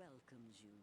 welcomes you.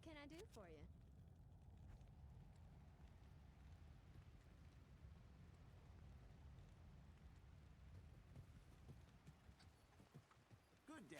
What can I do for you? Good day.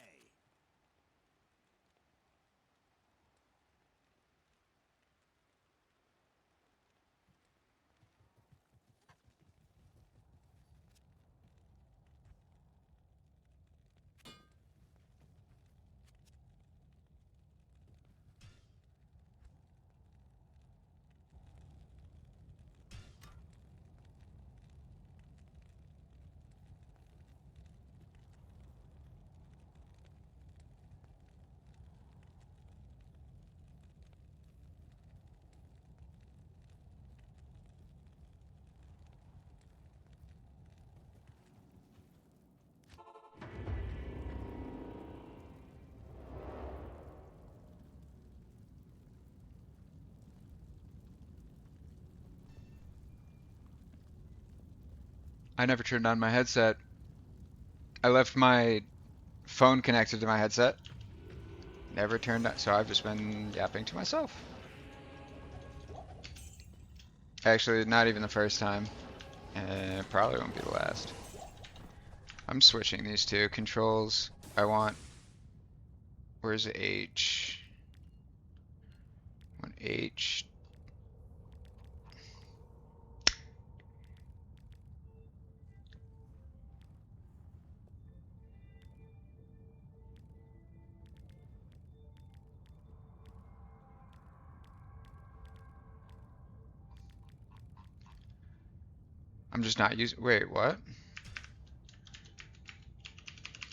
I never turned on my headset. I left my phone connected to my headset. Never turned on, so I've just been yapping to myself. Actually, not even the first time. And probably won't be the last. I'm switching these two controls. I want, where's H? I want H. I'm just not using, wait, what?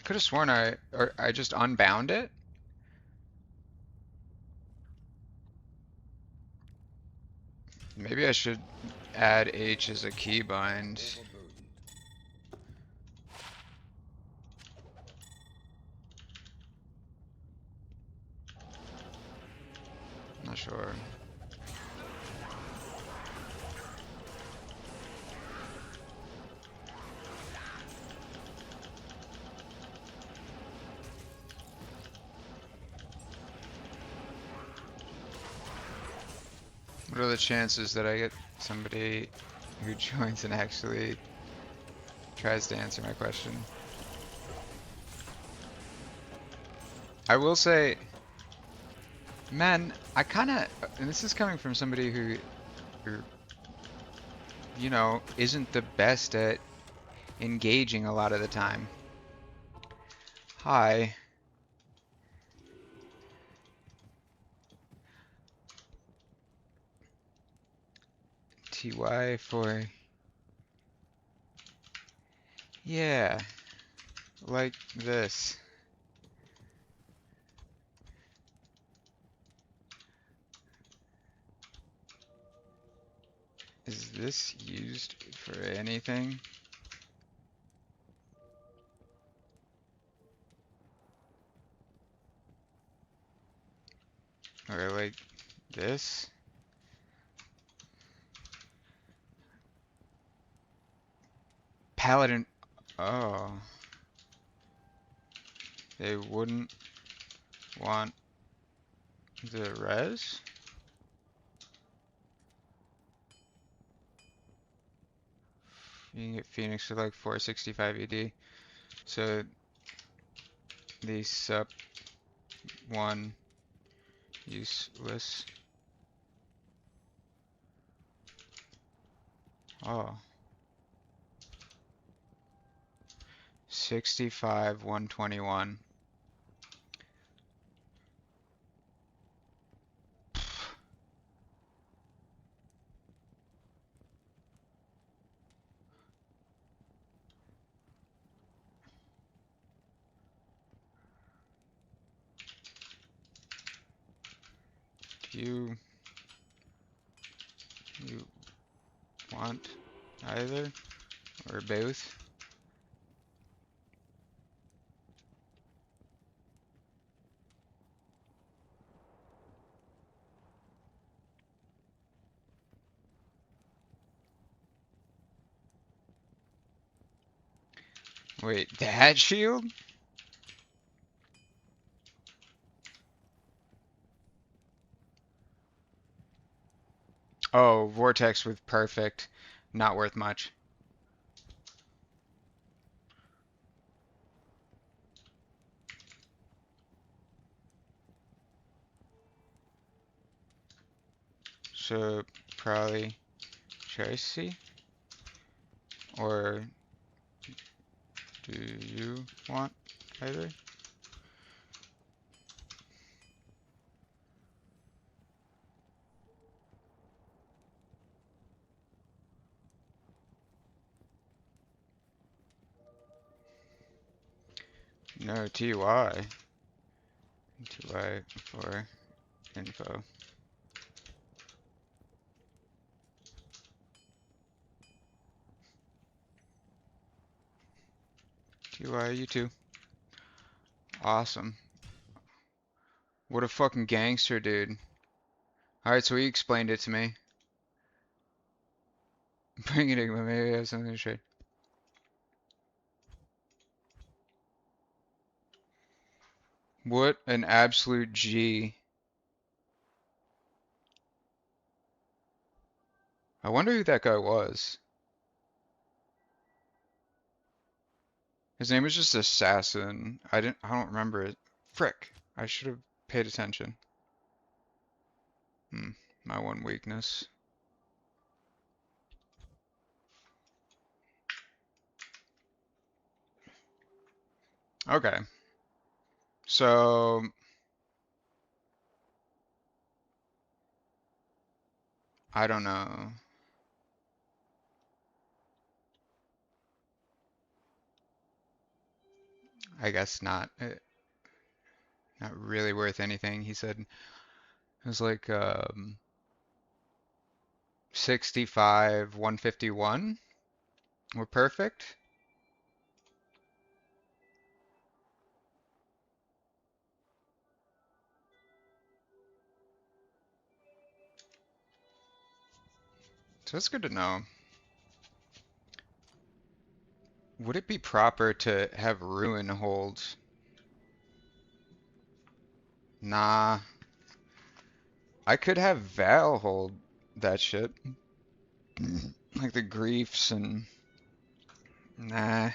Could have sworn I just unbound it. Maybe I should add H as a keybind. I'm not sure. What are the chances that I get somebody who joins and actually tries to answer my question? I will say, man, I kind of, and this is coming from somebody who, you know, isn't the best at engaging a lot of the time. Hi. TY for, yeah, like this. Is this used for anything? Or like this? Paladin, oh, they wouldn't want the res? You can get Phoenix for like 465 ED. So the sup one useless. Oh. 65 121. Do you want either or both? Wait, that shield? Oh, vortex with perfect. Not worth much. So probably Tracy, or do you want either? No, TY. TY for info. TY, you too. Awesome. What a fucking gangster, dude. Alright, so he explained it to me. Bring it in, maybe I have something to trade. What an absolute G. I wonder who that guy was. His name was just Assassin. I don't remember it. Frick. I should have paid attention. My one weakness. Okay. So I don't know. I guess not. Not really worth anything. He said it was like 65, 151 were perfect. So that's good to know. Would it be proper to have Ruin hold? Nah. I could have Val hold that shit. Like the griefs and... Nah.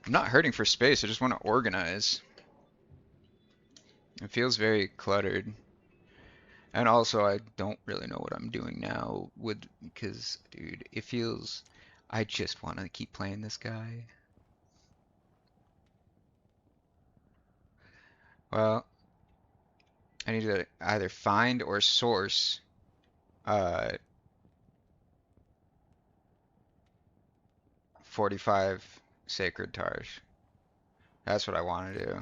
I'm not hurting for space, I just want to organize. It feels very cluttered. And also, I don't really know what I'm doing now because, dude, it feels... I just want to keep playing this guy. Well, I need to either find or source uh 45 sacred tars. That's what I want to do.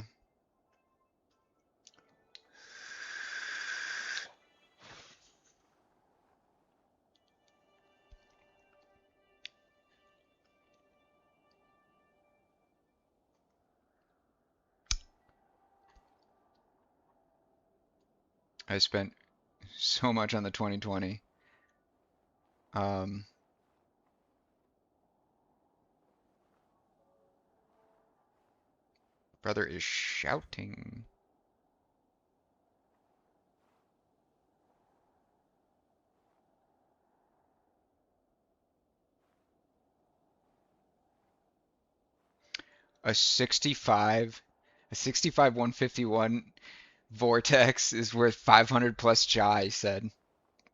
I spent so much on the 2020. Um, brother is shouting. A 65, a 65 151 vortex is worth 500 plus Jai, said.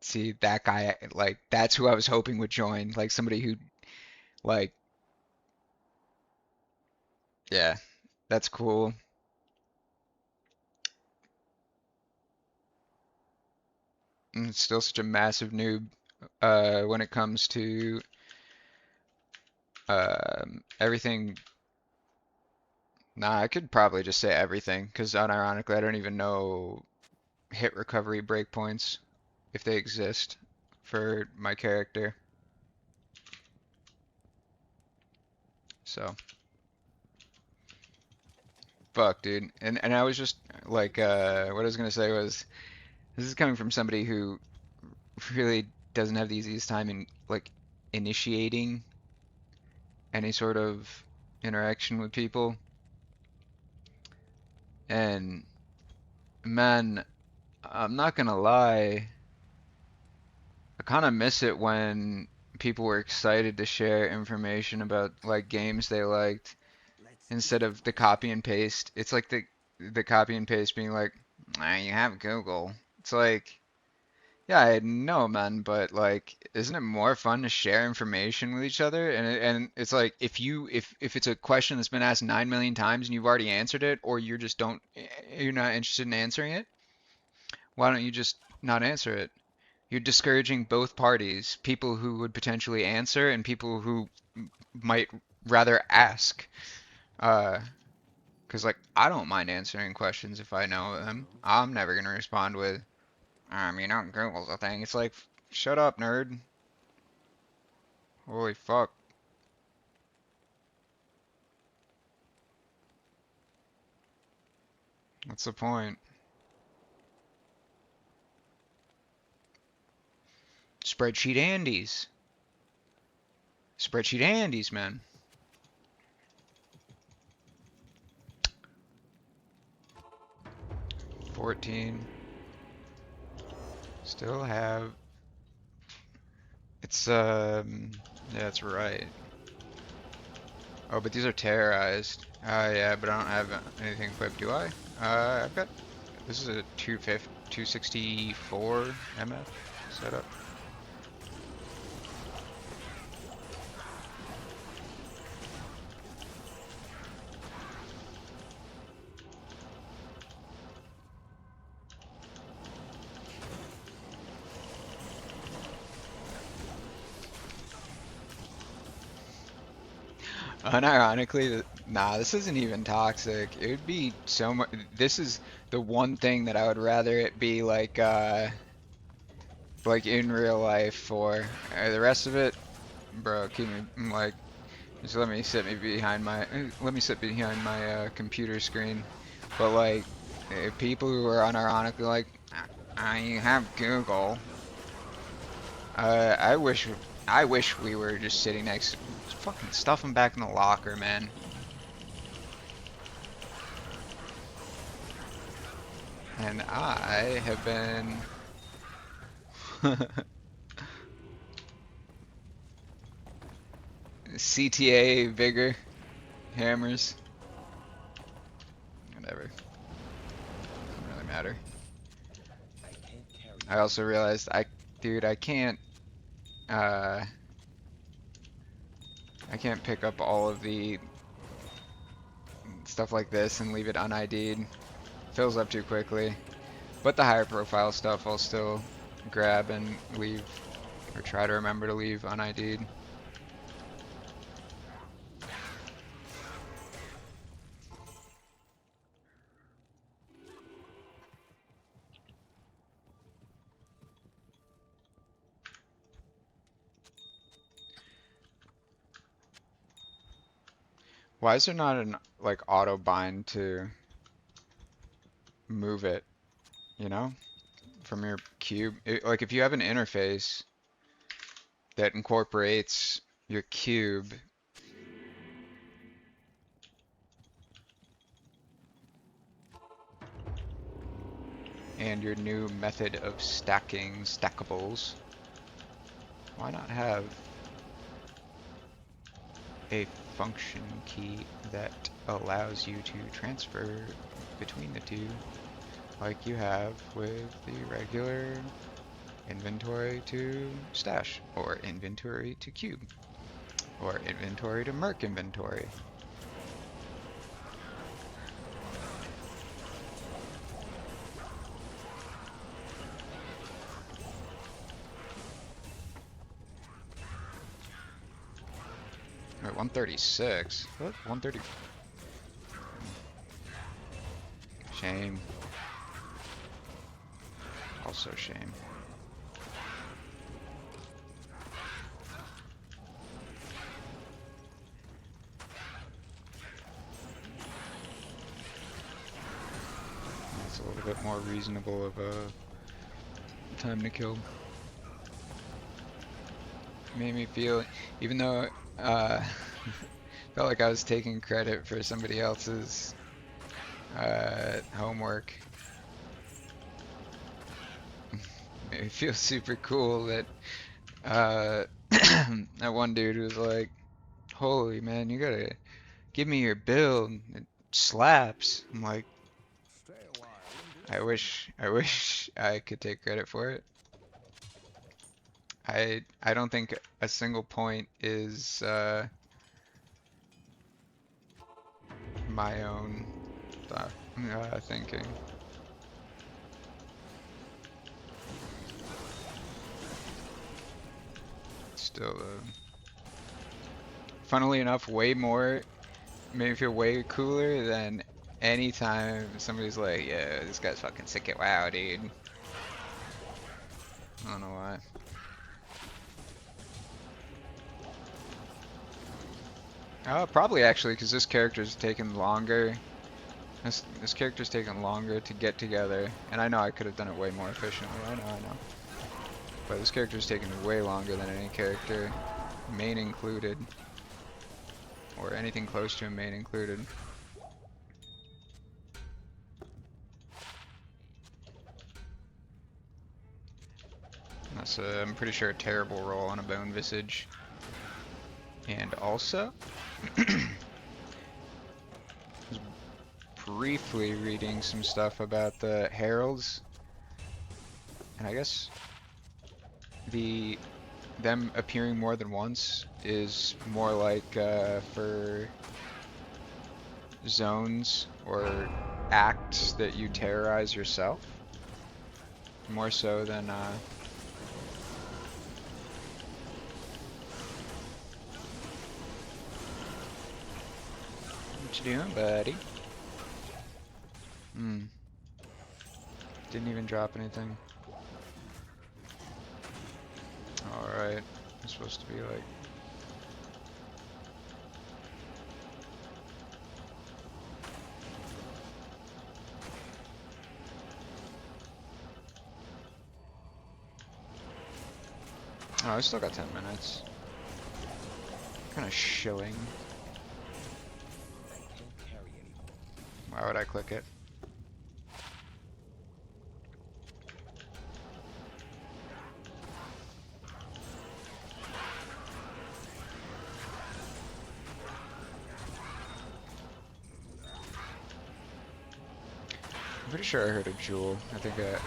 See, that guy, like, that's who I was hoping would join. Like, somebody who, like, yeah, that's cool. And it's still such a massive noob when it comes to everything. Nah, I could probably just say everything, because unironically, I don't even know hit recovery breakpoints, if they exist, for my character. So, fuck, dude. And I was just, like, what I was gonna say was, this is coming from somebody who really doesn't have the easiest time in, like, initiating any sort of interaction with people. And, man, I'm not gonna lie, I kind of miss it when people were excited to share information about like games they liked instead of the copy and paste. It's like the copy and paste being like, ah, you have Google. It's like, yeah, I know, man, but like, isn't it more fun to share information with each other? And it's like if it's a question that's been asked 9 million times and you've already answered it, or you're just don't you're not interested in answering it, why don't you just not answer it? You're discouraging both parties, people who would potentially answer and people who might rather ask. Uh, 'Cause like I don't mind answering questions if I know them. I'm never gonna respond with, Google's a thing. It's like, shut up, nerd. Holy fuck. What's the point? Spreadsheet Andes. Spreadsheet Andes, man. $14. Still have. It's yeah, that's right. Oh, but these are terrorized. Yeah, but I don't have anything equipped, do I? I've got. This is a 250, 264 MF setup. Unironically, nah, this isn't even toxic. It would be so much. This is the one thing that I would rather it be like in real life for. The rest of it, bro, keep me like, just let me sit behind my computer screen. But like, people who are unironically like, I have Google. I wish, I wish we were just sitting next. Just fucking stuff them back in the locker, man. And I have been CTA vigor hammers. Whatever. Doesn't really matter. I also realized dude, uh, I can't pick up all of the stuff like this and leave it un-ID'd. Fills up too quickly. But the higher profile stuff I'll still grab and leave, or try to remember to leave un-ID'd. Why is there not an like auto bind to move it, you know, from your cube? Like if you have an interface that incorporates your cube and your new method of stacking stackables, why not have a function key that allows you to transfer between the two like you have with the regular inventory to stash, or inventory to cube, or inventory to merc inventory. Wait, 136? What? 130? Shame. Also shame. That's a little bit more reasonable of a time to kill. Made me feel, even though felt like I was taking credit for somebody else's homework. made me feel super cool that that one dude was like, "Holy man, you gotta give me your build. It slaps." I'm like, I wish I could take credit for it. I don't think a single point is my own thinking. Still, funnily enough, way more made me feel way cooler than any time somebody's like, "Yeah, this guy's fucking sick at WoW, dude." I don't know why. Probably actually, because this character's taken longer. This character's taken longer to get together, and I know I could have done it way more efficiently. I know. But this character's taken way longer than any character, main included, or anything close to a main included. That's I'm pretty sure a terrible roll on a bone visage. And also, was briefly reading some stuff about the heralds, and I guess them appearing more than once is more like for zones or acts that you terrorize yourself, more so than what you doing, buddy? Didn't even drop anything. Alright, it's supposed to be like... Oh, I still got 10 minutes. Kinda shilling. Why would I click it? I'm pretty sure I heard a jewel. I think I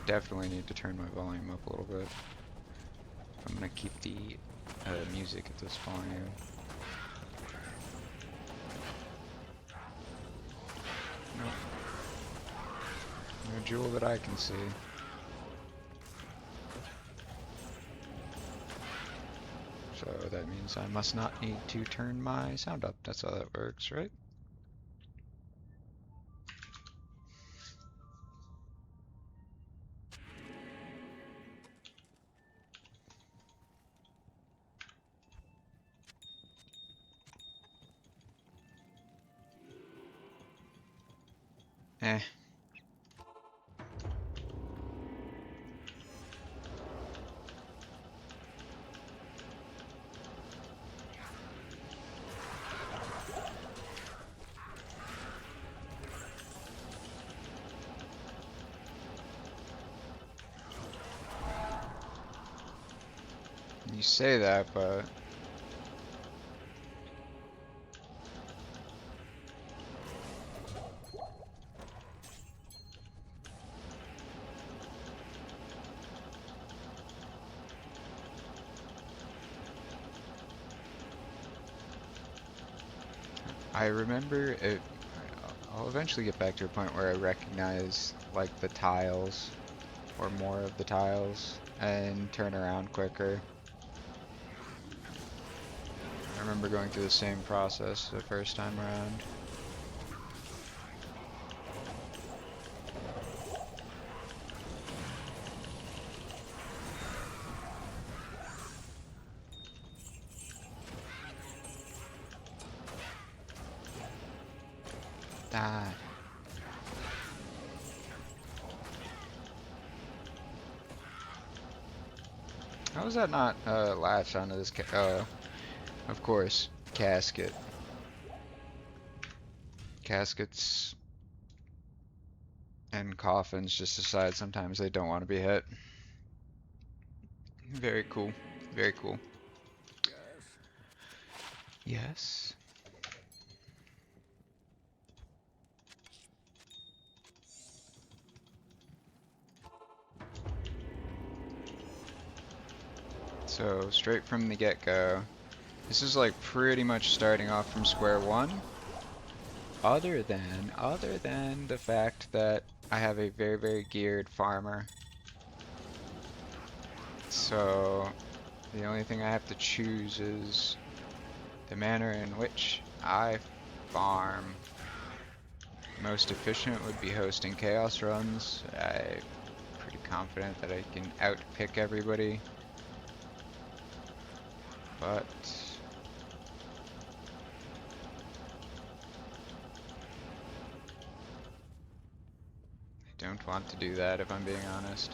definitely need to turn my volume up a little bit. I'm gonna keep the music at this volume. Nope. No jewel that I can see. So that means I must not need to turn my sound up. That's how that works, right? Eh. You say that, but I remember it. I'll eventually get back to a point where I recognize like the tiles or more of the tiles and turn around quicker. I remember going through the same process the first time around. That. How is that not latched onto this of course, casket. Caskets And coffins just decide sometimes they don't want to be hit. Very cool. Very cool. Yes. So straight from the get-go, this is like pretty much starting off from square one. Other than the fact that I have a very, very geared farmer. So the only thing I have to choose is the manner in which I farm. Most efficient would be hosting chaos runs. I'm pretty confident that I can outpick everybody. But I don't want to do that if I'm being honest.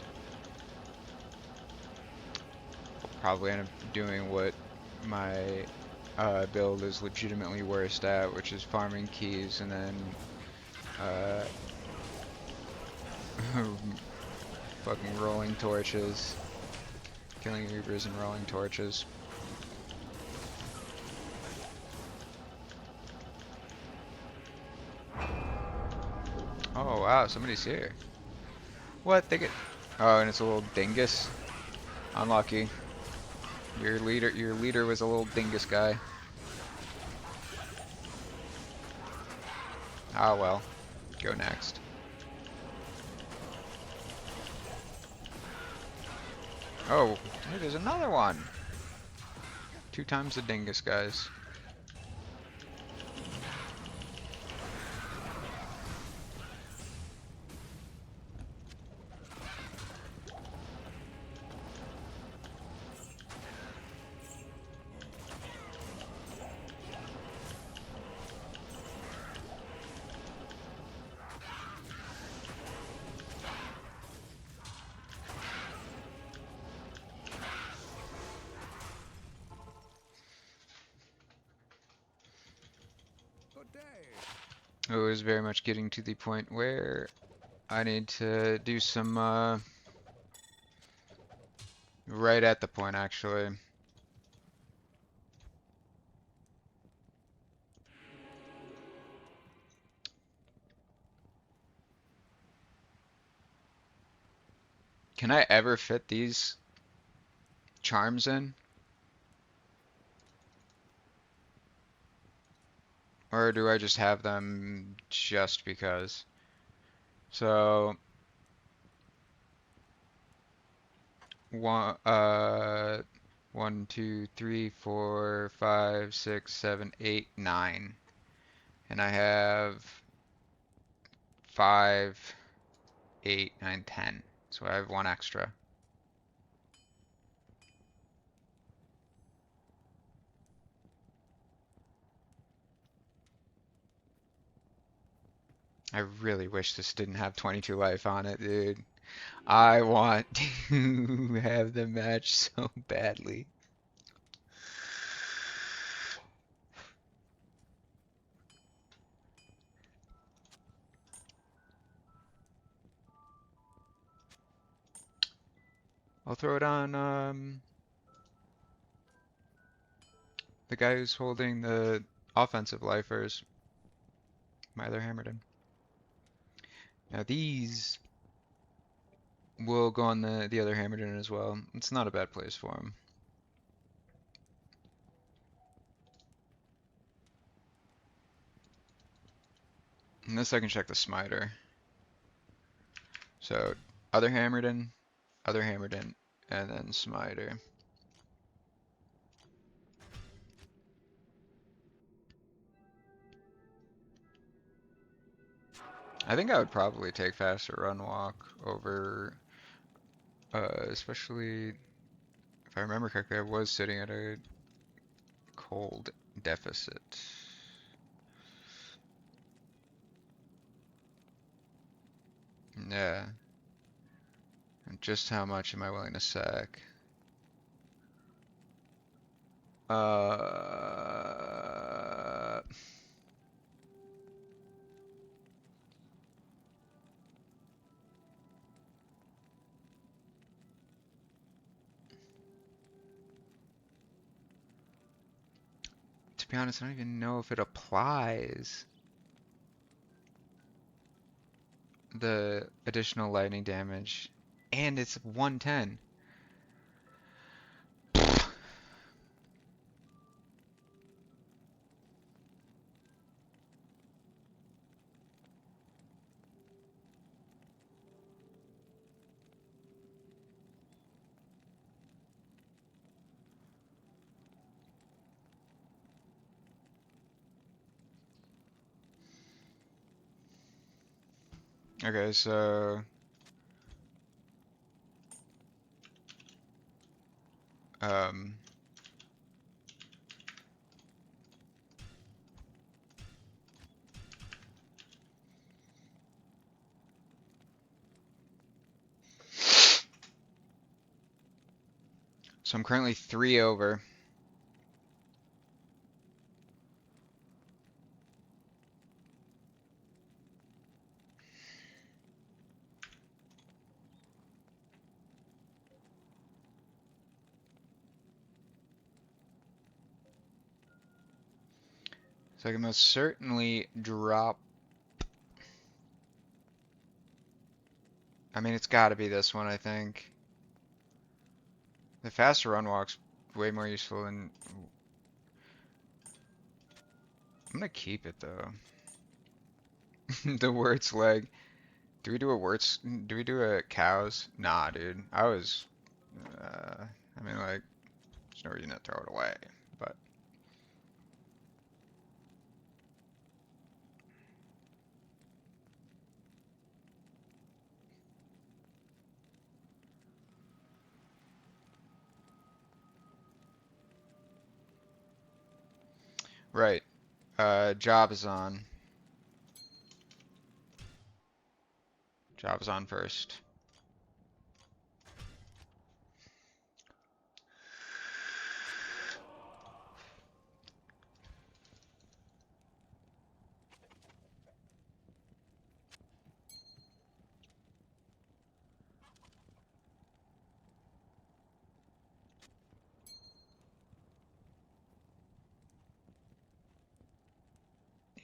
I'll probably end up doing what my build is legitimately worst at, which is farming keys and then fucking rolling torches. Killing reapers and rolling torches. Oh wow, somebody's here. What? They get... Oh, and it's a little dingus. Unlucky. Your leader was a little dingus guy. Ah well. Go next. Oh, hey, there's another one. 2 times the dingus guys. It was very much getting to the point where I need to do some, right at the point actually. Can I ever fit these charms in? Or do I just have them just because? So, one, 1, 2, 3, 4, 5, 6, 7, 8, 9. And I have 5, 8, 9, 10. So I have 1 extra. I really wish this didn't have 22 life on it, dude. I want to have the match so badly. I'll throw it on the guy who's holding the offensive lifers, my other hammerdin. Now these will go on the other hammerdin as well. It's not a bad place for him. And this I can check the smiter. So other hammerdin, and then smiter. I think I would probably take faster run walk over, especially if I remember correctly, I was sitting at a cold deficit. Yeah. And just how much am I willing to sack? be honest, I don't even know if it applies the additional lightning damage. And it's 110. Okay, so um so I'm currently 3 over. So I can most certainly drop. I mean, it's got to be this one, I think. The faster run walk's way more useful than. I'm gonna keep it though. The Wirt's leg. Do we do a Wirt's? Do we do a cows? Nah, dude. I mean, like, there's no reason to throw it away. But right. Job is on. Job is on first.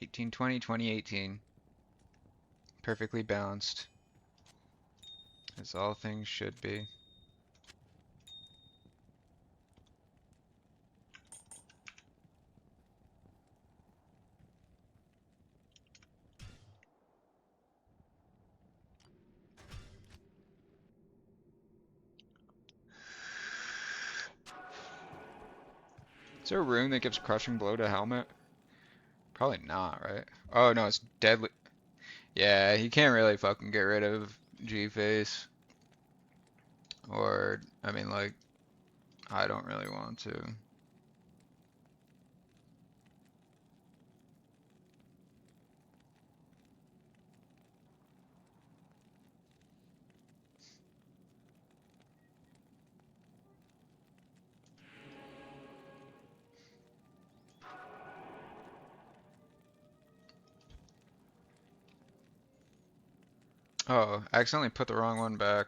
Eighteen, 20, 2018. Perfectly balanced. As all things should be. Is there a rune that gives crushing blow to helmet? Probably not, right? Oh no, it's deadly. Yeah, he can't really fucking get rid of G-Face. Or, I mean, like, I don't really want to. Oh, I accidentally put the wrong one back.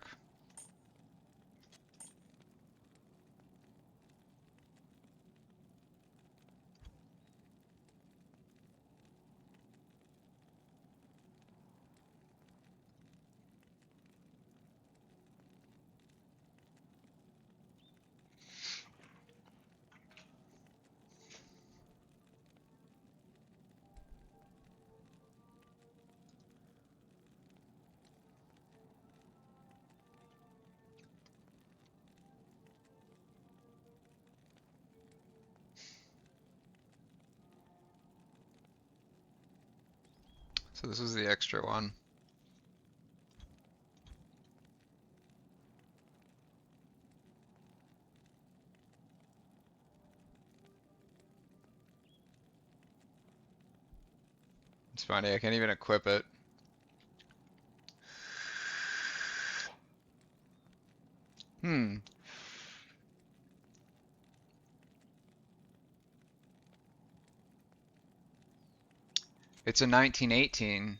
So this is the extra one. It's funny, I can't even equip it. Hmm. It's a 1918.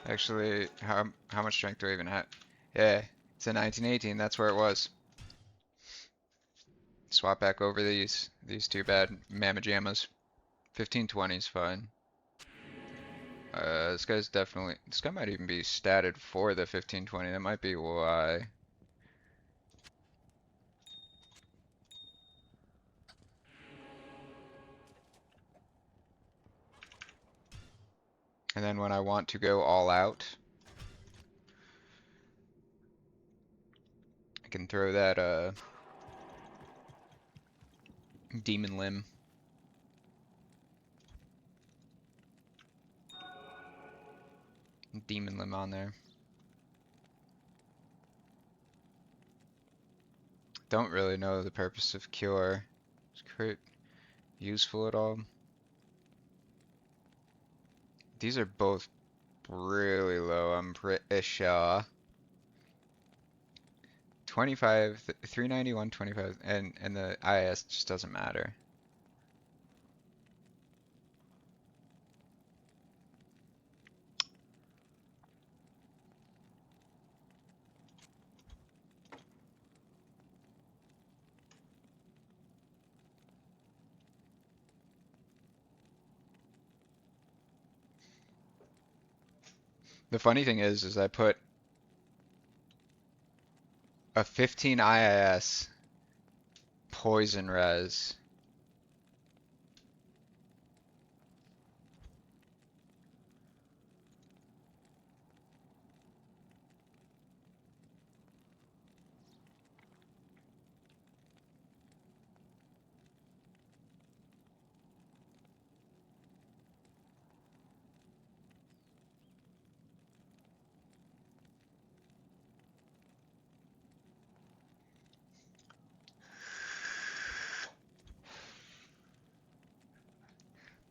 Actually, how much strength do I even have? Yeah, it's a 1918. That's where it was. Swap back over these two bad mamma jammas. 1520 is fine. This guy might even be statted for the 1520. That might be why. And then when I want to go all out, I can throw that demon limb. Demon limb on there. Don't really know the purpose of cure. Is crit useful at all? These are both really low, I'm pretty sure. 25, 391, 25, and the IS just doesn't matter. The funny thing is I put a 15 IIS poison res.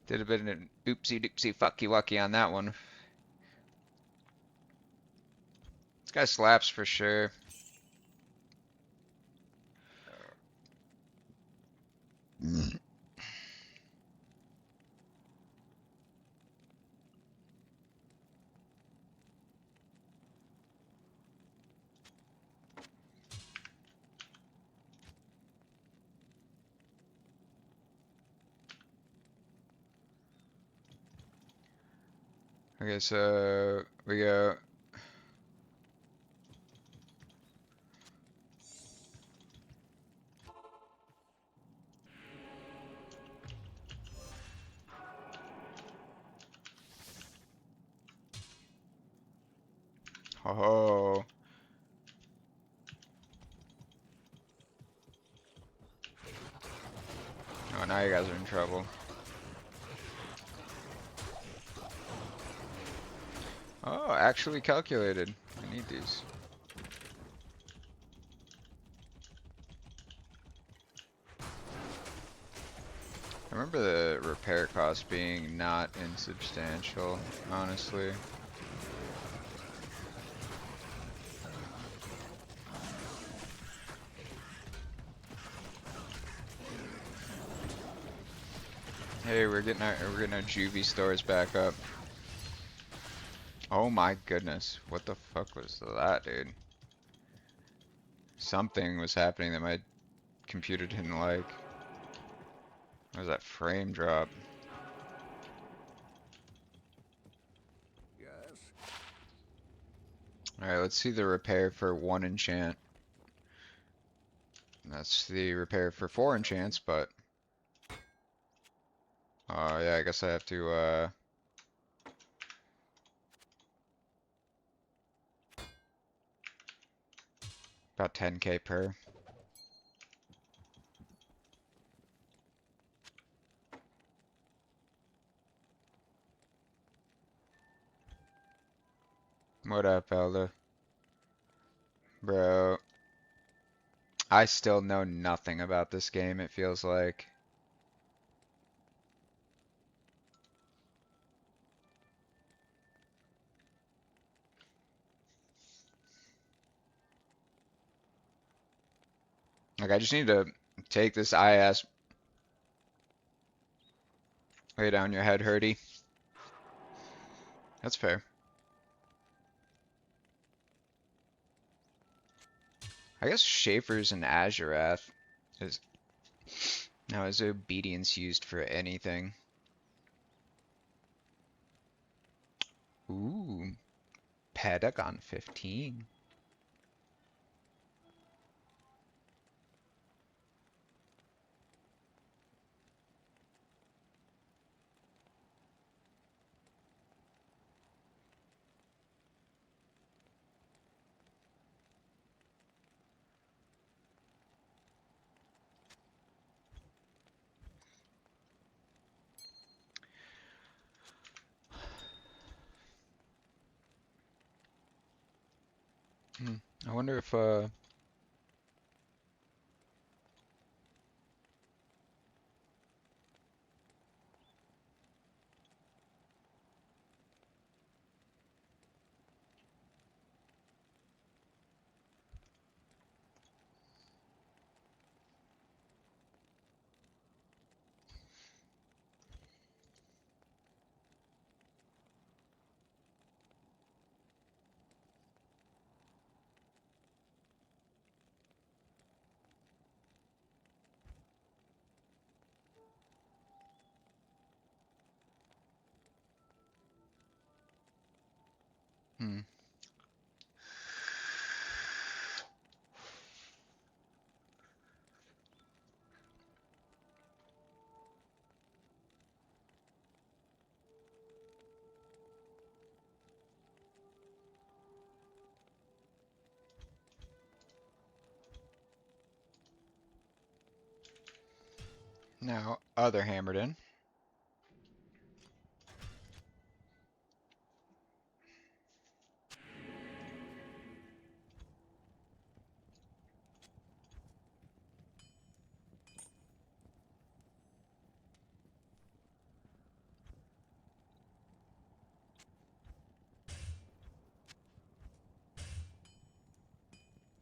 Did a bit of an oopsie doopsie fucky wucky on that one. This guy slaps for sure. Okay, so we go. Oh. Oh, now you guys are in trouble. Oh, actually calculated. I need these. I remember the repair cost being not insubstantial, honestly. Hey, we're getting our juvie stores back up. Oh my goodness, what the fuck was that, dude? Something was happening that my computer didn't like. What was that frame drop? Yes. Alright, let's see the repair for 1 enchant. That's the repair for 4 enchants, but... yeah, I guess I have to, about 10k per. What up, Elda? Bro. I still know nothing about this game, it feels like. Like, I just need to take this IS. Lay down your head, Hurdy. That's fair. I guess Schaefer's and Azurath is Now, is obedience used for anything? Ooh, Pentagon 15. I wonder if, hmm. Now, other hammerdin.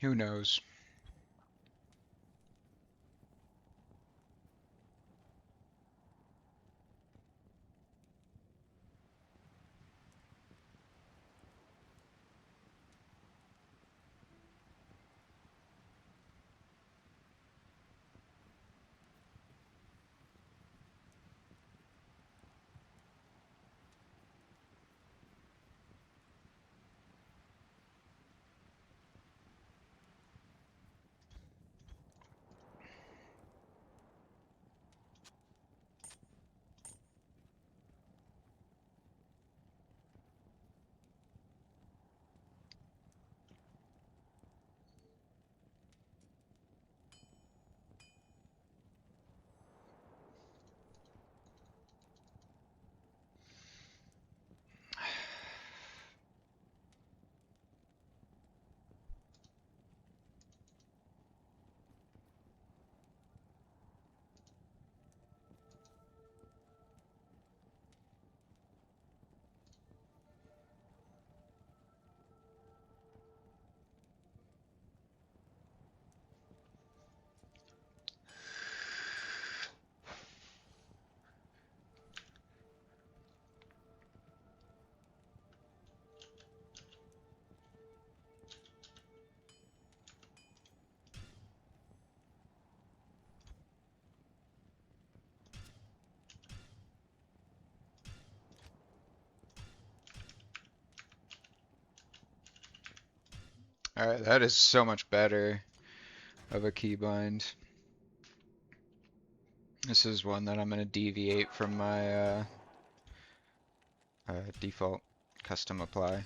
Who knows? Alright, that is so much better of a keybind. This is one that I'm going to deviate from my default custom apply.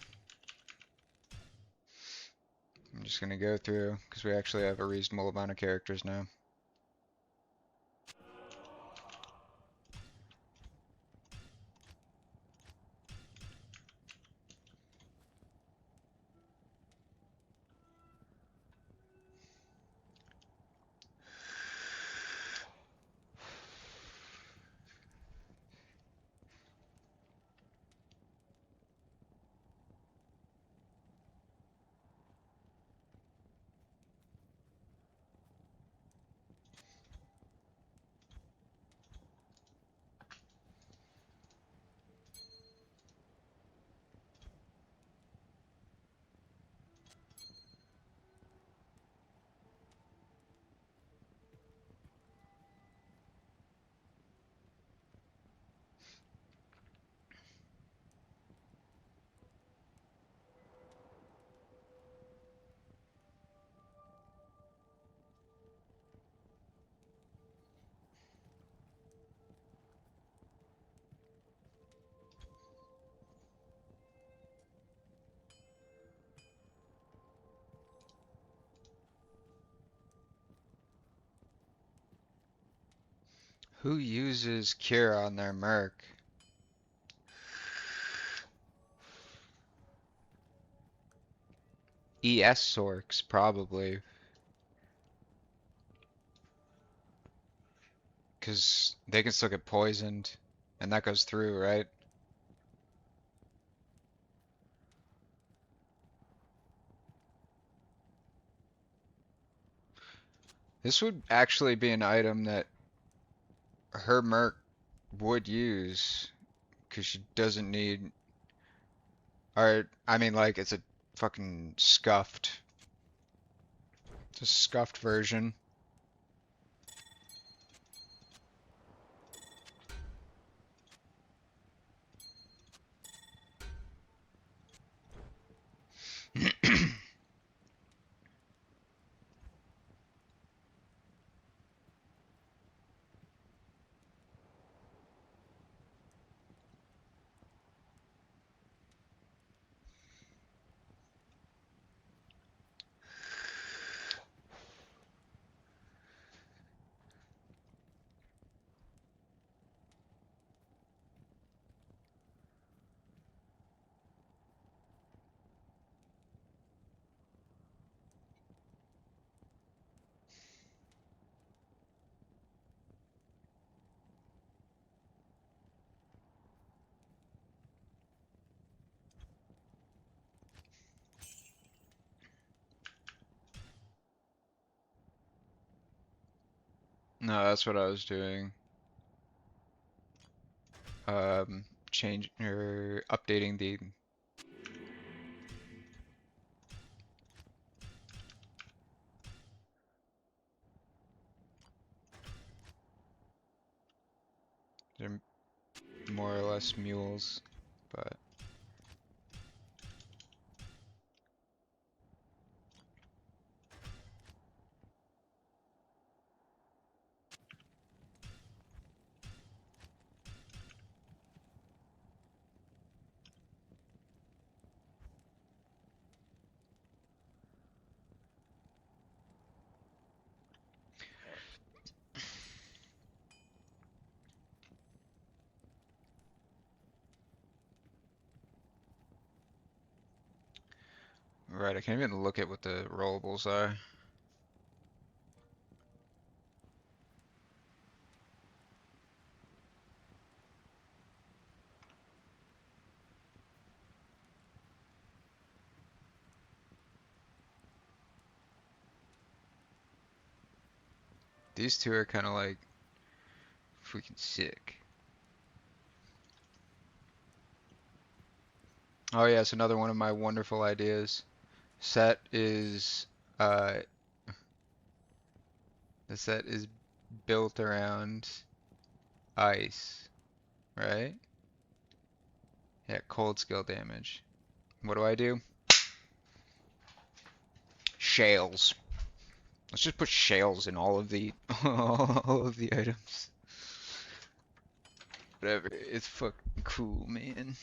I'm just going to go through because we actually have a reasonable amount of characters now. Who uses cure on their merc? ES Sorks, probably. Because they can still get poisoned. And that goes through, right? This would actually be an item that her merc would use. Because she doesn't need... Or, I mean, like, it's a fucking scuffed. It's a scuffed version. No, that's what I was doing. Change or updating the they're more or less mules, but right, I can't even look at what the rollables are. These two are kind of like freaking sick. Oh yes, another one of my wonderful ideas. Set is uh the set is built around ice, right? Yeah, cold skill damage. What do? Shales. Let's just put shales in all of the all of the items. Whatever. It's fucking cool, man.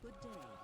Good day.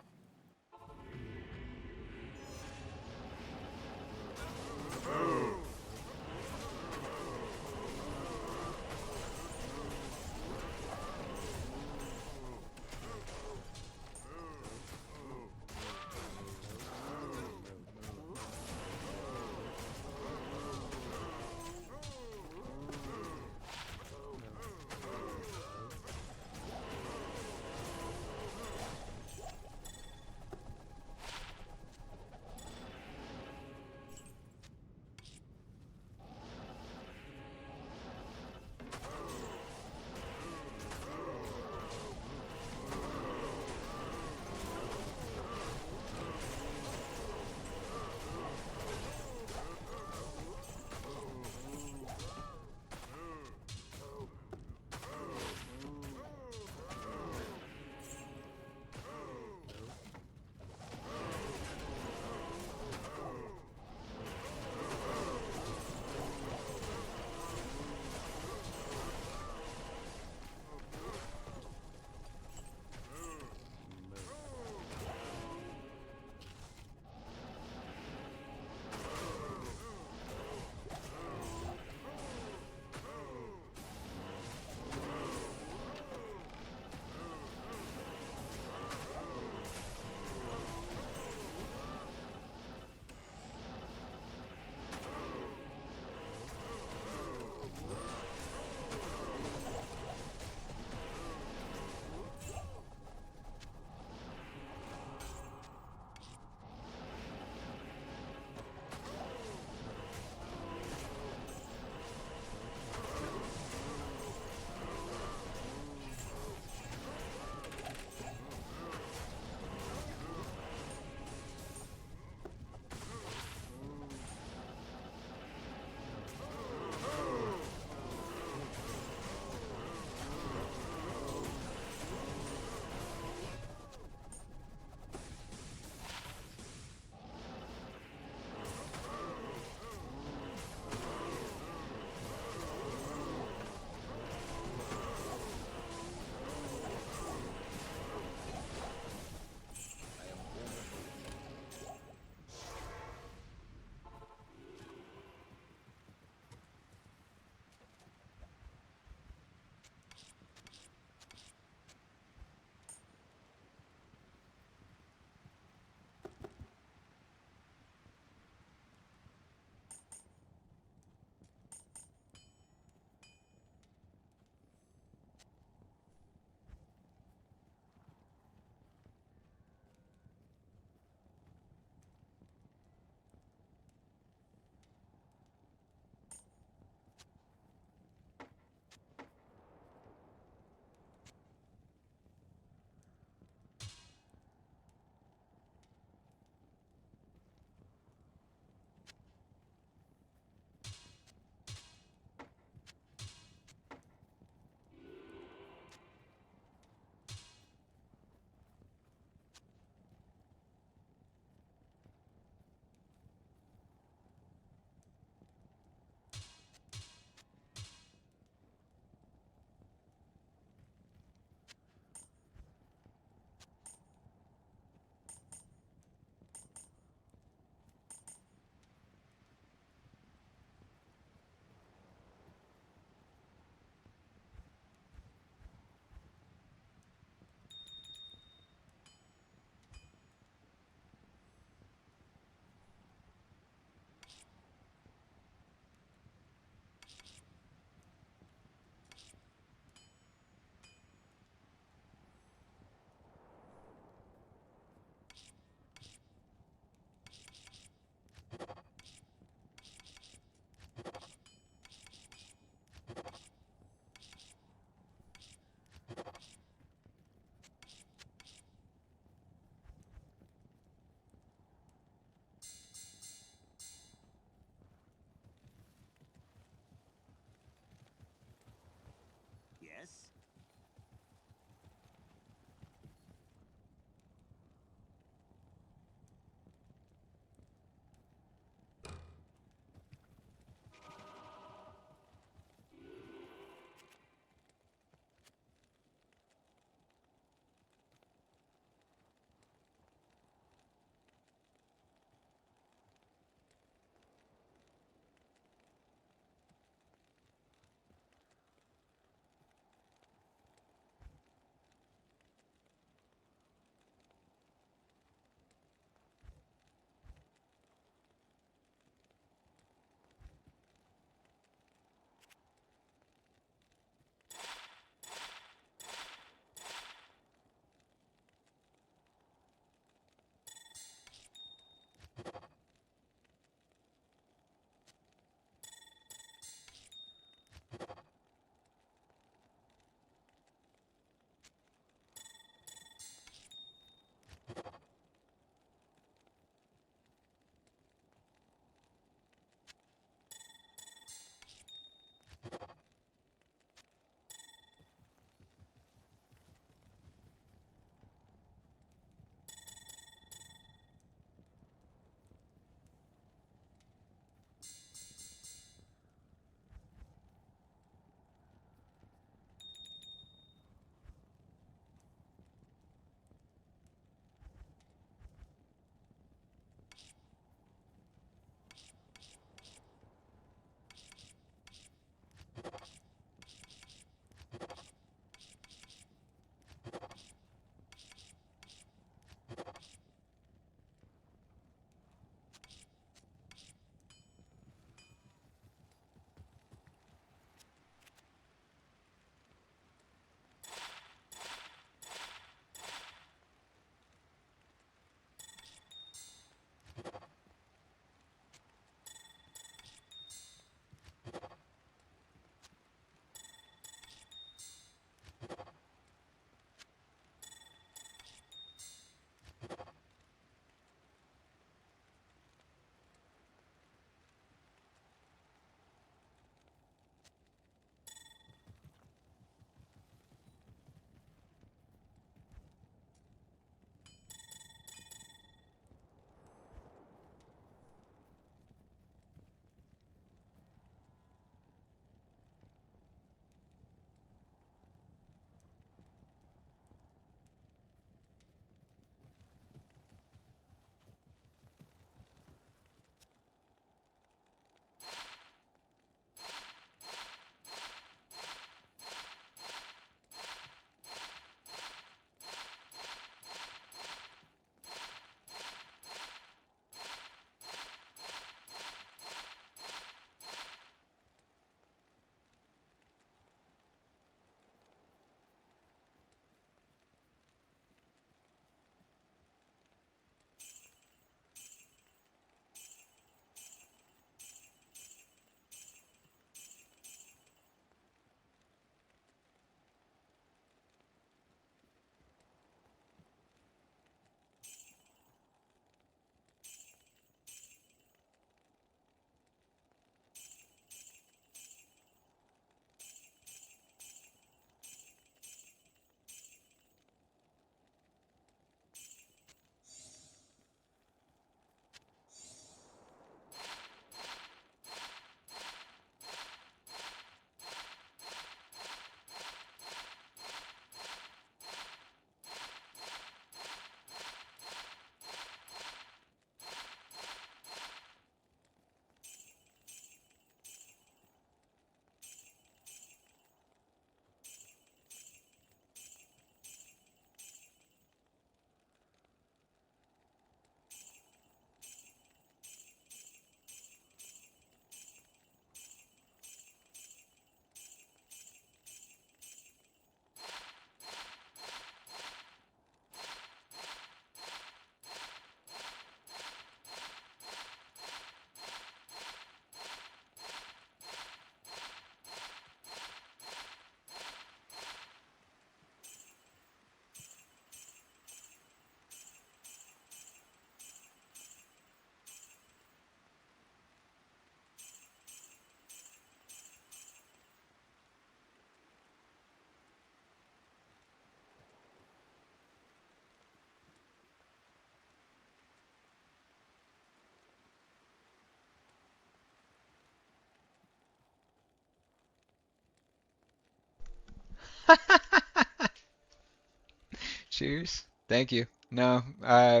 Cheers. Thank you. No, I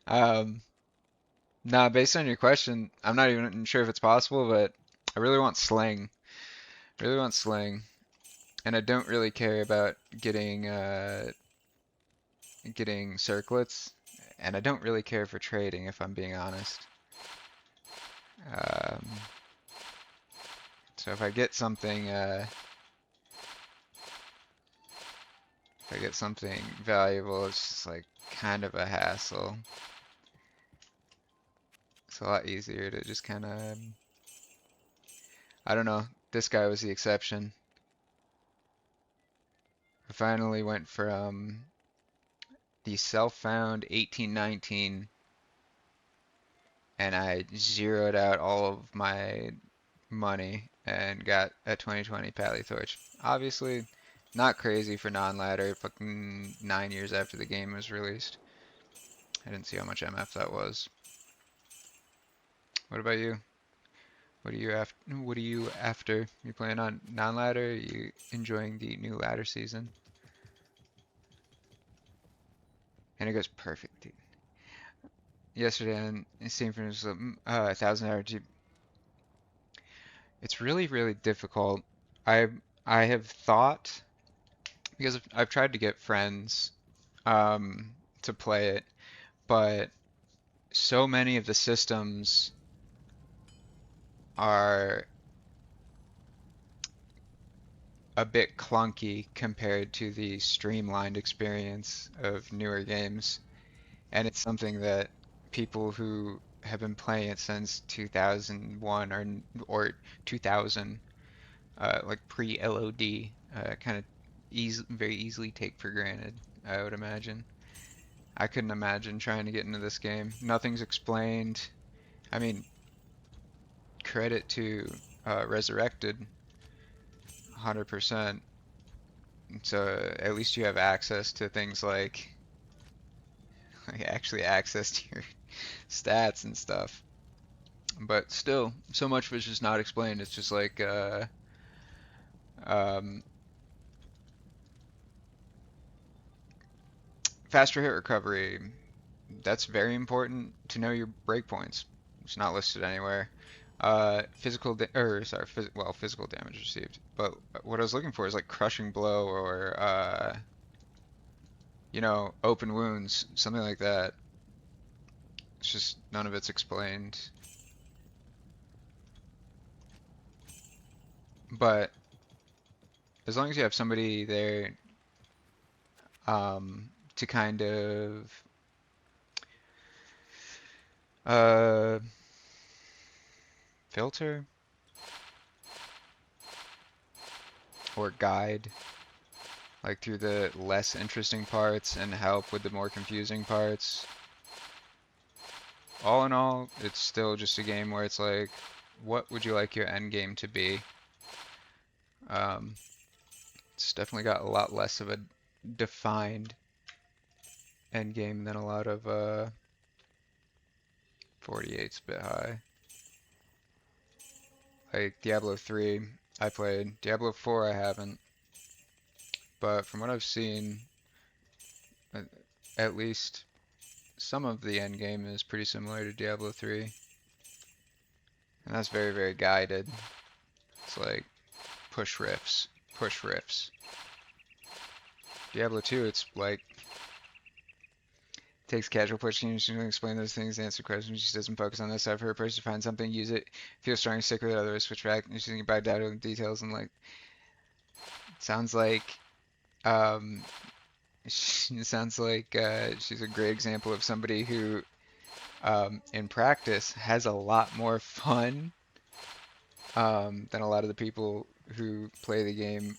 um nah, based on your question, I'm not even sure if it's possible, but I really want sling. Really want sling. And I don't really care about getting circlets, and I don't really care for trading if I'm being honest. Um, so if I get something valuable, it's just like kind of a hassle. It's a lot easier to just kind of, I don't know. This guy was the exception. I finally went from the self-found 1819, and I zeroed out all of my money and got a 2020 Pally Torch. Obviously, not crazy for non-ladder, fucking 9 years after the game was released. I didn't see how much MF that was. What about you? What are you after? What are you after? You playing on non-ladder? Are you enjoying the new ladder season? And it goes perfect, dude. Yesterday on Stanford was 1,000 hour. It's really, really difficult. I I have thought because I've tried to get friends to play it, but so many of the systems are a bit clunky compared to the streamlined experience of newer games. And it's something that people who have been playing it since 2001 or 2000, like pre-LOD, kind of very easily take for granted, I would imagine. I couldn't imagine trying to get into this game. Nothing's explained. I mean, credit to Resurrected, 100%. So at least you have access to things like actually access to your stats and stuff. But still, so much was just not explained. It's just like um, faster hit recovery. That's very important to know your breakpoints. It's not listed anywhere. Physical da or sorry, physical damage received. But what I was looking for is like crushing blow or open wounds, something like that. It's just none of it's explained. But as long as you have somebody there to kind of uh, filter or guide like through the less interesting parts and help with the more confusing parts. All in all, it's still just a game where it's like, what would you like your end game to be? Um, it's definitely got a lot less of a defined end game than a lot of 48's bit high. Like Diablo 3, I played. Diablo 4, I haven't. But from what I've seen, uh, at least some of the end game is pretty similar to Diablo 3. And that's very, very guided. It's like push riffs, push riffs. Diablo 2, it's like takes casual push games to explain those things, answer questions. She doesn't focus on this. I've heard a person find something, use it, feel strong, stick with it, others switch back, and she's thinking about data and details, and like, sounds like, um, she sounds like she's a great example of somebody who, in practice, has a lot more fun than a lot of the people who play the game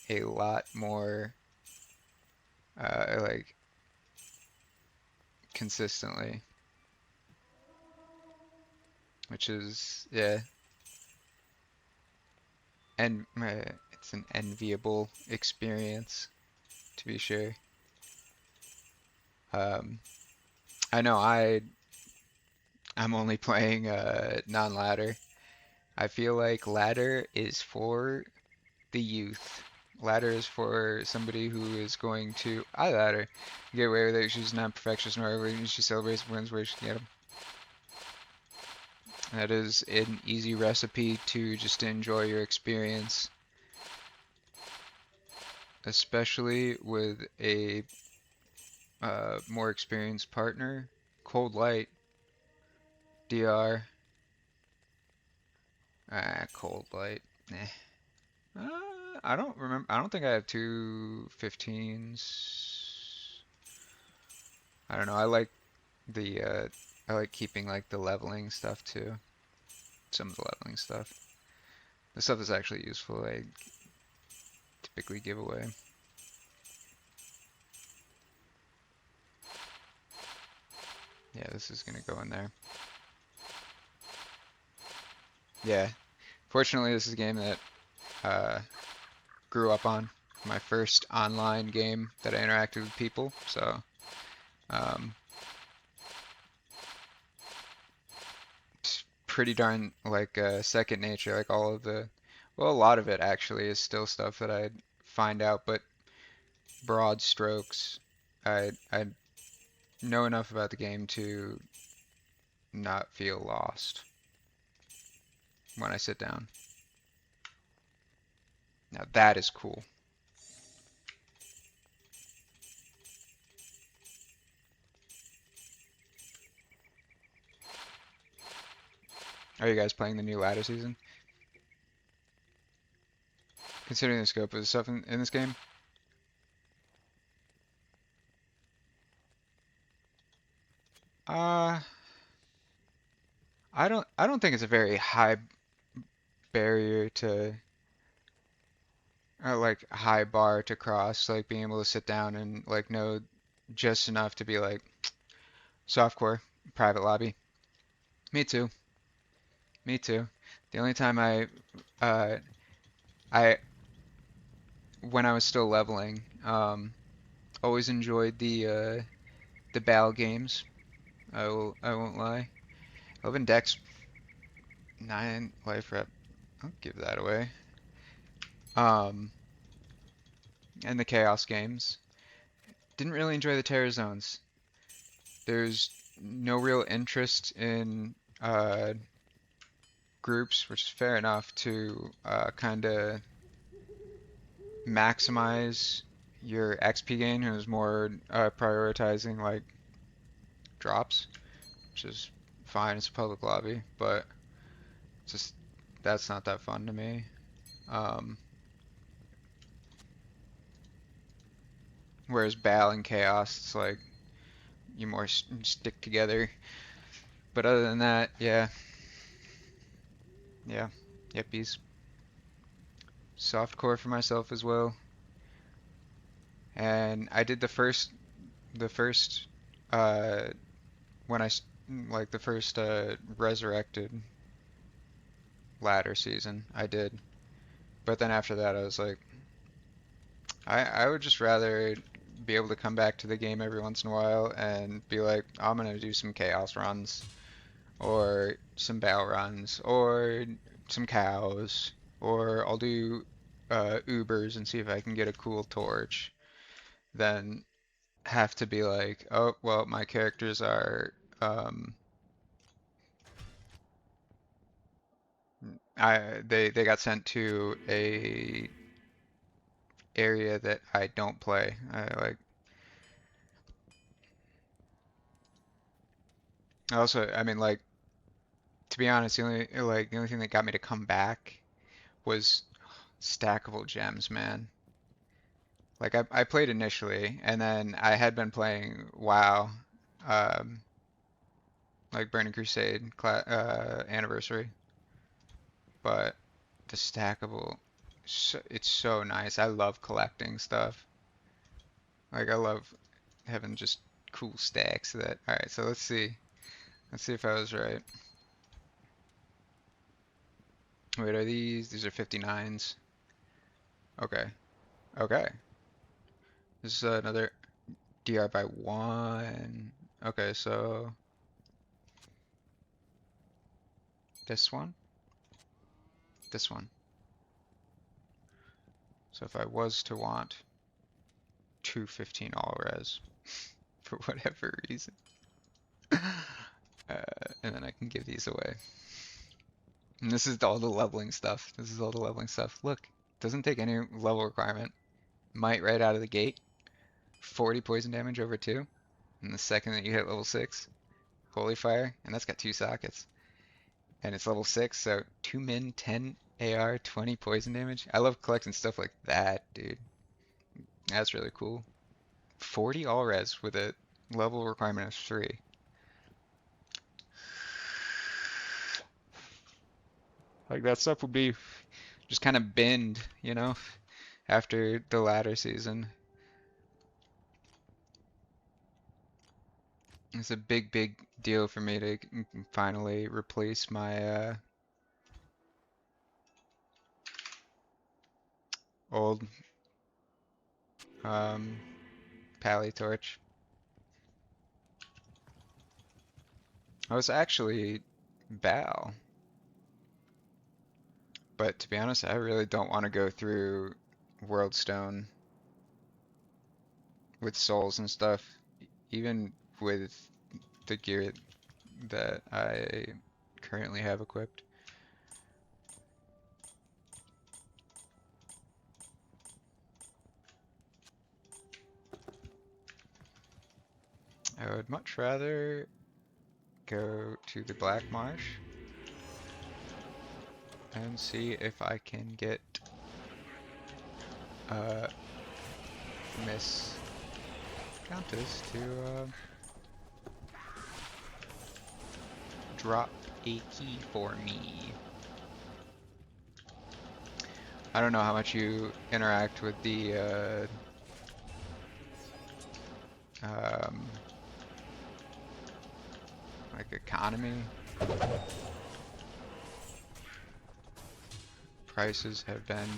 a lot more, like, consistently, which is, yeah, and it's an enviable experience, to be sure. Um, I know I'm only playing non-ladder. I feel like ladder is for the youth. Ladder is for somebody who is going to I ladder. Get away with it. She's not perfectionist nor overly. She celebrates wins where she can get them. That is an easy recipe to just enjoy your experience, especially with a more experienced partner. Cold light, DR. Cold light. Nah. I don't remember. I don't think I have two 15s. I don't know. I like keeping like the leveling stuff too. Some of the leveling stuff. The stuff that's actually useful, I typically give away. Yeah, this is gonna go in there. Yeah. Fortunately, this is a game that grew up on. My first online game that I interacted with people, so um, it's pretty darn like second nature. Like all of the, well, a lot of it actually is still stuff that I find out, but broad strokes, I know enough about the game to not feel lost when I sit down. Now that is cool. Are you guys playing the new ladder season? Considering the scope of the stuff in this game? Uh, I don't think it's a very high barrier to like high bar to cross, like being able to sit down and like know just enough to be like softcore, private lobby. Me too. Me too. The only time uh I when I was still leveling, always enjoyed the battle games. I won't lie. 11 Dex, 9 life rep. I'll give that away. Um, and the Chaos games. Didn't really enjoy the Terror Zones. There's no real interest in groups, which is fair enough, to kind of maximize your XP gain. It was more prioritizing like drops, which is fine. It's a public lobby, but just that's not that fun to me. Um, whereas Bal and Chaos, it's like you more stick together. But other than that, yeah, yeah, yippies. Softcore for myself as well. And I did the first, uh, when like the first, resurrected ladder season, I did. But then after that, I was like, I would just rather be able to come back to the game every once in a while and be like, I'm gonna do some chaos runs, or some battle runs, or some cows, or I'll do Ubers and see if I can get a cool torch, then have to be like, oh, well, my characters are, they got sent to a area that I don't play. I mean, like, to be honest, the only thing that got me to come back was stackable gems, man. Like I played initially, and then I had been playing WoW, um, like Burning Crusade Anniversary, but the stackable, it's so nice. I love collecting stuff. Like I love having just cool stacks of that. All right, so let's see. Let's see if I was right. Wait, are these? These are 59s. Okay. Okay. This is another DR by 1. Okay, so this one, this one. So if I was to want 215 all res for whatever reason, and then I can give these away. And this is all the leveling stuff. This is all the leveling stuff. Look, doesn't take any level requirement. Might right out of the gate. 40 poison damage over 2. And the second that you hit level 6, Holy Fire, and that's got 2 sockets. And it's level 6, so 2 min, 10 AR, 20 poison damage. I love collecting stuff like that, dude. That's really cool. 40 all res with a level requirement of 3. Like that stuff would be just kind of binned, you know, after the ladder season. It's a big, big deal for me to finally replace my old Pally torch. I was actually Val, but to be honest, I really don't want to go through Worldstone with souls and stuff, even with the gear that I currently have equipped. I would much rather go to the Black Marsh and see if I can get Miss Countess to drop a key for me. I don't know how much you interact with the like economy. Prices have been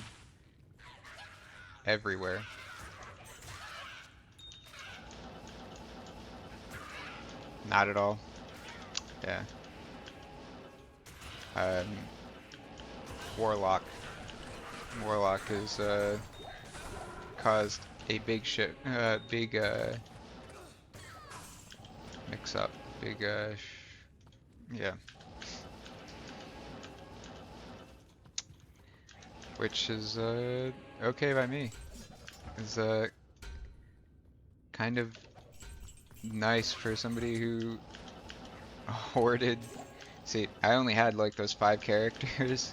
everywhere. Not at all. Yeah. Warlock has caused a big mix up, yeah. Which is okay by me. Is kind of nice for somebody who hoarded. See, I only had like those 5 characters,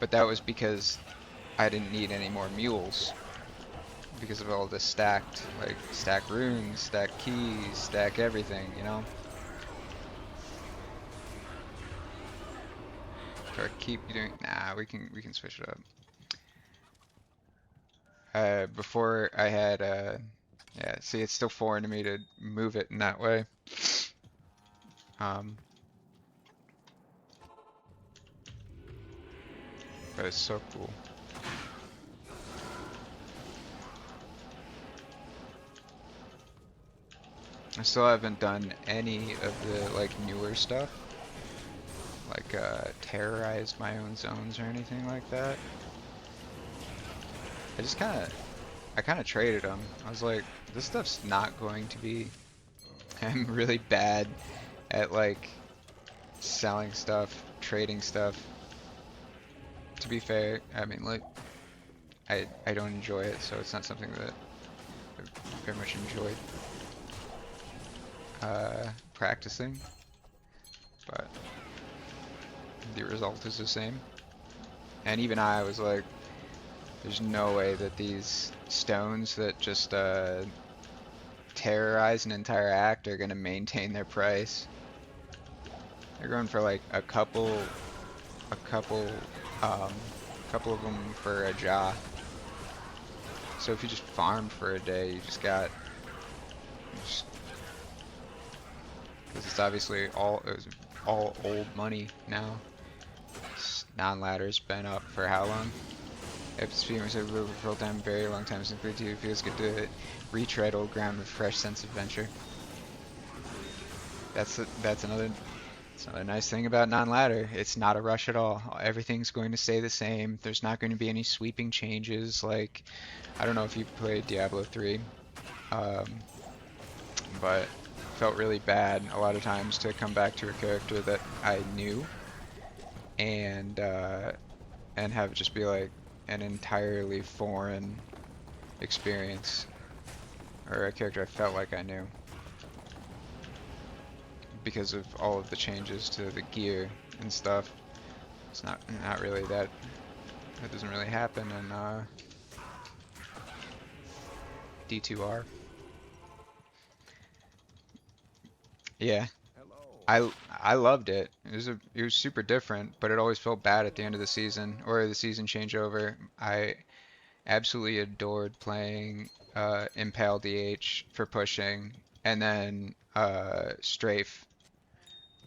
but that was because I didn't need any more mules because of all the stacked, like stack runes, stack keys, stack everything, you know. Or keep doing. Nah, we can switch it up. Before I had yeah. See, it's still foreign to me to move it in that way. But it's so cool. I still haven't done any of the like newer stuff, like terrorize my own zones or anything like that. I kind of traded them. I was like, this stuff's not going to be. I'm really bad at like selling stuff, trading stuff. To be fair, I mean, like, I don't enjoy it, so it's not something that I very much enjoyed practicing, but the result is the same. And even I was like, there's no way that these stones that just terrorize an entire act are gonna maintain their price. They're going for like a couple of them for a jaw. So if you just farmed for a day, you just got, because it's obviously all old money now. Non-ladder's been up for how long? Streamers have lived for a time, very long time since played 2. It feels good to retread old ground with fresh sense of adventure. That's another So the nice thing about non-ladder, it's not a rush at all. Everything's going to stay the same. There's not going to be any sweeping changes. Like, I don't know if you played Diablo 3, um, but felt really bad a lot of times to come back to a character that I knew and and have it just be like an entirely foreign experience, or a character I felt like I knew because of all of the changes to the gear and stuff. It's not really that. That doesn't really happen in D2R. Yeah, I loved it. It was super different, but it always felt bad at the end of the season or the season changeover. I absolutely adored playing Impale DH for pushing, and then Strafe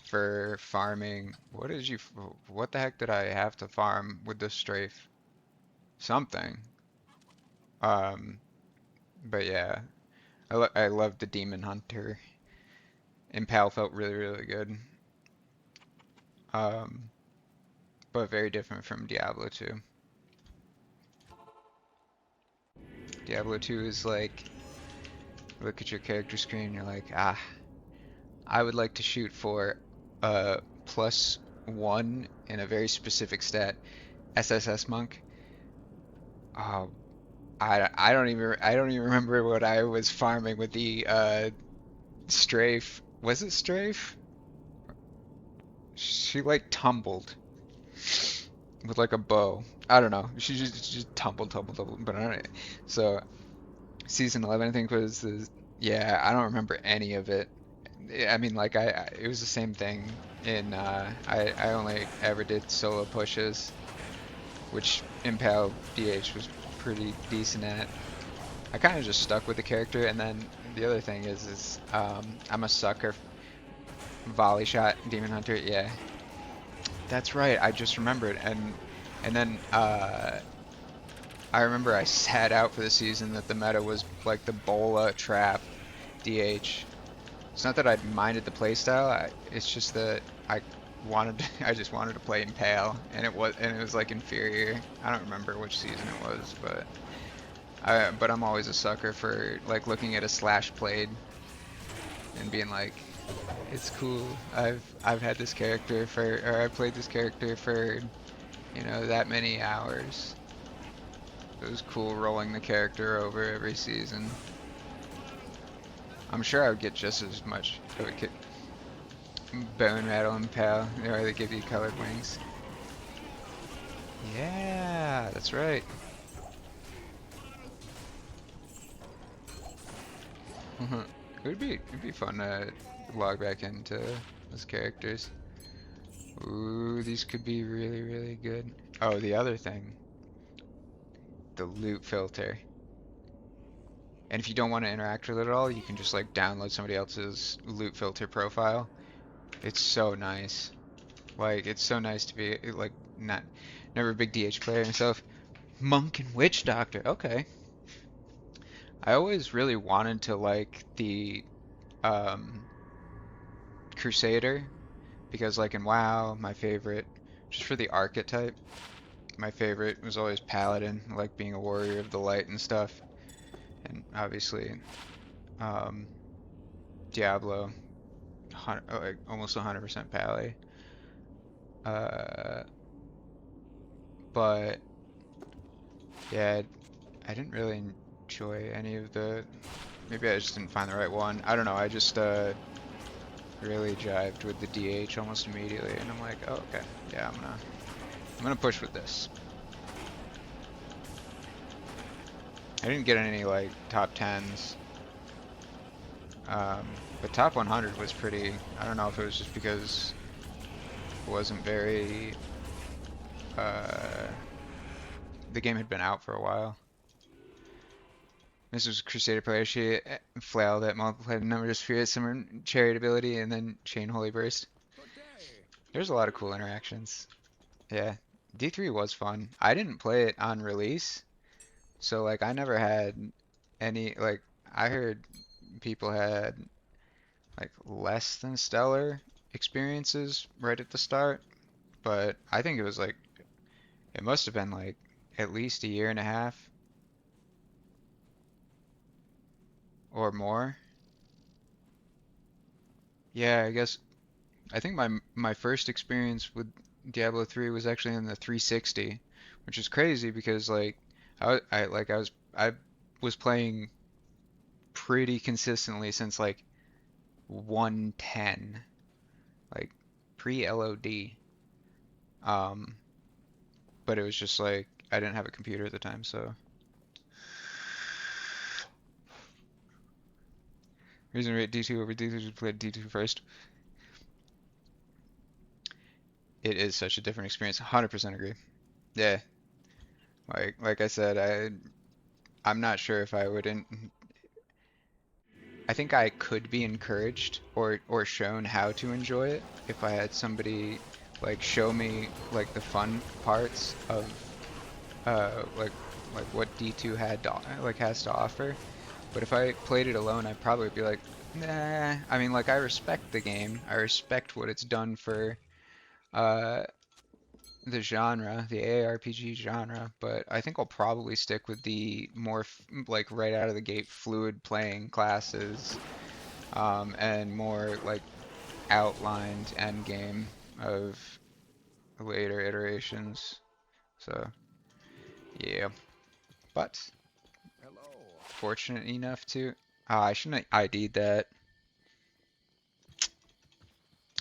for farming. What the heck did I have to farm with the Strafe? Something. Um, but yeah, I loved the Demon Hunter. Impale felt really, really good. Um, but very different from Diablo 2. Diablo 2 is like, look at your character screen, you're like, ah, I would like to shoot for +1 in a very specific stat, SSS Monk. Oh, I don't even remember what I was farming with the Strafe. Was it Strafe? She like tumbled with like a bow. I don't know. She just tumbled. But I don't. So season 11, I think was the. Yeah, I don't remember any of it. I mean, like it was the same thing in. I only ever did solo pushes, which Impale DH was pretty decent at. I kind of just stuck with the character, and then the other thing is I'm a sucker. Volley shot, Demon Hunter, yeah. That's right, I just remembered, and then I remember I sat out for the season that the meta was like the Bola trap DH. It's not that I minded the playstyle, it's just that I just wanted to play Impale, and it was like inferior. I don't remember which season it was, but I'm always a sucker for like looking at a slash played and being like, it's cool. I've had this character for, or I played this character for, that many hours. It was cool rolling the character over every season. I'm sure I would get just as much. I would get Bone Rattle and Pal, or they give you colored wings. Yeah, that's right. It'd be fun to log back into those characters. Ooh, these could be really, really good. Oh, the other thing, the loot filter. And if you don't want to interact with it at all, you can just like download somebody else's loot filter profile. It's so nice. Like, it's so nice to be like not never a big DH player myself. Monk and Witch Doctor. Okay. I always really wanted to like the um, Crusader because like in WoW, my favorite, just for the archetype, my favorite was always Paladin, like being a warrior of the light and stuff. And obviously, um, Diablo, like almost 100% Pally. Uh, but yeah, I didn't really enjoy any of the. Maybe I just didn't find the right one. I don't know. I just really jived with the DH almost immediately, and I'm like, oh, okay, yeah, I'm gonna push with this. I didn't get any like top tens, but top 100 was pretty. I don't know if it was just because it wasn't very. Uh, the game had been out for a while. This was Crusader player. She flailed at multiplied number of spirits, summon chariot ability, and then chain holy burst. There's a lot of cool interactions. Yeah, D3 was fun. I didn't play it on release, so like I never had any like I heard people had like less than stellar experiences right at the start, but I think it was like it must have been like at least a year and a half or more. Yeah, I guess I think my first experience with Diablo 3 was actually in the 360, which is crazy because like I was playing pretty consistently since like 110, like pre-LOD. Um, but it was just like I didn't have a computer at the time, so reason to rate D2 over D2 is played D2 first. It is such a different experience. 100% agree. Yeah, like I said, I'm not sure if I would I think I could be encouraged or shown how to enjoy it if I had somebody like show me like the fun parts of uh like like what D2 has to offer. But if I played it alone, I'd probably be like, nah. I mean, like I respect the game. I respect what it's done for uh the genre, the ARPG genre, but I think I'll probably stick with the more like right out of the gate fluid playing classes, and more like outlined end game of later iterations. So yeah, but fortunate enough to. I shouldn't have ID'd that.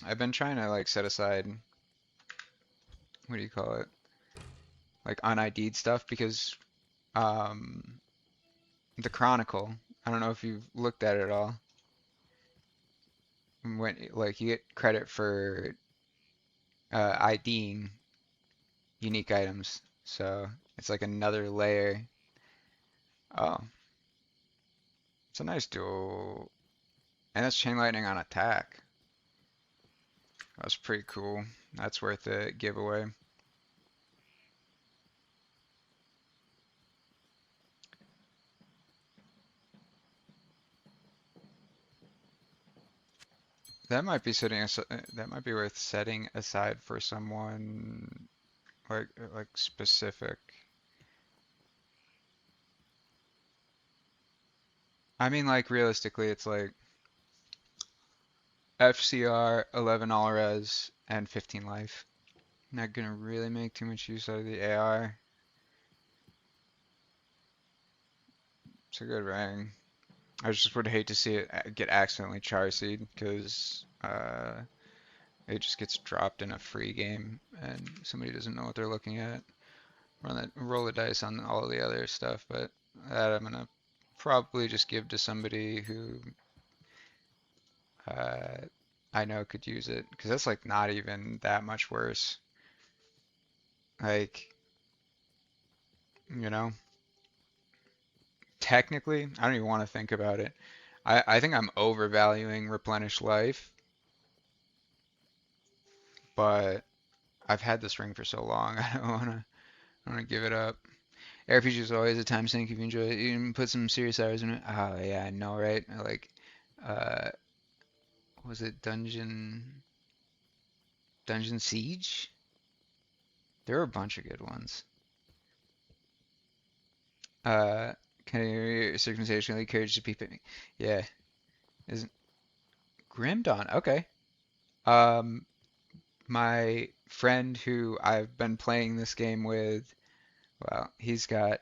I've been trying to like set aside, what do you call it? Like unID'd stuff because um the Chronicle. I don't know if you've looked at it at all. When like you get credit for IDing unique items, so it's like another layer. Oh, it's a nice dual, and that's chain lightning on attack. That's pretty cool. That's worth a giveaway. That might be that might be worth setting aside for someone like specific. I mean, like realistically, it's like FCR, 11 all res, and 15 life. Not gonna really make too much use out of the AR. It's a good ring. I just would hate to see it get accidentally Charseed because it just gets dropped in a free game and somebody doesn't know what they're looking at. Roll the dice on all the other stuff, but that I'm gonna probably just give to somebody who uh, I know could use it because that's like not even that much worse. Like, you know, technically, I don't even want to think about it. I think I'm overvaluing replenish life, but I've had this ring for so long. I don't wanna give it up. RPG is always a time sink if you enjoy it. You can put some serious hours in it. Oh yeah, I know, right? Like, uh, was it Dungeon Siege? There were a bunch of good ones. Uh, can you circumstantially encourage to people? Yeah, isn't Grim Dawn? Okay. Um, my friend who I've been playing this game with, well, he's got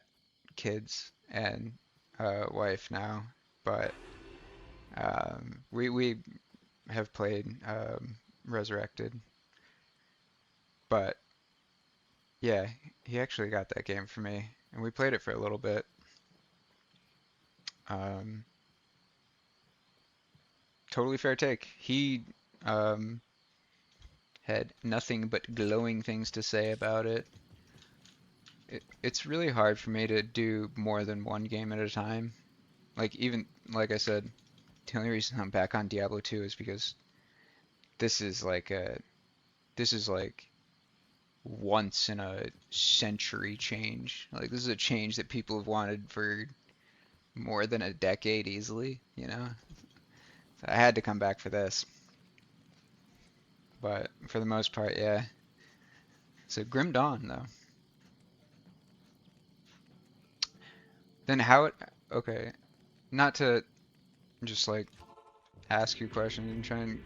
kids and a wife now, but we have played Resurrected, but yeah, he actually got that game for me, and we played it for a little bit. Um, totally fair take. He um, had nothing but glowing things to say about it. It's really hard for me to do more than one game at a time. Like even like I said, the only reason I'm back on Diablo 2 is because this is like a this is like once in a century change. Like this is a change that people have wanted for more than a decade easily, you know? So I had to come back for this. but for the most part, yeah. So Grim Dawn though. Then how it? Okay, not to just like ask you questions and try and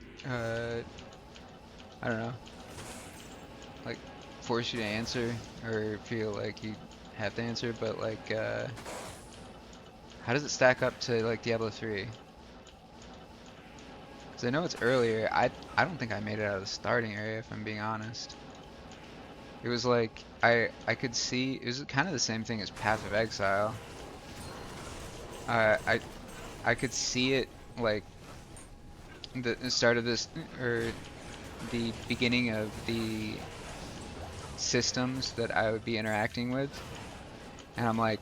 I don't know, like force you to answer or feel like you have to answer, but like how does it stack up to like Diablo 3? Because I know it's earlier. I don't think I made it out of the starting area if I'm being honest. It was like I could see it was kind of the same thing as Path of Exile. Uh, I I could see it like the start of this or the beginning of the systems that I would be interacting with, and I'm like,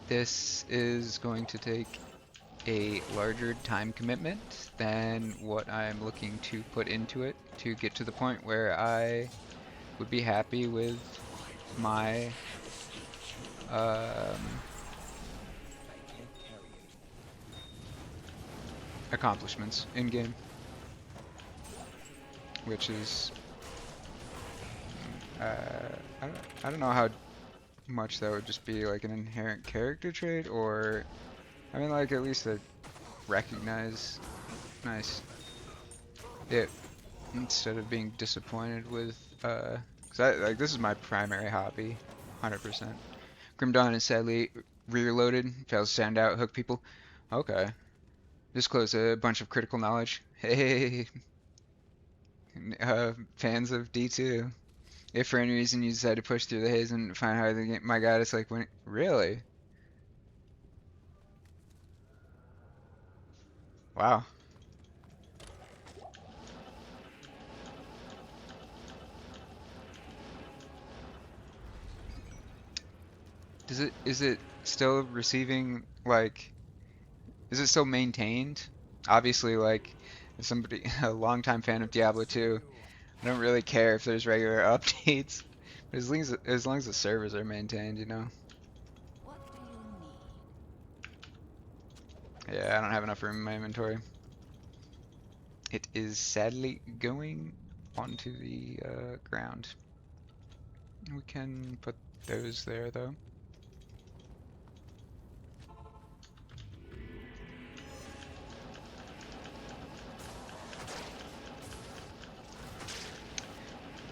this is going to take a larger time commitment than what I'm looking to put into it to get to the point where I would be happy with my um, accomplishments in game, which is I I don't know how much that would just be like an inherent character trait, or I mean like at least I recognize nice it instead of being disappointed with 'cause like this is my primary hobby, 100%. Grim Dawn is sadly rear loaded, fails to stand out, hook people. Okay. Disclose a bunch of critical knowledge. Hey, fans of D2. If for any reason you decide to push through the haze and find how the game, my god, it's like when really? Wow. Does it is it still receiving like is it still maintained? Obviously, like as somebody a longtime fan of Diablo 2, I don't really care if there's regular updates, but as long as the servers are maintained, you know. Yeah, I don't have enough room in my inventory. It is sadly going onto the ground. We can put those there though.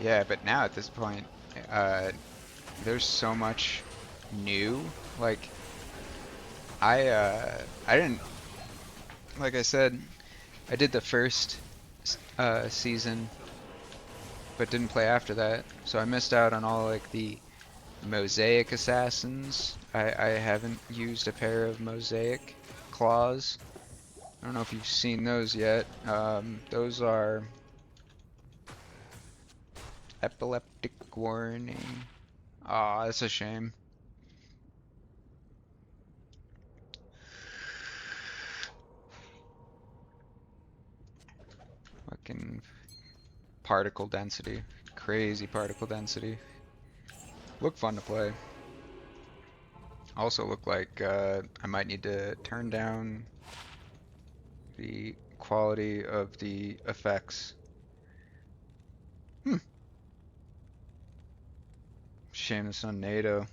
Yeah, but now at this point, uh, there's so much new. Like I didn't like I said I did the first season, but didn't play after that, so I missed out on all like the Mosaic assassins. I haven't used a pair of Mosaic claws. I don't know if you've seen those yet. Those are epileptic warning. Aw, that's a shame. Fucking particle density. Crazy particle density. Look fun to play. Also look like I might need to turn down the quality of the effects. Hmm. Shame it's on NATO.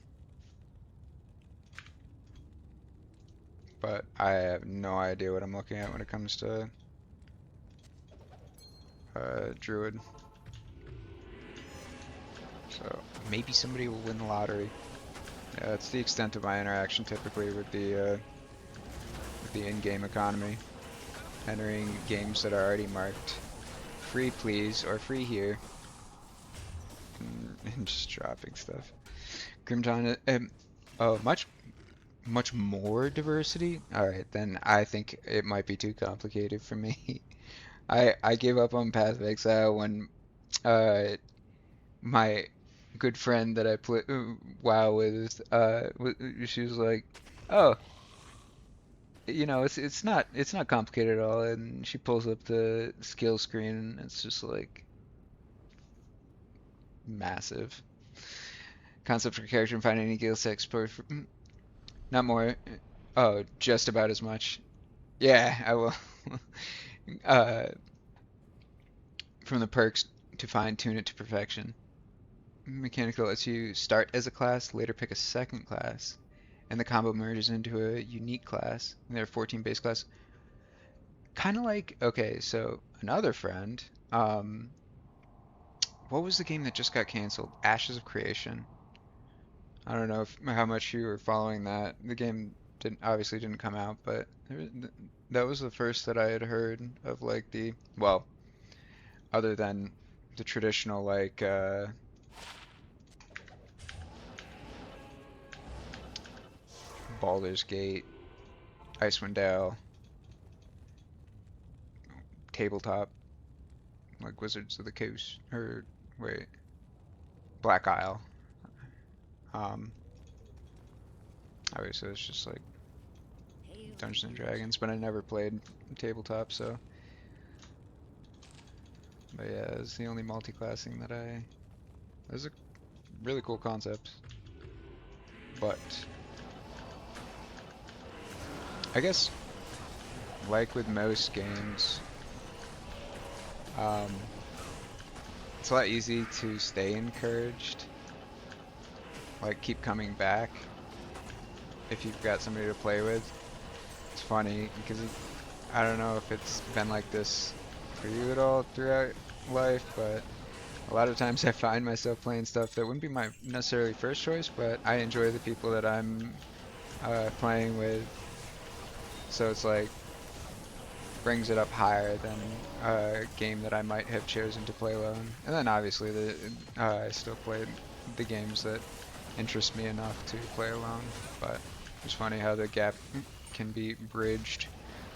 But I have no idea what I'm looking at when it comes to Druid. So maybe somebody will win the lottery. Yeah, that's the extent of my interaction typically with the in-game economy. Entering games that are already marked free please or free here. And just dropping stuff. Grim Dawn, oh, much more diversity? Alright, then I think it might be too complicated for me. I gave up on Path of Exile when uh, my good friend that I play WoW with, she was like, "Oh, you know, it's not complicated at all." And she pulls up the skill screen, and it's just like massive. Concept for character and finding any skill set explored for, not more. Oh, just about as much. Yeah, I will. uh, from the perks to fine tune it to perfection. Mechanic that lets you start as a class, later pick a second class, and the combo merges into a unique class. And there are 14 base class. Kind of like, okay, so another friend, what was the game that just got canceled? Ashes of Creation. I don't know how much you were following that. The game obviously didn't come out, but that was the first that I had heard of like well, other than the traditional like Baldur's Gate, Icewind Dale, tabletop, like Wizards of the Coast, or wait, Black Isle. Um, Obviously it's just like Dungeons and Dragons, but I never played tabletop, so. But yeah, it's the only multi-classing that I. It's a really cool concept, but I guess like with most games, um, it's a lot easy to stay encouraged, like keep coming back if you've got somebody to play with. It's funny because I don't know if it's been like this for you at all throughout life, but a lot of times I find myself playing stuff that wouldn't be my necessarily first choice, but I enjoy the people that I'm playing with, so it's like brings it up higher than a game that I might have chosen to play alone. And then obviously I still play the games that interest me enough to play alone, but it's funny how the gap can be bridged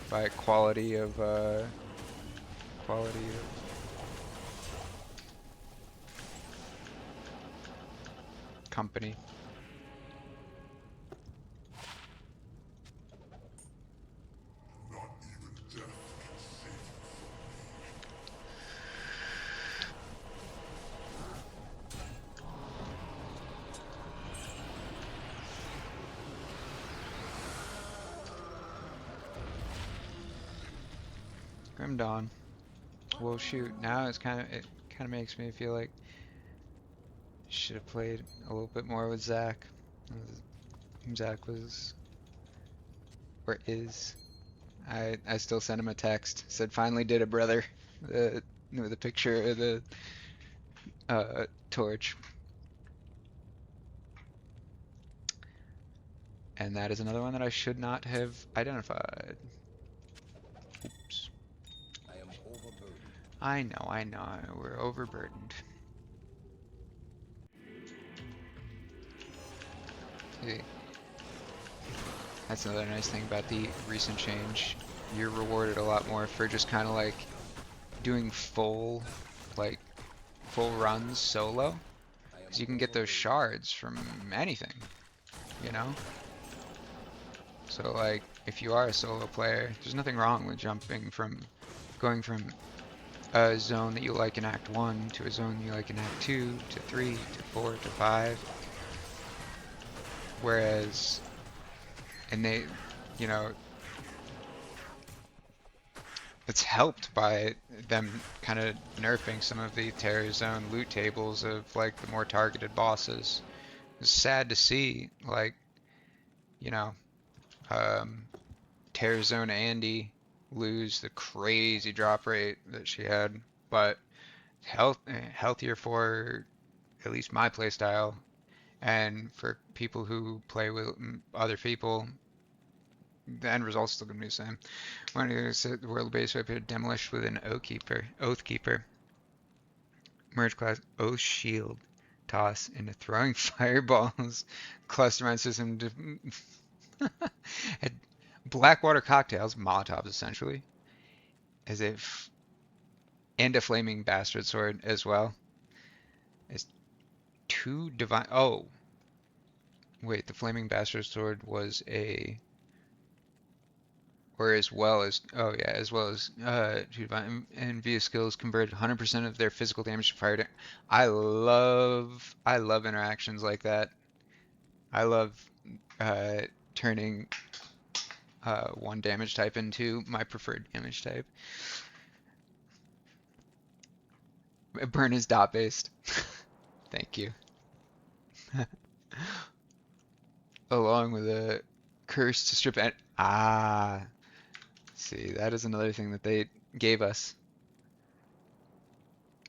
by quality of company. Grim Dawn. Well, shoot. Now it kind of makes me feel like should have played a little bit more with Zach. Zach was or is. I still sent him a text. Said finally did it, brother. With the picture of the torch. And that is another one that I should not have identified. Oops. I know, we're overburdened. See, that's another nice thing about the recent change. You're rewarded a lot more for just kind of like doing full runs solo. Because you can get those shards from anything, you know? So like, if you are a solo player, there's nothing wrong with going from a zone that you like in Act 1 to a zone you like in Act 2 to 3 to 4 to 5. Whereas, and they, you know, it's helped by them kind of nerfing some of the Terror Zone loot tables of like the more targeted bosses. It's sad to see, like, you know, Terror Zone Andy lose the crazy drop rate that she had, but healthier for at least my playstyle, and for people who play with other people, the end result's still gonna be the same. When you set the world base up here, demolish with an Oathkeeper, merge class Oath Shield, toss into throwing fireballs, cluster mine system, Blackwater cocktails, Molotovs essentially, as if, and a flaming bastard sword as well. As two divine. Oh, wait, the flaming bastard sword was a, or as well as, oh yeah, as well as two divine, and via skills convert 100% of their physical damage to fire. I love interactions like that. I love turning one damage type into my preferred damage type. Burn is dot based. Thank you. Along with a curse to strip. Ah, see, that is another thing that they gave us.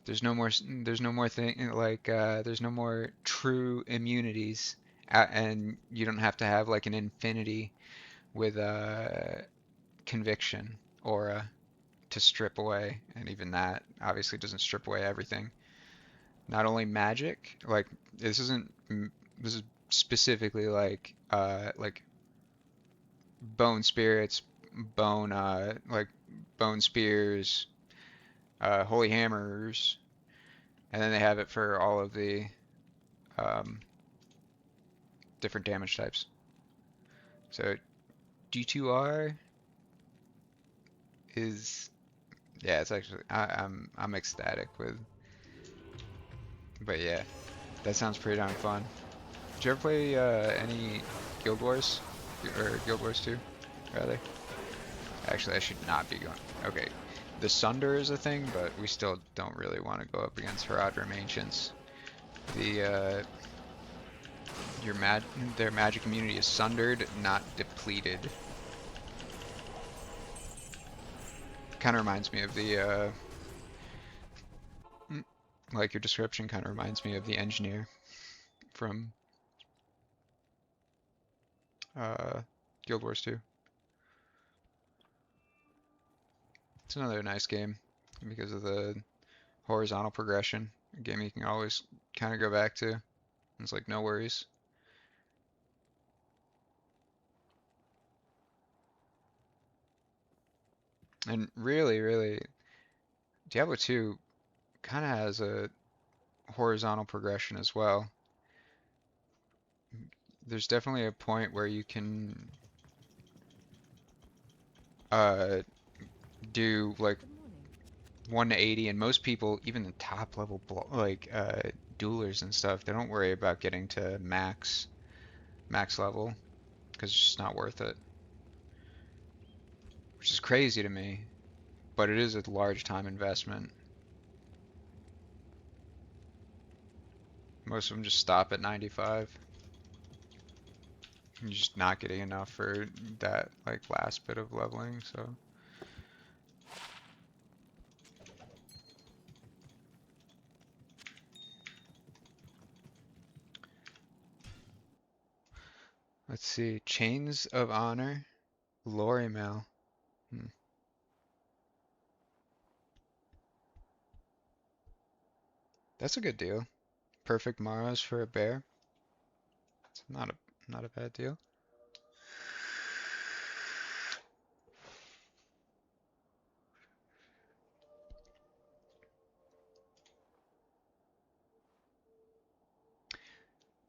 There's no more thing like there's no more true immunities, and you don't have to have like an infinity with conviction aura to strip away, and even that obviously doesn't strip away everything. Not only magic, like this isn't this is specifically like bone spirits, bone like bone spears, holy hammers, and then they have it for all of the um, different damage types. So D2R is yeah, it's actually I'm ecstatic with, but yeah, that sounds pretty darn fun. Did you ever play any Guild Wars or Guild Wars 2 rather? Actually, I should not be going. Okay, the Sunder is a thing, but we still don't really want to go up against Haradrim Ancients. The your their magic immunity is sundered, not depleted. Kind of reminds me of the like your description kind of reminds me of the engineer from uh, Guild Wars 2. It's another nice game because of the horizontal progression. A game you can always kind of go back to. It's like no worries. And really, really, Diablo 2 kind of has a horizontal progression as well. There's definitely a point where you can uh, do like 180, and most people, even the top level like duelers and stuff, they don't worry about getting to max level because it's just not worth it, which is crazy to me, but it is a large time investment. Most of them just stop at 95. You're just not getting enough for that like last bit of leveling, so. Let's see. Chains of Honor, Lorimiel. Hmm. That's a good deal. Perfect Maras for a bear. It's not a bad deal.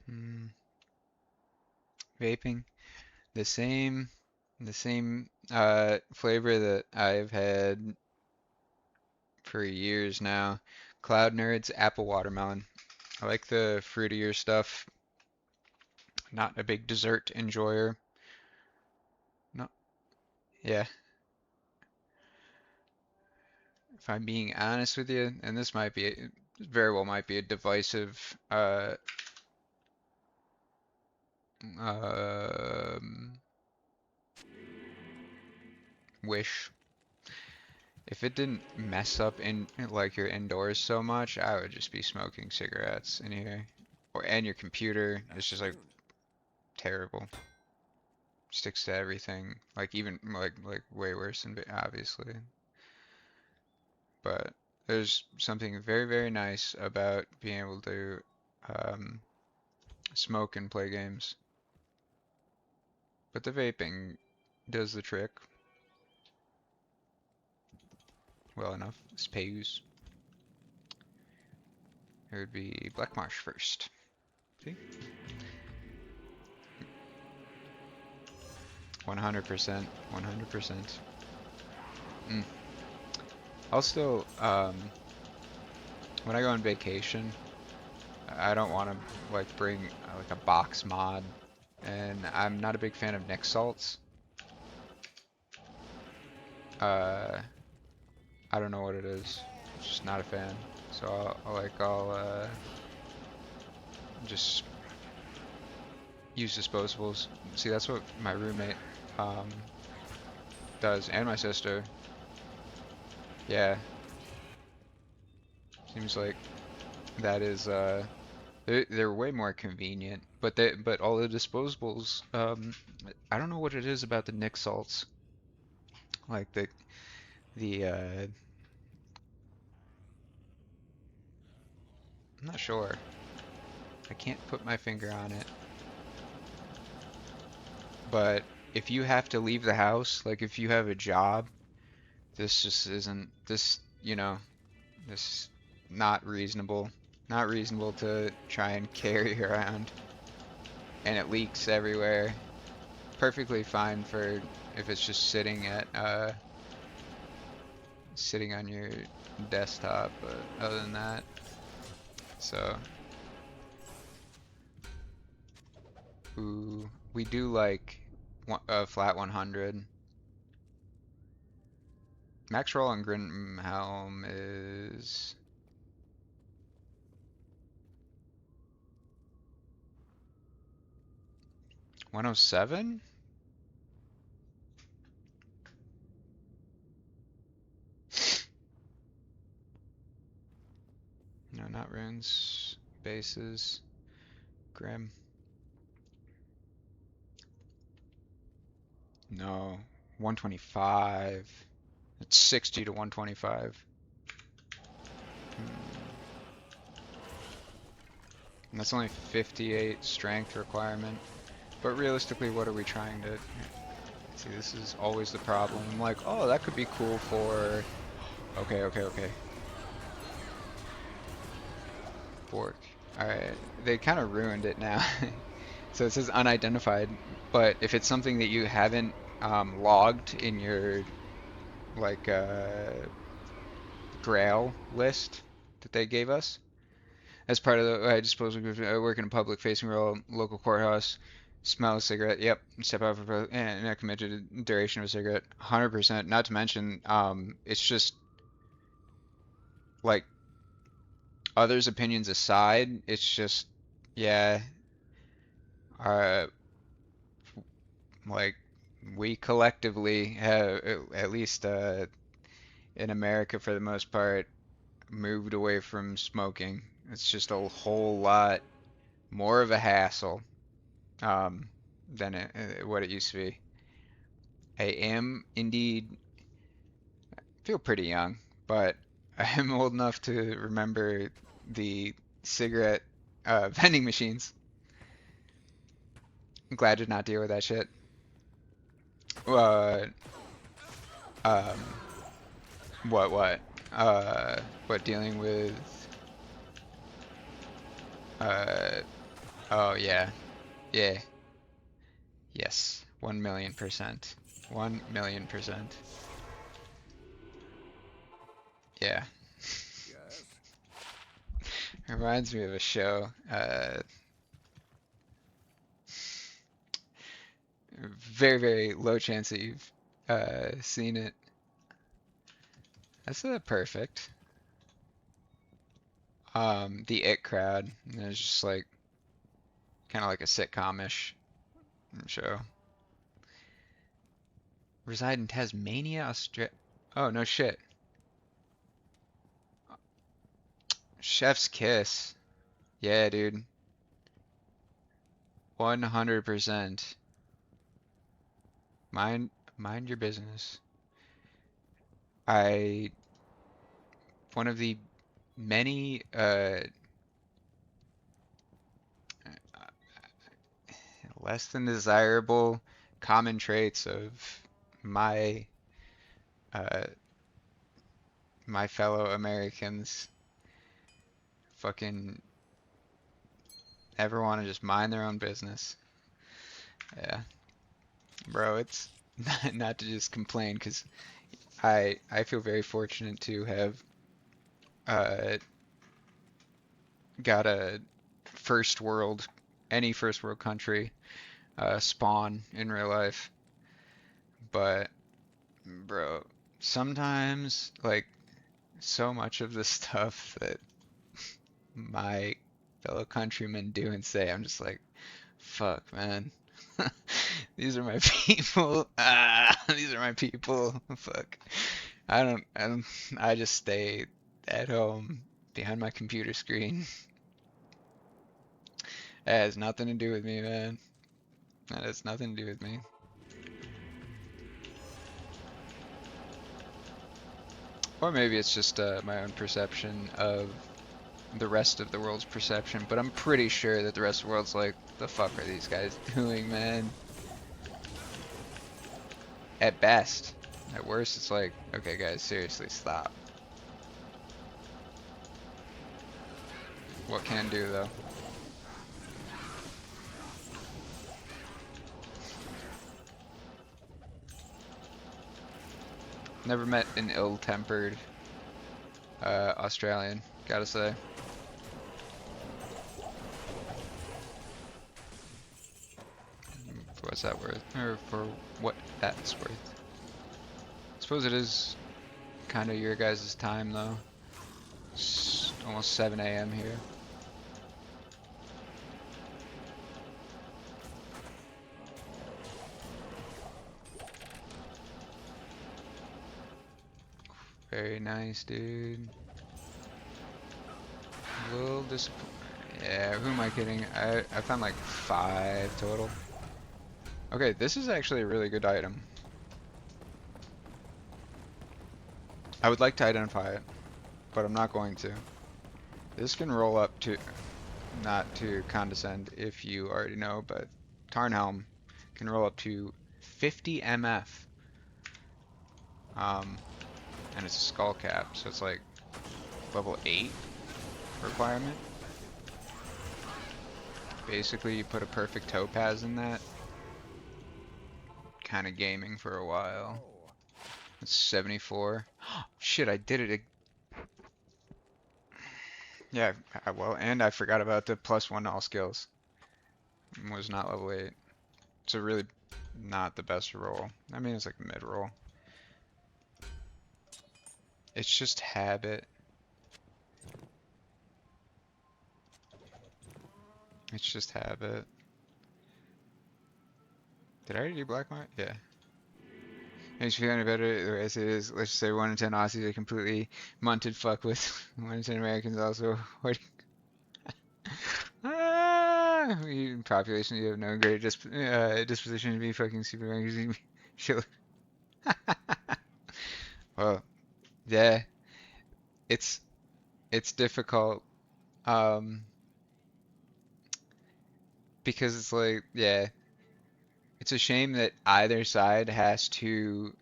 Hmm. Vaping. The same flavor that I've had for years now. Cloud Nerds apple watermelon. I like the fruitier stuff. Not a big dessert enjoyer. No, yeah. If I'm being honest with you, and this might be very well might be a divisive um, wish. If it didn't mess up in like your indoors so much, I would just be smoking cigarettes in here. Or and your computer. It's just like terrible. Sticks to everything. Like even like way worse than obviously. But there's something very, very nice about being able to um, smoke and play games. But the vaping does the trick well enough. Space. It would be Black Marsh first. See? 100%. 100%. Mm. I'll still, when I go on vacation, I don't want to like bring like a box mod, and I'm not a big fan of Nick salts. Uh, I don't know what it is. Just not a fan. So I'll just use disposables. See, that's what my roommate um, does, and my sister. Yeah, seems like that is they're way more convenient. But all the disposables, I don't know what it is about the Nick salts, like the I'm not sure. I can't put my finger on it. But if you have to leave the house, like if you have a job, this just isn't this, this not reasonable. Not reasonable to try and carry around. And it leaks everywhere. Perfectly fine for if it's just sitting on your desktop, but other than that, so ooh, we do like a flat 100. Max roll on Grimhelm is 107? No, not runes. Bases. Grim. No. 125. It's 60 to 125. And that's only 58 strength requirement. But realistically, what are we trying to... See, this is always the problem. I'm like, oh, that could be cool for... Okay, okay, okay. Bork. Alright, they kind of ruined it now. So it says unidentified, but if it's something that you haven't logged in your like Grail list that they gave us as part of the I disposal group, I work in a public facing role, local courthouse, smell a cigarette, yep, step out for and not commit to the duration of a cigarette, 100%. Not to mention, it's just like others' opinions aside, it's just yeah, uh, like we collectively have, at least in America for the most part, moved away from smoking. It's just a whole lot more of a hassle um, than what it used to be. I am indeed feel pretty young, but I am old enough to remember the cigarette vending machines. I'm glad to not deal with that shit. Uh, um, what, what? What dealing with, uh, oh yeah, yeah, yes, 1,000,000%. 1,000,000%. Yeah. Reminds me of a show. Very, very low chance that you've seen it. That's perfect. The It Crowd. It's just like kind of like a sitcom-ish show. Reside in Tasmania, Australia. Oh, no shit. Chef's Kiss. Yeah, dude. 100%. Mind your business. I one of the many less than desirable common traits of my uh, my fellow Americans fucking ever want to just mind their own business. Yeah, bro, it's not to just complain because I feel very fortunate to have uh, got a first world any first world country spawn in real life, but bro, sometimes like so much of the stuff that my fellow countrymen do and say. I'm just like, fuck, man. These are my people. These are my people. Fuck. I just stay at home behind my computer screen. It has nothing to do with me, man. That has nothing to do with me. Or maybe it's just my own perception of the rest of the world's perception, but I'm pretty sure that the rest of the world's like, the fuck are these guys doing, man? At best. At worst, it's like, okay guys, seriously, stop. What can do, though? Never met an ill-tempered Australian, gotta say. For what's that worth? Or for what that's worth. I suppose it is kind of your guys' time, though. It's almost 7 a.m. here. Very nice, dude. A little disappointed. Yeah, who am I kidding? I found like 5 total. Okay, this is actually a really good item. I would like to identify it, but I'm not going to. This can roll up to, not to condescend if you already know, but Tarnhelm can roll up to 50 MF. And it's a skull cap, so it's like level 8 requirement. Basically, you put a perfect topaz in that. Kind of gaming for a while. It's 74. Shit, I did it. Yeah, well, and I forgot about the +1 to all skills. Was not level 8. It's a really not the best roll. I mean, it's like mid roll. It's just habit. It's just habit. Did I already do black mark? Yeah. Makes you feel any better as it is. Let's just say 1 in 10 Aussies are completely munted fuck with 1 in 10 Americans also. Population, you have no great disposition to be fucking super magazine. Well, yeah, it's difficult, because it's like, yeah, it's a shame that either side has to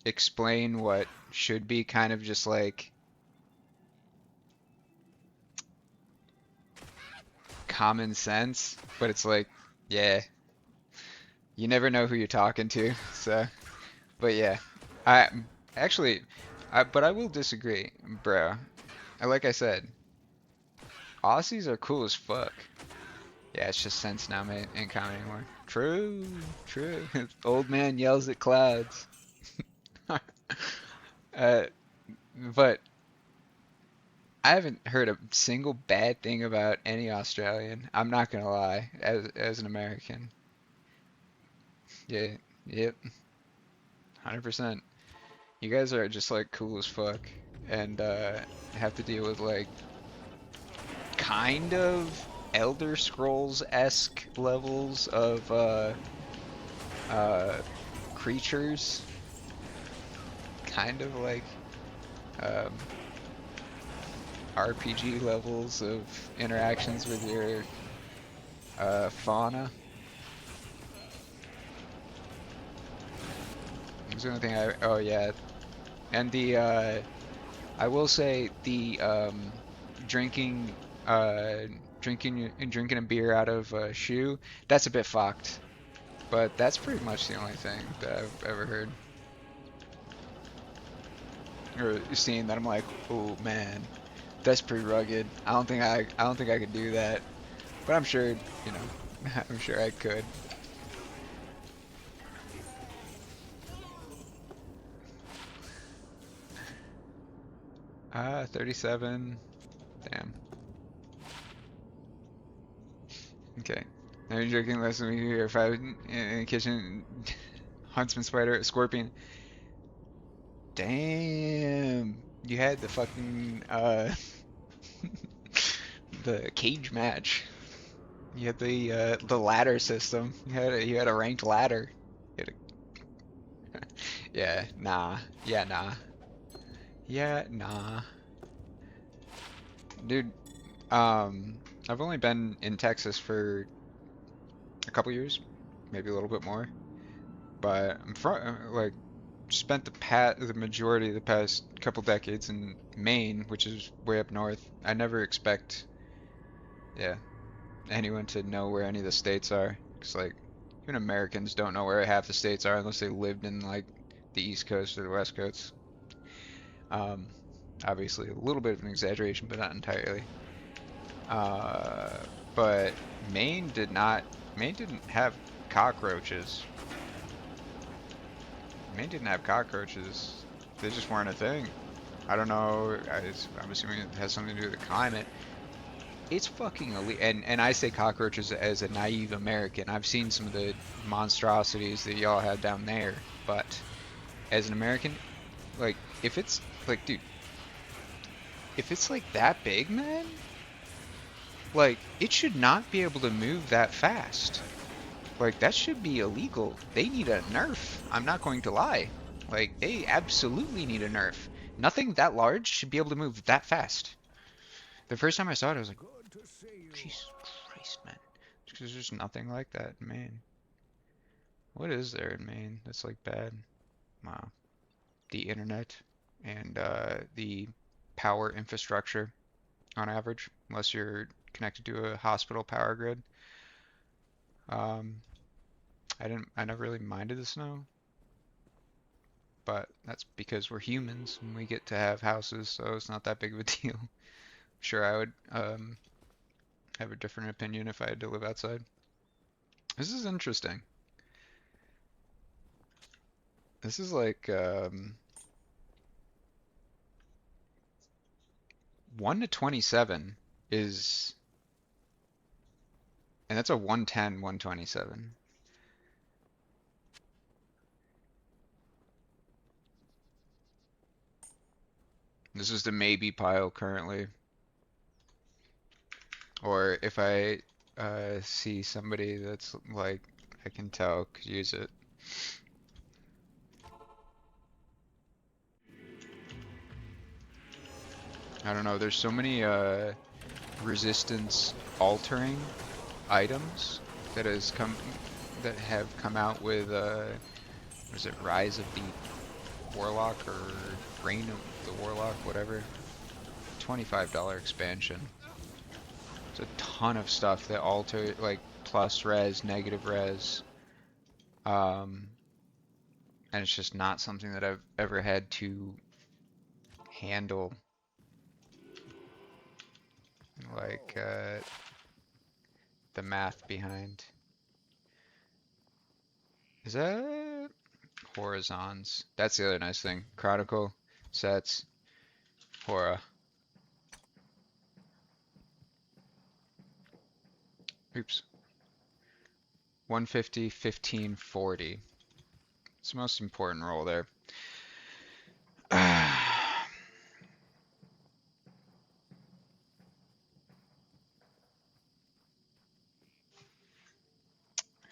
explain what should be kind of just like common sense, but it's like, yeah, you never know who you're talking to, so, but yeah, I actually, but I will disagree, bro. Like I said, Aussies are cool as fuck. Yeah, it's just sense now, mate. Ain't common anymore. True, true. Old man yells at clouds. But I haven't heard a single bad thing about any Australian. I'm not gonna lie, as an American. Yeah, yep, 100%. You guys are just like cool as fuck, and have to deal with like kind of Elder Scrolls-esque levels of creatures. Kind of like RPG levels of interactions with your fauna. That's the only thing oh yeah, and the I will say the drinking drinking a beer out of a shoe, that's a bit fucked. But that's pretty much the only thing that I've ever heard or seen that I'm like, oh man, that's pretty rugged. I don't think I could do that. But I'm sure, you know, I'm sure I could. 37. Damn. Okay. Now you're joking less than we hear if I was in the kitchen. Huntsman spider, scorpion. Damn. You had the fucking the cage match. You had the ladder system. You had a ranked ladder. You had yeah, nah. Yeah, nah. Yeah, nah. Dude, I've only been in Texas for a couple years, maybe a little bit more, but I'm from like spent the majority of the past couple decades in Maine, which is way up north. I never expect, yeah, anyone to know where any of the states are. 'Cause like even Americans don't know where half the states are unless they lived in like the East Coast or the West Coast. Um, Obviously a little bit of an exaggeration, but not entirely. Uh, but Maine did not. Maine didn't have cockroaches. Maine didn't have cockroaches. They just weren't a thing. I don't know. I'm assuming it has something to do with the climate. It's fucking elite. And I say cockroaches as a naive American. I've seen some of the monstrosities that y'all have down there, but as an American, like if it's like, dude, if it's like that big, man, like it should not be able to move that fast. Like, that should be illegal. They need a nerf. I'm not going to lie. Like, they absolutely need a nerf. Nothing that large should be able to move that fast. The first time I saw it, I was like, Jesus Christ, man. Because there's nothing like that in Maine. What is there in Maine that's like bad? Wow. The internet and the power infrastructure on average, unless you're connected to a hospital power grid. Um, I never really minded the snow, but that's because we're humans and we get to have houses, so it's not that big of a deal. Sure, I would have a different opinion if I had to live outside. This is interesting. This is like 1 to 27 is, and that's a 110, 127. This is the maybe pile currently. Or if I see somebody that's like, I can tell could use it. I don't know, there's so many resistance altering items that have come out with what is it, Rise of the Warlock or Reign of the Warlock, whatever. $25 expansion. There's a ton of stuff that alter, like plus res, negative res. Um, and it's just not something that I've ever had to handle. Like the math behind. Is that Horizons? That's the other nice thing. Chronicle sets, Hora. Oops. 150, 15, 40. It's the most important roll there.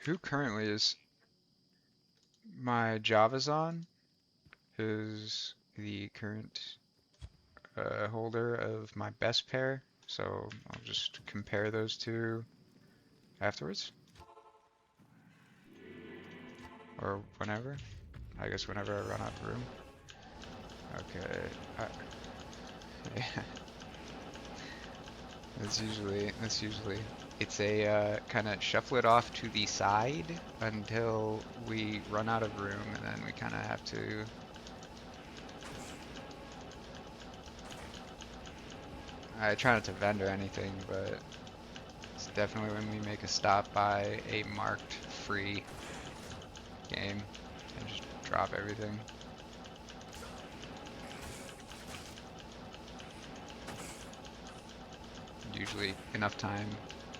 Who currently is my Java's on? Who's the current holder of my best pair? So I'll just compare those two afterwards. Or whenever. I guess whenever I run out of room. Okay. Yeah. That's usually it's a kind of shuffle it off to the side until we run out of room, and then we kind of have to. I try not to vend or anything, but it's definitely when we make a stop by a marked free game and just drop everything. usually enough time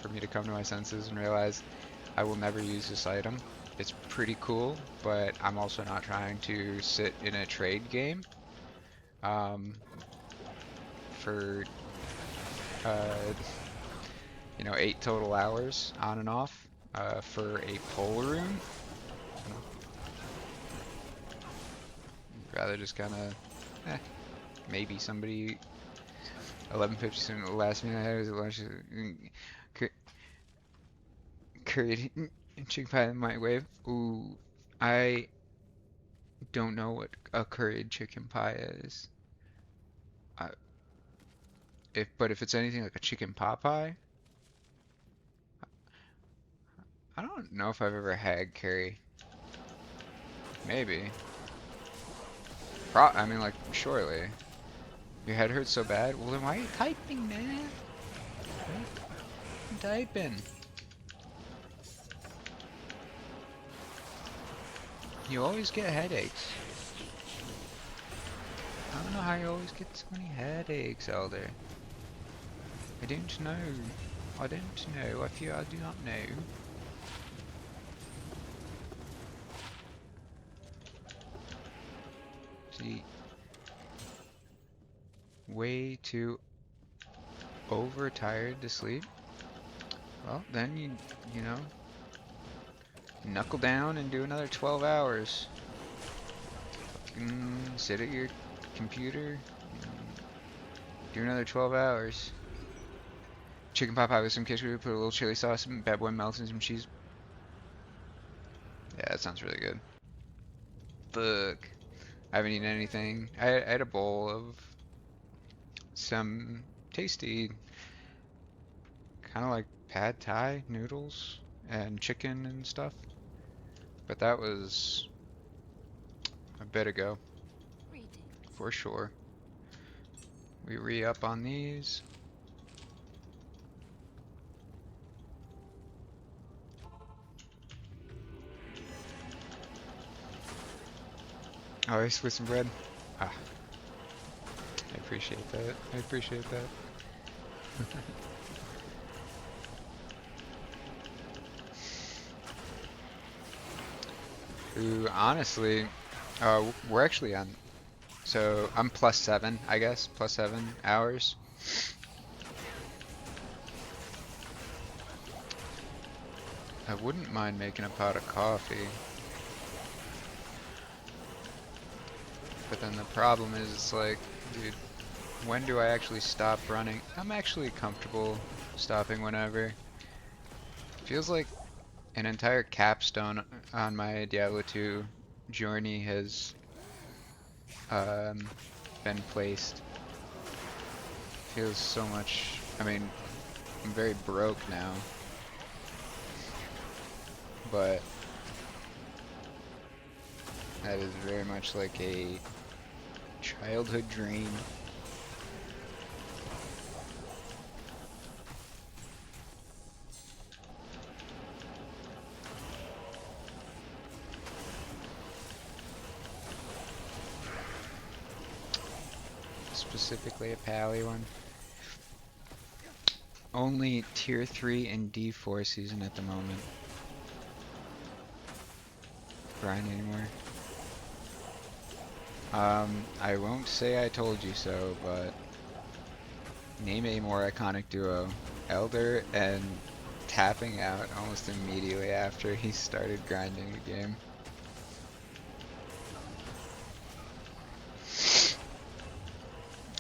for me to come to my senses and realize I will never use this item. It's pretty cool, but I'm also not trying to sit in a trade game for uh, 8 total hours on and off for a pole room. Rather just kind of, maybe somebody 11:57. The last meal I had was at lunch. Curried chicken pie in the microwave. Ooh, I don't know what a curried chicken pie is. I, but if it's anything like a chicken pot pie, I don't know if I've ever had curry. Maybe. I mean, like, surely. Your head hurts so bad? Well, then why are you typing, man? Why are you typing? You always get headaches. I don't know how you always get so many headaches, Elder. I don't know. I don't know. I fear I do not know. See. Way too overtired to sleep. Well, then you know, knuckle down and do another 12 hours. Sit at your computer, do another 12 hours. Chicken pot pie with some kitchen, put a little chili sauce, some bad boy melts, and some cheese. Yeah, that sounds really good. Fuck. I haven't eaten anything. I had a bowl of some tasty, kind of like pad thai noodles and chicken and stuff. But that was a bit ago, for sure. We re-up on these. Oh, ice with some bread. Ah, I appreciate that. I appreciate that. Ooh, honestly, we're actually on. So I'm +7, I guess, +7 hours. I wouldn't mind making a pot of coffee. But then the problem is, it's like, dude, when do I actually stop running? I'm actually comfortable stopping whenever. Feels like an entire capstone on my Diablo 2 journey has been placed. Feels so much. I mean, I'm very broke now, but that is very much like a childhood dream. Specifically a Pally one. Only tier 3 and D4 season at the moment. Grind anymore. I won't say I told you so, but name a more iconic duo. Elder and tapping out almost immediately after he started grinding the game.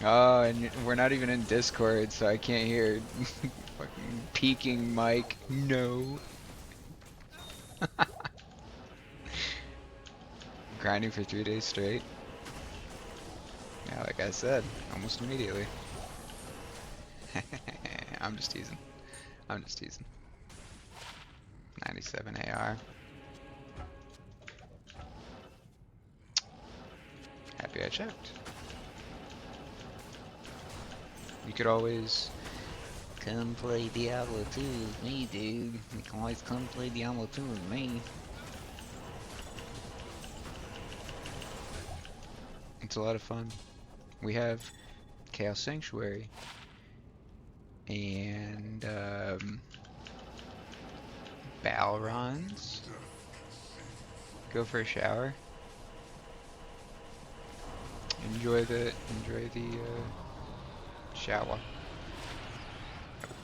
Oh, and we're not even in Discord, so I can't hear fucking peaking mic. No. Grinding for 3 days straight. Yeah, like I said, almost immediately. I'm just teasing. I'm just teasing. 97 AR. Happy I checked. You could always come play Diablo 2 with me, dude. You can always come play Diablo 2 with me. It's a lot of fun. We have Chaos Sanctuary And Balrons. Go for a shower. Enjoy the shower.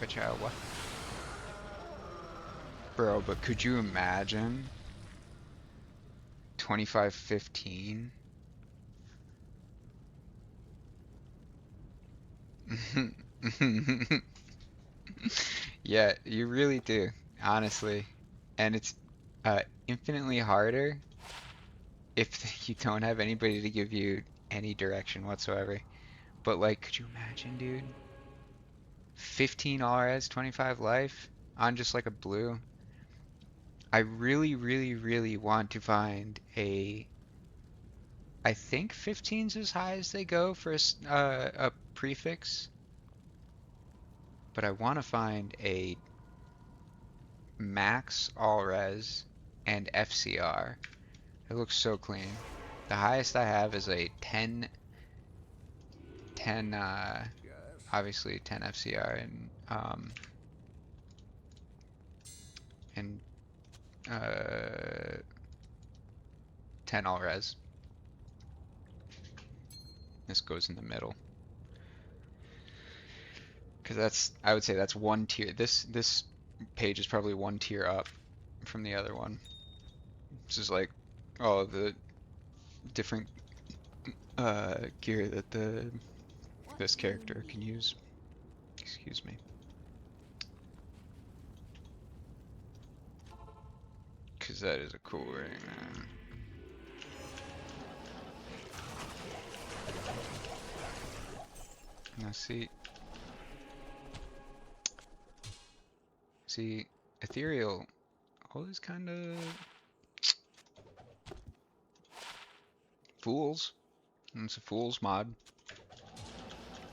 Shower. Bro, but could you imagine 2515? Yeah, you really do, honestly. And it's infinitely harder if you don't have anybody to give you any direction whatsoever. But like, could you imagine, dude? 15 RS, 25 life on just like a blue. I really, really, really want to find a. I think 15's as high as they go for a prefix, but I want to find a max all res and FCR. It looks so clean. The highest I have is a 10, 10, obviously 10 FCR and 10 all res. This goes in the middle. Because that's, I would say that's one tier. This page is probably one tier up from the other one. This is like, oh, the different gear that this character can use. Excuse me. Because that is a cool ring, man. Now see, ethereal always kind of fools. It's a fool's mod,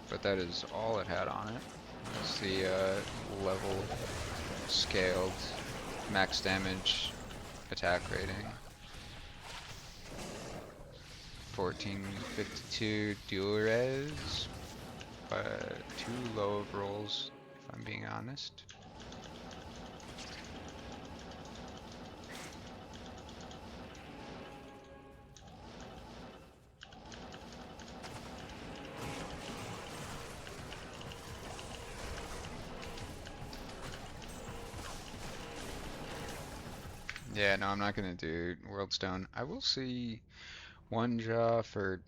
but that is all it had on it. It's the level scaled max damage attack rating. 1452 dual res, but too low of rolls, if I'm being honest. Yeah, no, I'm not gonna do Worldstone. I will see one jaw for,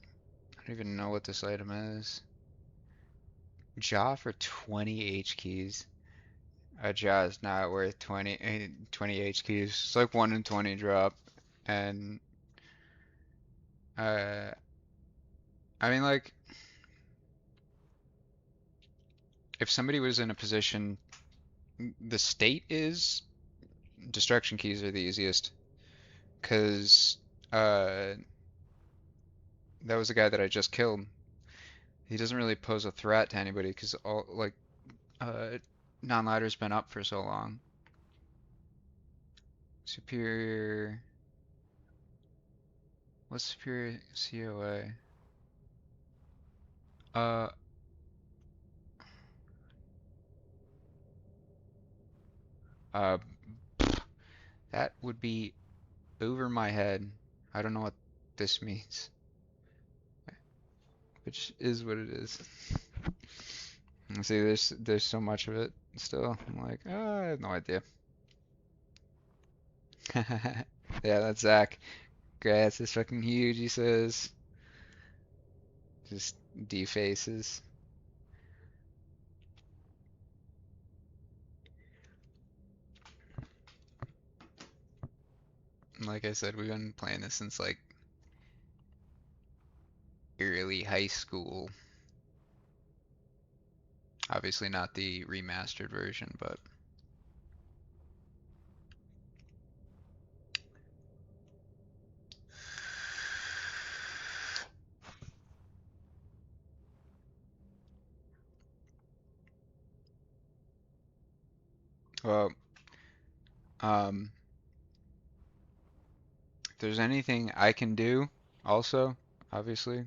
I don't even know what this item is. Jaw for 20 H keys. A jaw is not worth 20 H keys. It's like 1 in 20 drop. And, uh, I mean, like, if somebody was in a position, the state is destruction keys are the easiest. Because, uh, that was the guy that I just killed. He doesn't really pose a threat to anybody because all, like, uh, non-ladder's been up for so long. Superior. What's superior COA? Uh, uh, that would be over my head. I don't know what this means, which is what it is. See, there's so much of it still. I'm like, oh, I have no idea. Yeah, that's Zach. Grass is fucking huge, he says. Just defaces. Like I said, we've been playing this since like early high school. Obviously not the remastered version, but well, um, if there's anything I can do, also, obviously,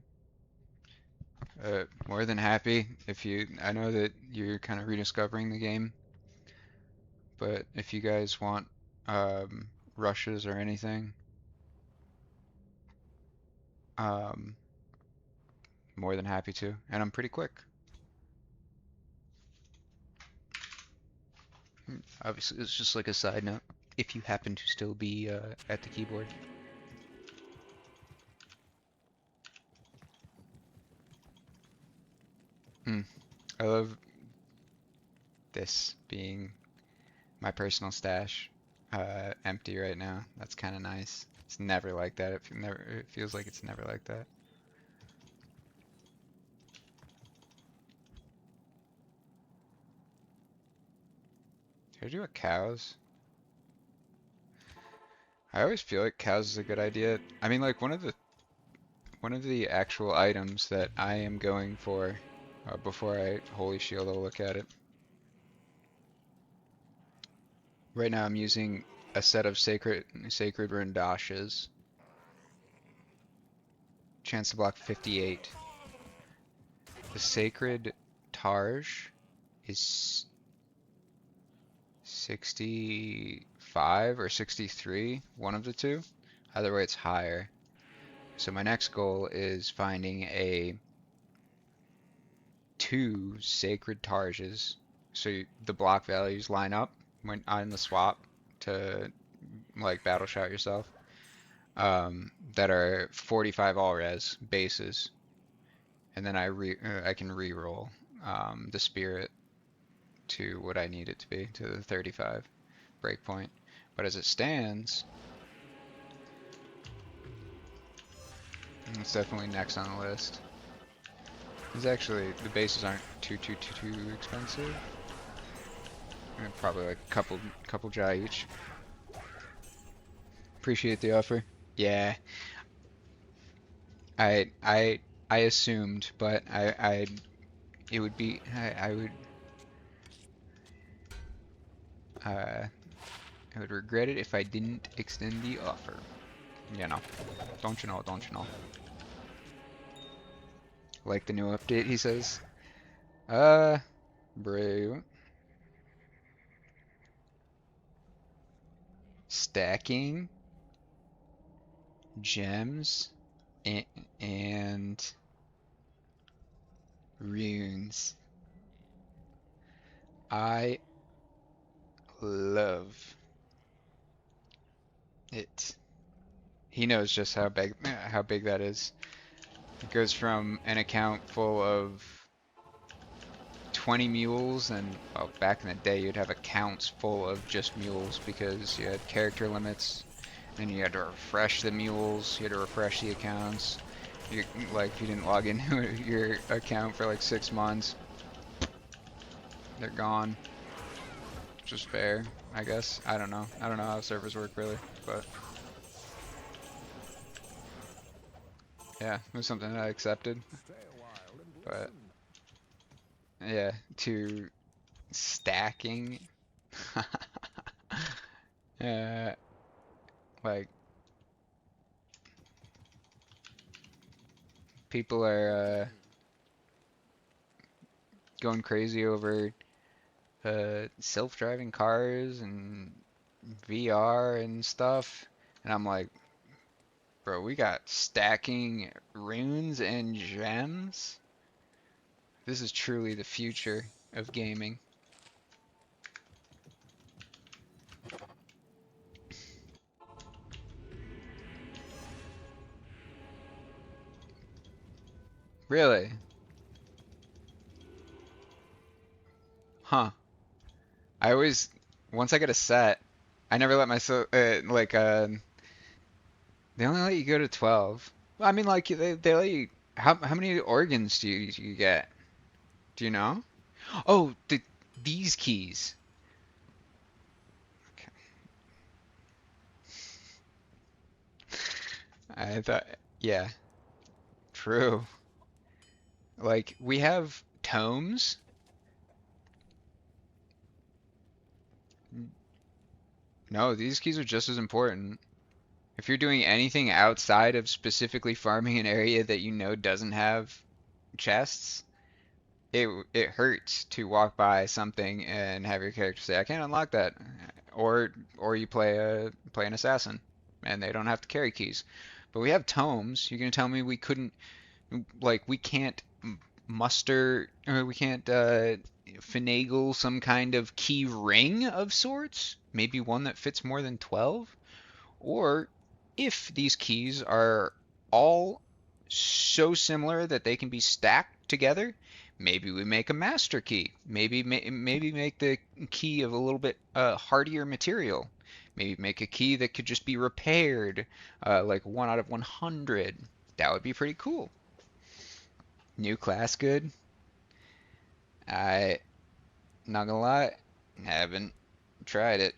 More than happy if I know that you're kind of rediscovering the game, but if you guys want rushes or anything, um, more than happy to, and I'm pretty quick. Obviously, it's just like a side note, if you happen to still be at the keyboard. I love this being my personal stash, empty right now. That's kind of nice. It's never like that. It feels like it's never like that. Should I do a cows? I always feel like cows is a good idea. I mean, like one of the actual items that I am going for before I Holy Shield, I'll look at it. Right now, I'm using a set of sacred Rindashes. Chance to block 58. The sacred Tarj is 65 or 63, one of the two. Either way, it's higher. So my next goal is finding two sacred Targes. So the block values line up when on the swap to like battle shout yourself. That are 45 all res bases, and then I can re-roll the spirit to what I need it to be, to the 35 breakpoint. But as it stands, it's definitely next on the list. These actually, the bases aren't too expensive. Probably like a couple jai each. Appreciate the offer. Yeah, I assumed, but it would be I would regret it if I didn't extend the offer. You know, don't you know? Don't you know? Like the new update, he says. Bro. Stacking gems and runes. I love it. He knows just how big that is. It goes from an account full of 20 mules, and well, back in the day you'd have accounts full of just mules because you had character limits, and you had to refresh the mules, you had to refresh the accounts. Like if you didn't log into your account for like 6 months, they're gone. Which is fair, I guess. I don't know. I don't know how servers work really, but yeah, it was something that I accepted. But yeah, to stacking, like people are going crazy over self-driving cars and VR and stuff, and I'm like, bro, we got stacking runes and gems. This is truly the future of gaming. Really? Huh. I always, once I get a set, I never let myself, they only let you go to 12. Well, I mean, like, they let you, how many organs do you get? Do you know? Oh, these keys. Okay. I thought, yeah, true. Like, we have tomes. No, these keys are just as important. If you're doing anything outside of specifically farming an area that you know doesn't have chests, it hurts to walk by something and have your character say, "I can't unlock that," or you play an assassin, and they don't have to carry keys. But we have tomes. You're gonna tell me we couldn't, like, we can't muster, or we can't finagle some kind of key ring of sorts? Maybe one that fits more than 12? Or if these keys are all so similar that they can be stacked together, maybe we make a master key. Maybe make the key of a little bit hardier material. Maybe make a key that could just be repaired, like 1 out of 100. That would be pretty cool. New class good? I, not gonna lie, haven't tried it,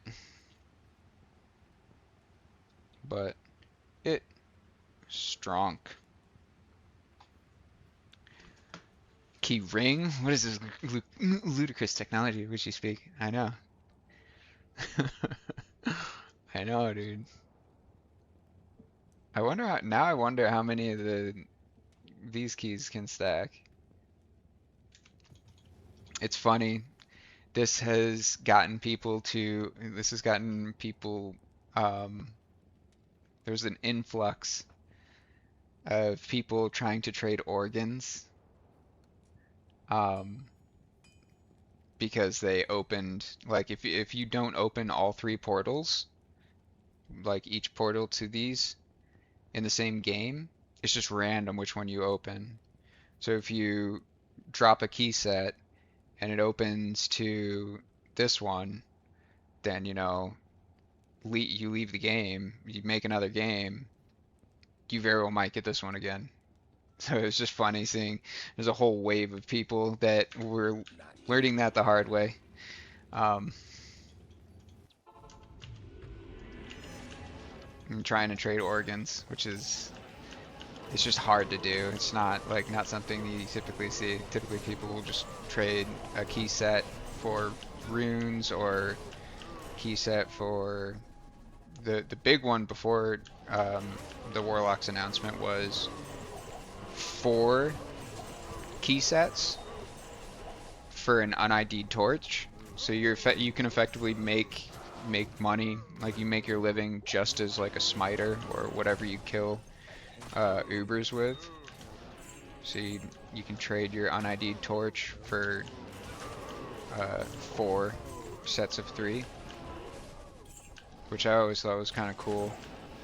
but it strong. Key ring? What is this ludicrous technology of which you speak? I know. I know, dude. I wonder how, now I wonder how many of these keys can stack. It's funny. This has gotten people, um, there's an influx of people trying to trade organs, um, because they opened, like, if you don't open all 3 portals, like each portal to these in the same game, it's just random which one you open. So if you drop a key set and it opens to this one, then you leave the game, you make another game, you very well might get this one again. So it was just funny seeing there's a whole wave of people that were learning that the hard way. Um, and trying to trade organs, which is it's just hard to do. It's not something you typically see. Typically people will just trade a key set for runes or key set for the big one before the Warlock's announcement was 4 key sets for an unID'd torch. So you can effectively make money, like you make your living just as like a smiter or whatever you kill Ubers with. So you can trade your unID'd torch for 4 sets of 3, which I always thought was kind of cool.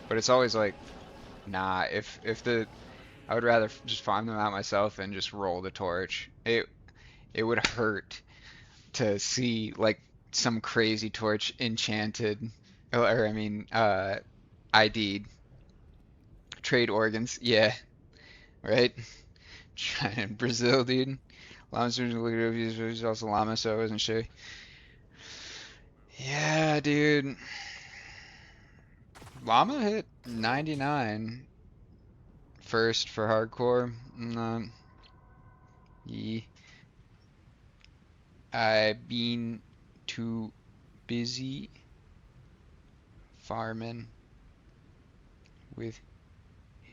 But it's always like, nah, I would rather just farm them out myself and just roll the torch. It would hurt to see like some crazy torch enchanted, or I mean, ID'd trade organs. Yeah, right. In Brazil, dude. Llama's also llama, so I wasn't sure. Yeah, dude. Llama hit 99 first for hardcore. Yeah. I've been too busy farming with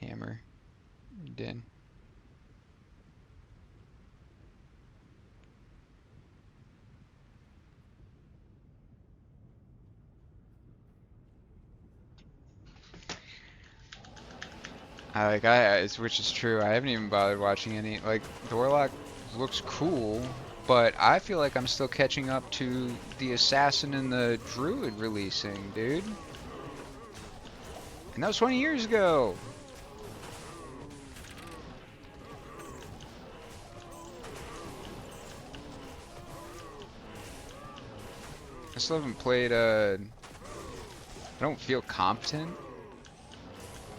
hammerdin. Which is true. I haven't even bothered watching any. Like, the Warlock looks cool, but I feel like I'm still catching up to the Assassin and the Druid releasing, dude. And that was 20 years ago. I still haven't played, I don't feel competent.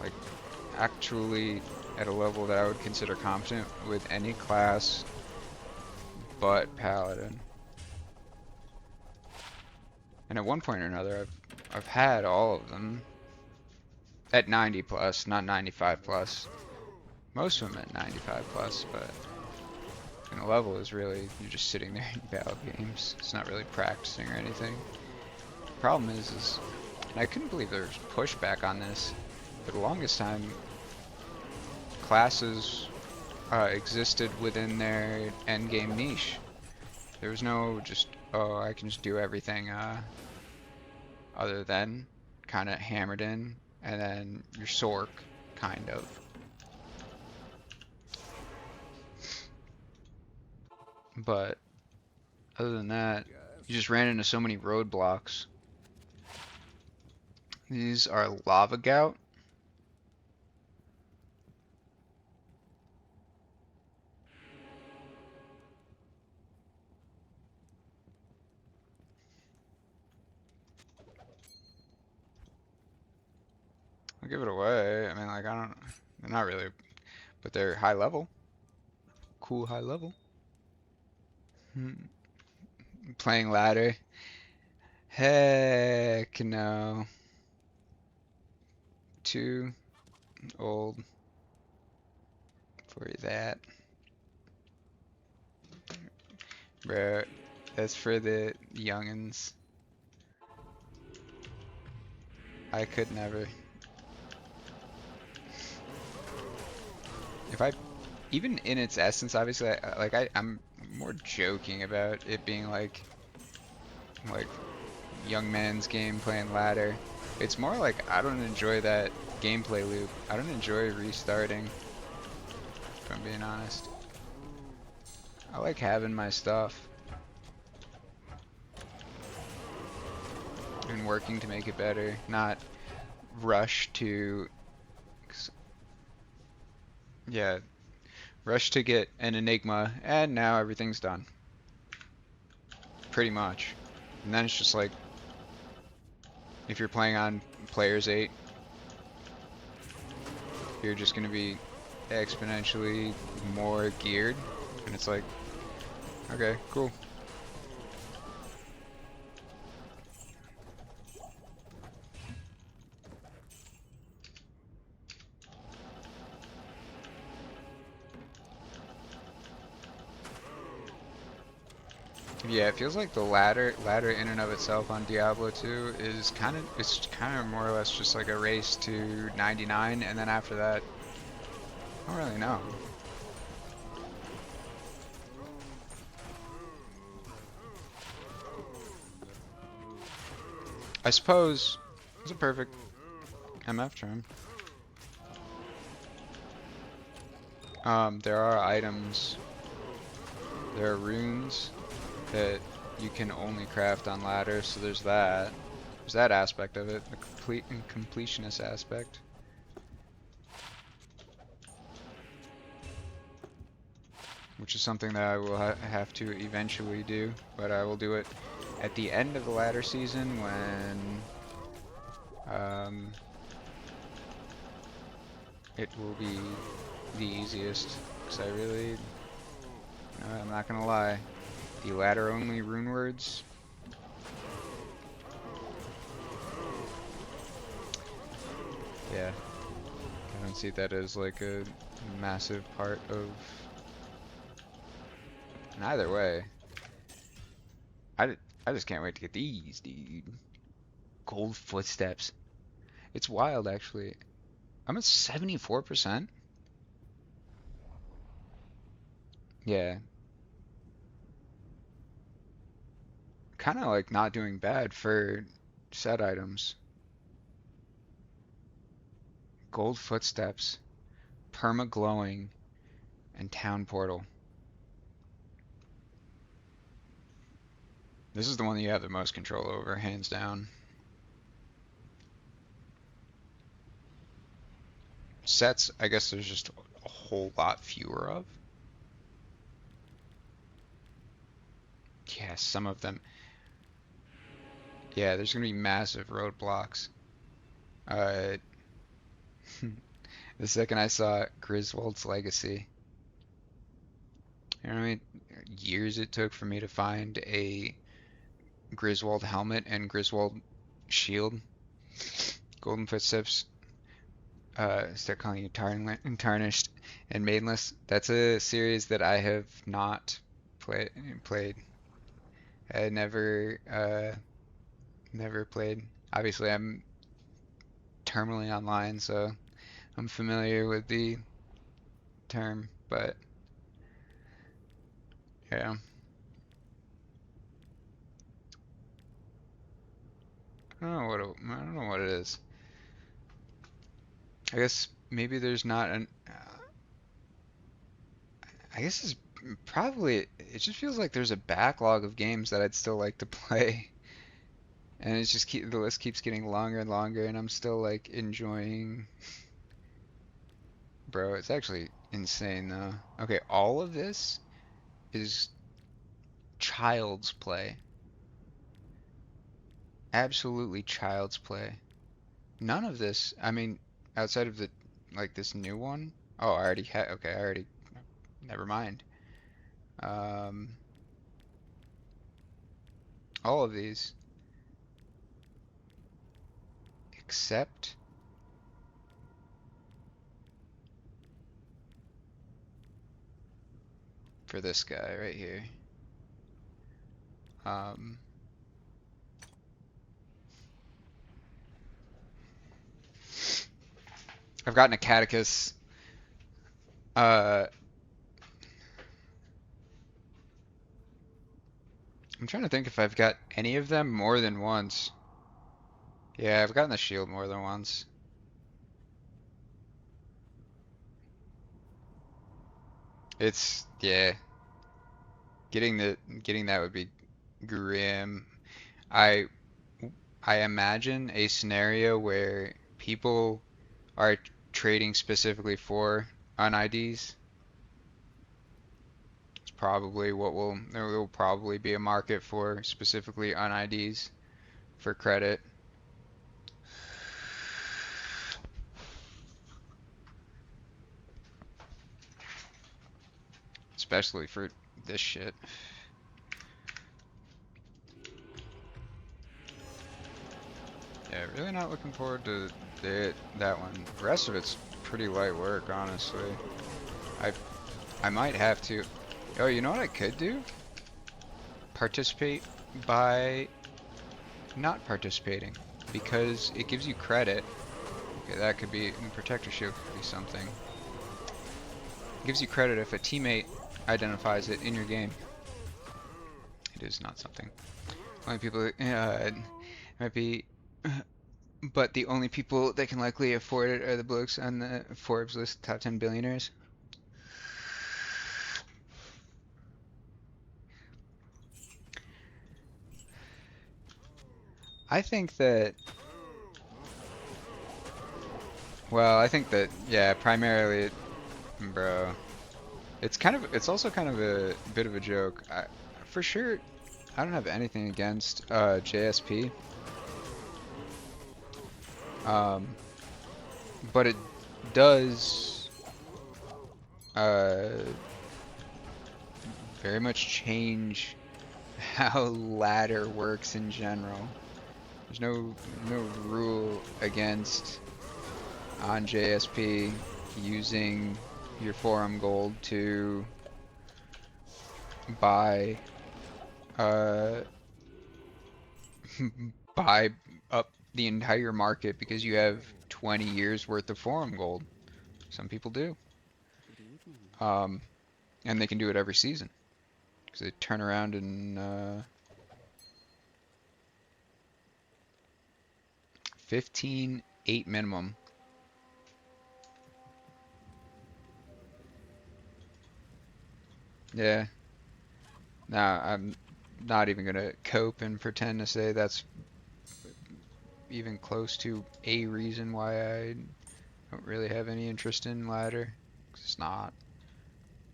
Like, actually at a level that I would consider competent with any class but Paladin. And at one point or another, I've had all of them at 90 plus, not 95 plus. Most of them at 95 plus, but and the level is really, you're just sitting there in battle games. It's not really practicing or anything. The problem is and I couldn't believe there was pushback on this. For the longest time, classes existed within their endgame niche. There was no just, oh, I can just do everything other than kind of hammered in, and then your Sork, kind of. But other than that, you just ran into so many roadblocks. These are lava gout. I'll give it away. I mean, like, they're not really, but they're high level. Cool high level. Playing ladder. Heck no. Too old for that. Bro, that's for the youngins. I could never. If I, even in its essence, obviously, I'm more joking about it being like young man's game playing ladder. It's more like I don't enjoy that gameplay loop. I don't enjoy restarting, if I'm being honest. I like having my stuff and working to make it better, not rush to, yeah, rush to get an Enigma, and now everything's done. Pretty much. And then it's just like, if you're playing on Players 8, you're just going to be exponentially more geared, and it's like, okay, cool. Yeah, it feels like the ladder in and of itself on Diablo 2 is it's kind of more or less just like a race to 99, and then after that, I don't really know. I suppose it's a perfect MF term. There are items, there are runes that you can only craft on ladders, so there's that. There's that aspect of it, the completionist aspect. Which is something that I will have to eventually do, but I will do it at the end of the ladder season when it will be the easiest, because I really, I'm not gonna lie, the ladder only rune words, yeah, I don't see that as like a massive part of, and either way, I just can't wait to get these, dude. Gold footsteps. It's wild, actually. I'm at 74%. Yeah. Kind of like not doing bad for set items. Gold footsteps, perma glowing, and town portal. This is the one that you have the most control over, hands down. Sets, I guess there's just a whole lot fewer of. Yeah, some of them. Yeah, there's gonna be massive roadblocks. Uh, the second I saw Griswold's Legacy, you know how many years it took for me to find a Griswold helmet and Griswold shield? Golden Footsteps, start calling you Tarnished and Maidenless. That's a series that I have not played. I never played. Obviously, I'm terminally online, so I'm familiar with the term. But yeah, I don't know what it is. I guess maybe there's not an. I guess it's probably. It just feels like there's a backlog of games that I'd still like to play, and it's just the list keeps getting longer and longer, and I'm still like enjoying. Bro, it's actually insane though. Okay, all of this is child's play. Absolutely child's play. None of this, I mean, outside of the like this new one. Oh, I already had. Okay, I already. Never mind. Um, all of these except for this guy right here. Um, I've gotten a catechus. Uh, I'm trying to think if I've got any of them more than once. Yeah, I've gotten the shield more than once. It's yeah, getting that would be grim. I I imagine a scenario where people are trading specifically for un-IDs. It's probably there will probably be a market for specifically un-IDs for credit. Especially for this shit. Yeah, really not looking forward to that one. The rest of it's pretty light work, honestly. I I might have to. Oh, you know what I could do? Participate by not participating, because it gives you credit. Okay, that could be, the protector shield could be something. It gives you credit if a teammate identifies it in your game. It is not something. Only people, might be, but the only people that can likely afford it are the blokes on the Forbes list top 10 billionaires. I think that, well, I think that, yeah, primarily, bro, it's also kind of a bit of a joke. For sure, I don't have anything against JSP, um, but it does uh, very much change how ladder works in general. There's no rule against on JSP using your forum gold to buy buy up the entire market because you have 20 years worth of forum gold. Some people do. And they can do it every season because they turn around and 15.8 minimum. Yeah. Now I'm not even gonna cope and pretend to say that's even close to a reason why I don't really have any interest in ladder. 'Cause it's not.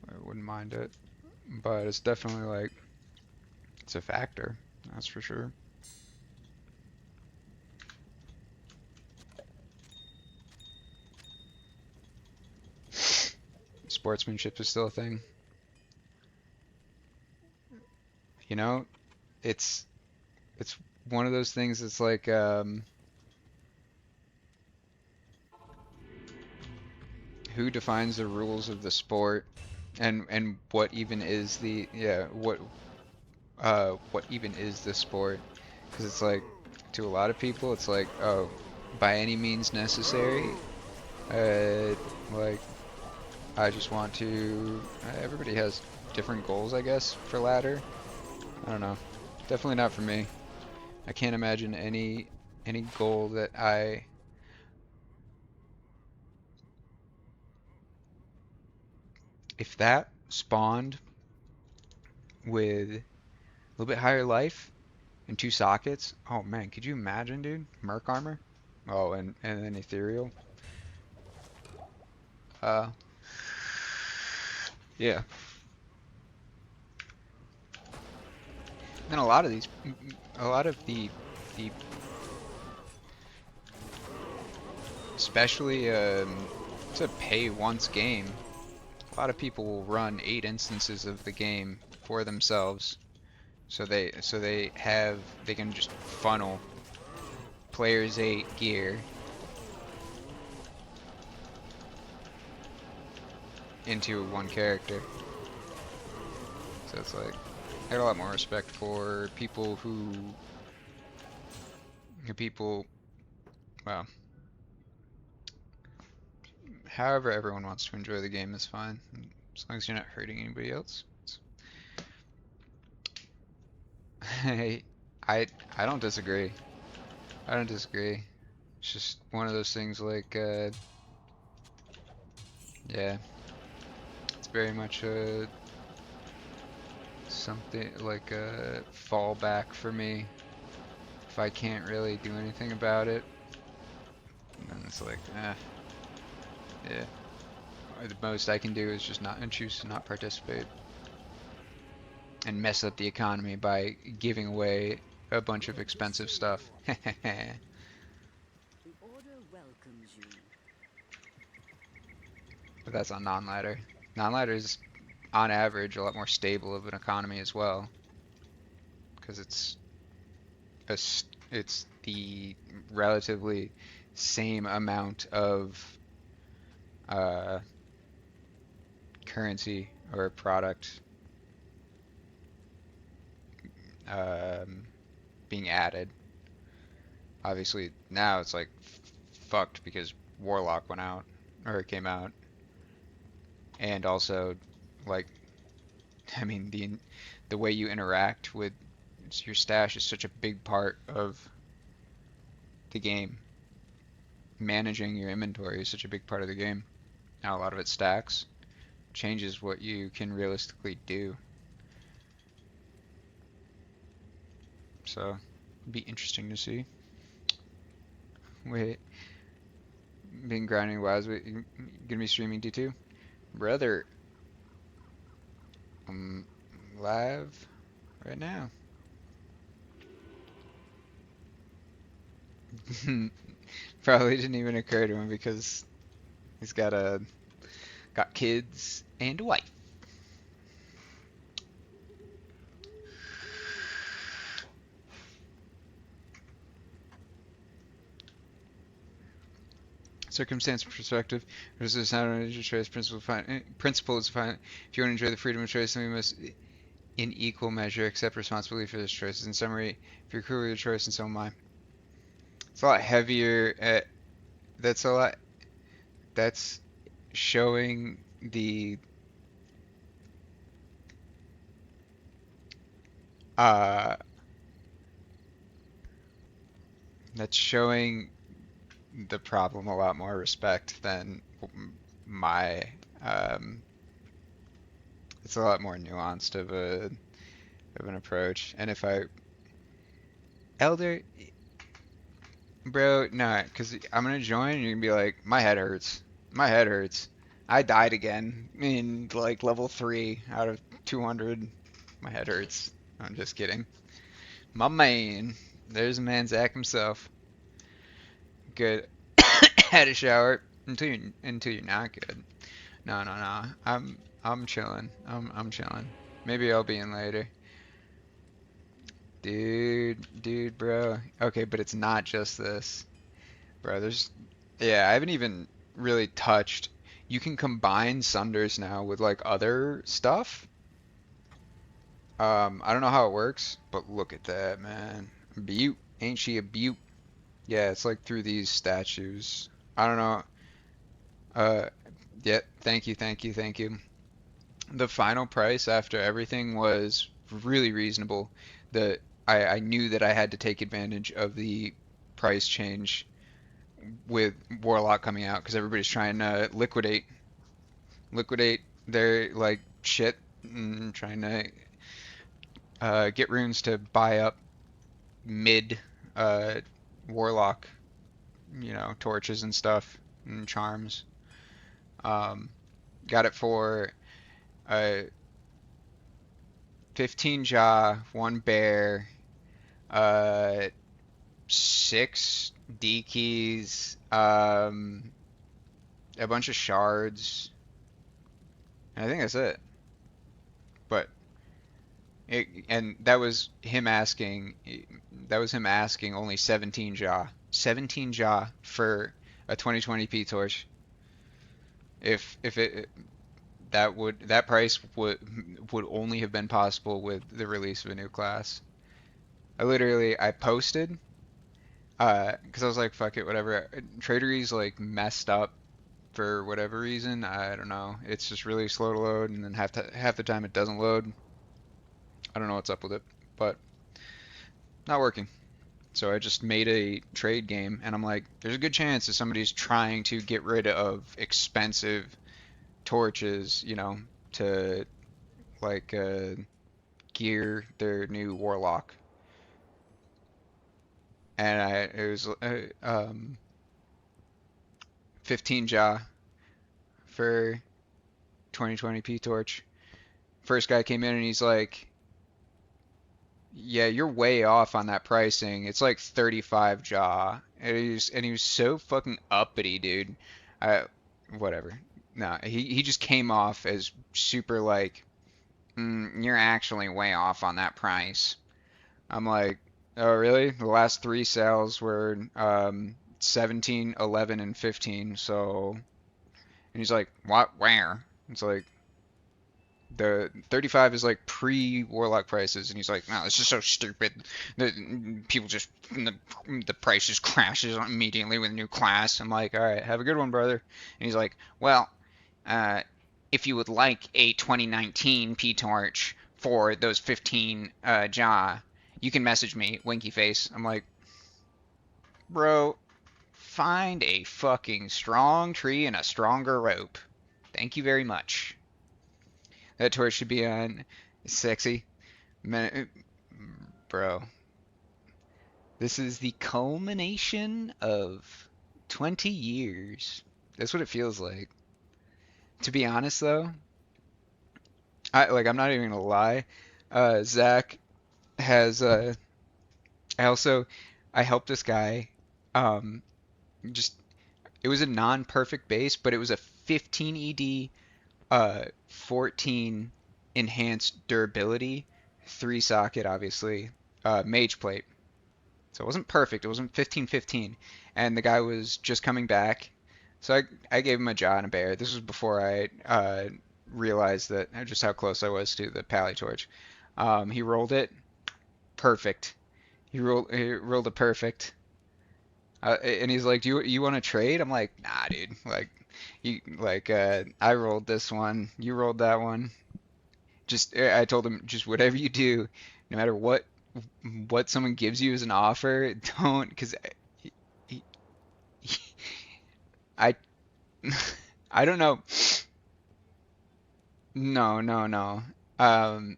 I wouldn't mind it, but it's definitely like it's a factor. That's for sure. Sportsmanship is still a thing. You know, it's it's one of those things that's like who defines the rules of the sport and what even is the what even is the sport? Because it's like to a lot of people it's like, oh, by any means necessary, uh like I just want to. Everybody has different goals, I guess, for ladder. I don't know. Definitely not for me. I can't imagine any goal that I. If that spawned with a little bit higher life and 2 sockets, oh man, could you imagine, dude? Merc armor. Oh, and then ethereal. Uh, yeah. And a lot of these, a lot of the especially it's a pay once game. A lot of people will run 8 instances of the game for themselves, so they can just funnel players 8 gear into one character. So it's like I got a lot more respect for people who well, however everyone wants to enjoy the game is fine, as long as you're not hurting anybody else. I I don't disagree. I don't disagree. It's just one of those things like yeah, it's very much something like a fallback for me. If I can't really do anything about it, then it's like, yeah. The most I can do is just not and choose to not participate and mess up the economy by giving away a bunch of expensive stuff. The order welcomes you. But that's on non-ladder. Non-ladder is, on average, a lot more stable of an economy as well, because it's the relatively same amount of currency or product being added. Obviously, now it's like fucked because Warlock went out, or it came out, and also, like, I mean, the way you interact with your stash is such a big part of the game. Managing your inventory is such a big part of the game. Now a lot of it stacks, changes what you can realistically do. So, it'd be interesting to see. Wait, been grinding WoWs. Wait, you gonna be streaming D2? Brother, I'm live right now. Probably didn't even occur to him because he's got kids and a wife. Circumstance perspective versus how to your choice. Principle is fine. If you want to enjoy the freedom of choice, then we must, in equal measure, accept responsibility for those choices. In summary, if you're cool with your choice, and so am I. It's a lot heavier. That's a lot. That's showing the uh. That's showing the problem a lot more respect than my it's a lot more nuanced of an approach. And if I Elder, bro, no, because I'm gonna join and you're gonna be like, my head hurts, my head hurts. I died again in like level 3 out of 200. My head hurts. I'm just kidding. My man, there's a man Zach himself. Good. Had a shower until you're not good. No, no, no. I'm chilling. I'm chilling. Maybe I'll be in later. Dude, bro. Okay, but it's not just this. Bro, yeah, I haven't even really touched. You can combine Sunders now with like other stuff. I don't know how it works, but look at that, man. Beaut. Ain't she a beaut? Yeah, it's like through these statues. I don't know. Uh, Yep. Thank you, thank you, thank you. The final price after everything was really reasonable. The I knew that I had to take advantage of the price change with Warlock coming out because everybody's trying to liquidate their like shit and trying to get runes to buy up mid uh, Warlock, torches and stuff and charms. Um, got it for uh, 15 jaw, one bear, uh, six D keys, a bunch of shards. And I think that's it. But and that was him asking. That was him asking only 17 jaw. 17 jaw for a 2020p torch. If it that price would only have been possible with the release of a new class. I posted because I was like, fuck it, whatever. Tradery's like messed up for whatever reason. I don't know. It's just really slow to load, and then half the time it doesn't load. I don't know what's up with it, but not working. So I just made a trade game, and I'm like, there's a good chance that somebody's trying to get rid of expensive torches, to like gear their new warlock. And it was 15 jaw for 2020p torch. First guy came in and he's like, yeah, you're way off on that pricing. It's like 35 jaw. And he was so fucking uppity, dude. I Whatever. Nah, he just came off as super like, you're actually way off on that price. I'm like, oh really? The last three sales were 17, 11, and 15. So, and he's like, what? Where? It's like the 35 is like pre-Warlock prices, and he's like, no, this is so stupid. People just the price just crashes immediately with a new class. I'm like, all right, have a good one, brother. And he's like, well, uh, if you would like a 2019 P-Torch for those 15 jaw, you can message me, winky face. I'm like, bro, find a fucking strong tree and a stronger rope. Thank you very much. That torch should be on sexy. Man, bro, this is the culmination of 20 years. That's what it feels like. To be honest, though, I'm not even gonna lie. Zach has I also I helped this guy. Um, just it was a non-perfect base, but it was a 15 ED, 14 enhanced durability, three socket, obviously, mage plate. So it wasn't perfect. It wasn't 15-15, and the guy was just coming back. So I gave him a jaw and a bear. This was before I realized that just how close I was to the pally torch. He rolled it perfect. He rolled a perfect. And he's like, "Do you want to trade?" I'm like, "Nah, dude. I rolled this one. You rolled that one. I told him, just whatever you do, no matter what someone gives you as an offer, don't, because I I don't know. No, no, no. Um,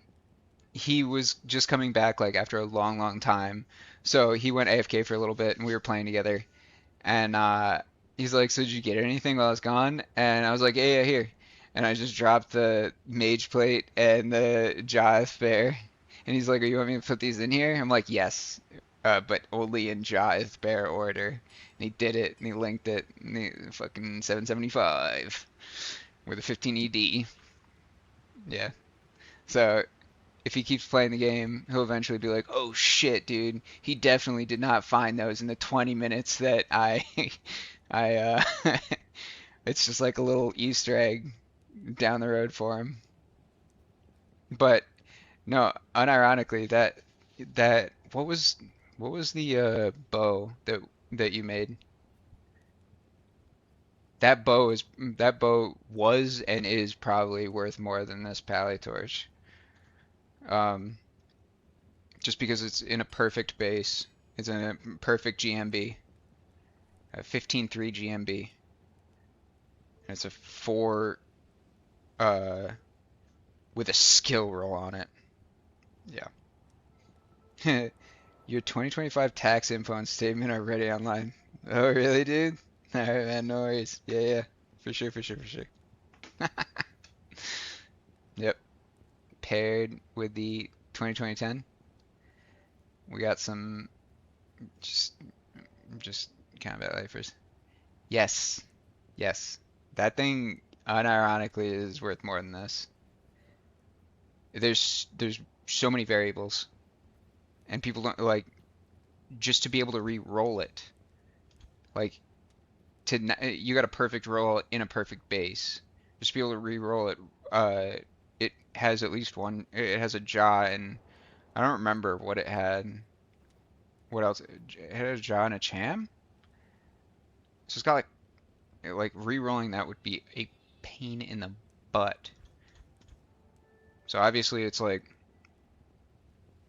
he was just coming back like after a long, long time. So he went AFK for a little bit, and we were playing together. And he's like, "So did you get anything while I was gone?" And I was like, "Yeah, yeah, here." And I just dropped the mage plate and the Jaeth bear. And he's like, "Oh, you want me to put these in here?" I'm like, "Yes, but only in Jaeth bear order." And he did it, and he linked it, and he fucking 775 with a 15 ED. Yeah. So if he keeps playing the game, he'll eventually be like, "Oh shit, dude, he definitely did not find those in the 20 minutes that I, I, it's just like a little Easter egg down the road for him." But no, unironically, that what was the bow that you made? that bow was and is probably worth more than this pally torch. Um, just because it's in a perfect base. It's in a perfect GMB, a 15.3 GMB. And it's a 4 uh with a skill roll on it. Yeah. Your 2025 tax info and statement are ready online. Oh, really, dude? Alright, man, no worries. Yeah, yeah. For sure, for sure, for sure. Yep. Paired with the 2020-10, we got some just just combat lifers. Yes. Yes. That thing unironically is worth more than this. There's so many variables and people don't like just to be able to re-roll it. Like you got a perfect roll in a perfect base. Just to be able to re-roll it, it has at least one. It has a jaw, and I don't remember what it had. What else? It had a jaw and a cham. So it's got like re-rolling that would be a pain in the butt. So obviously it's like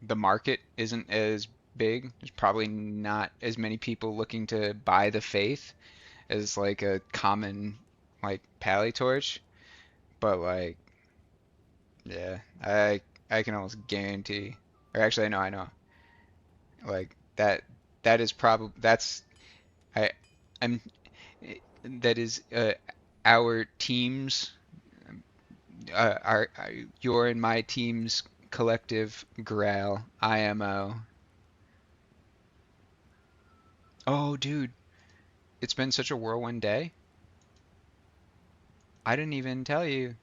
the market isn't as big. There's probably not as many people looking to buy the Faith as like a common like pally torch. But like, yeah, I can almost guarantee, or actually I know, like that is probably I I'm that is our team's our your and my team's collective grail IMO. Oh, dude, it's been such a whirlwind day. I didn't even tell you.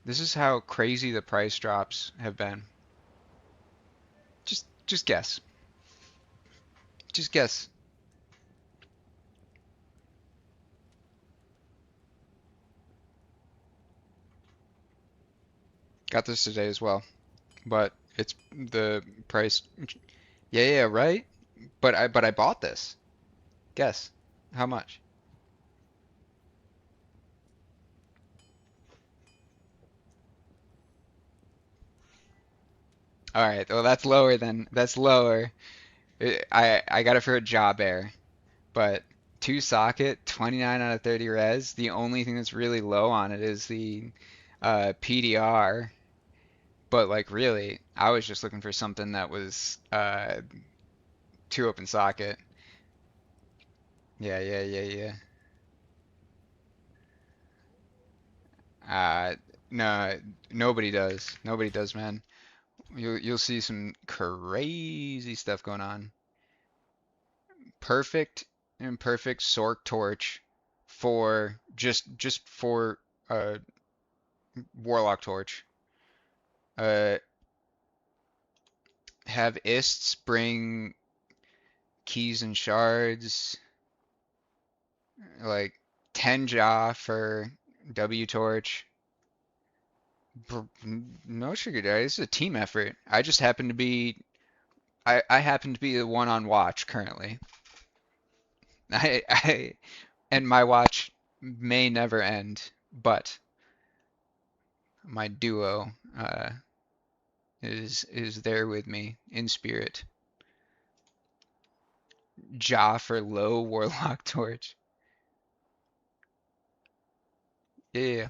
This is how crazy the price drops have been. Just guess. Just guess. Got this today as well, but it's the price. Yeah, yeah, right. But I bought this. Guess how much? All right. Well, that's lower. I got it for a job air, but two socket, 29 out of 30 res. The only thing that's really low on it is the PDR. But like really, I was just looking for something that was two open socket. Yeah, yeah, yeah, yeah. Uh, no, nobody does. Nobody does, man. You'll see some crazy stuff going on. Perfect and perfect Sork torch for just for uh Warlock torch. Uh, have Ists bring keys and shards, like 10 jaw for W torch. No sugar daddy. This is a team effort. I just happen to be I happen to be the one on watch currently. I and my watch may never end, but my duo is there with me in spirit. Ja for low warlock torch. Yeah.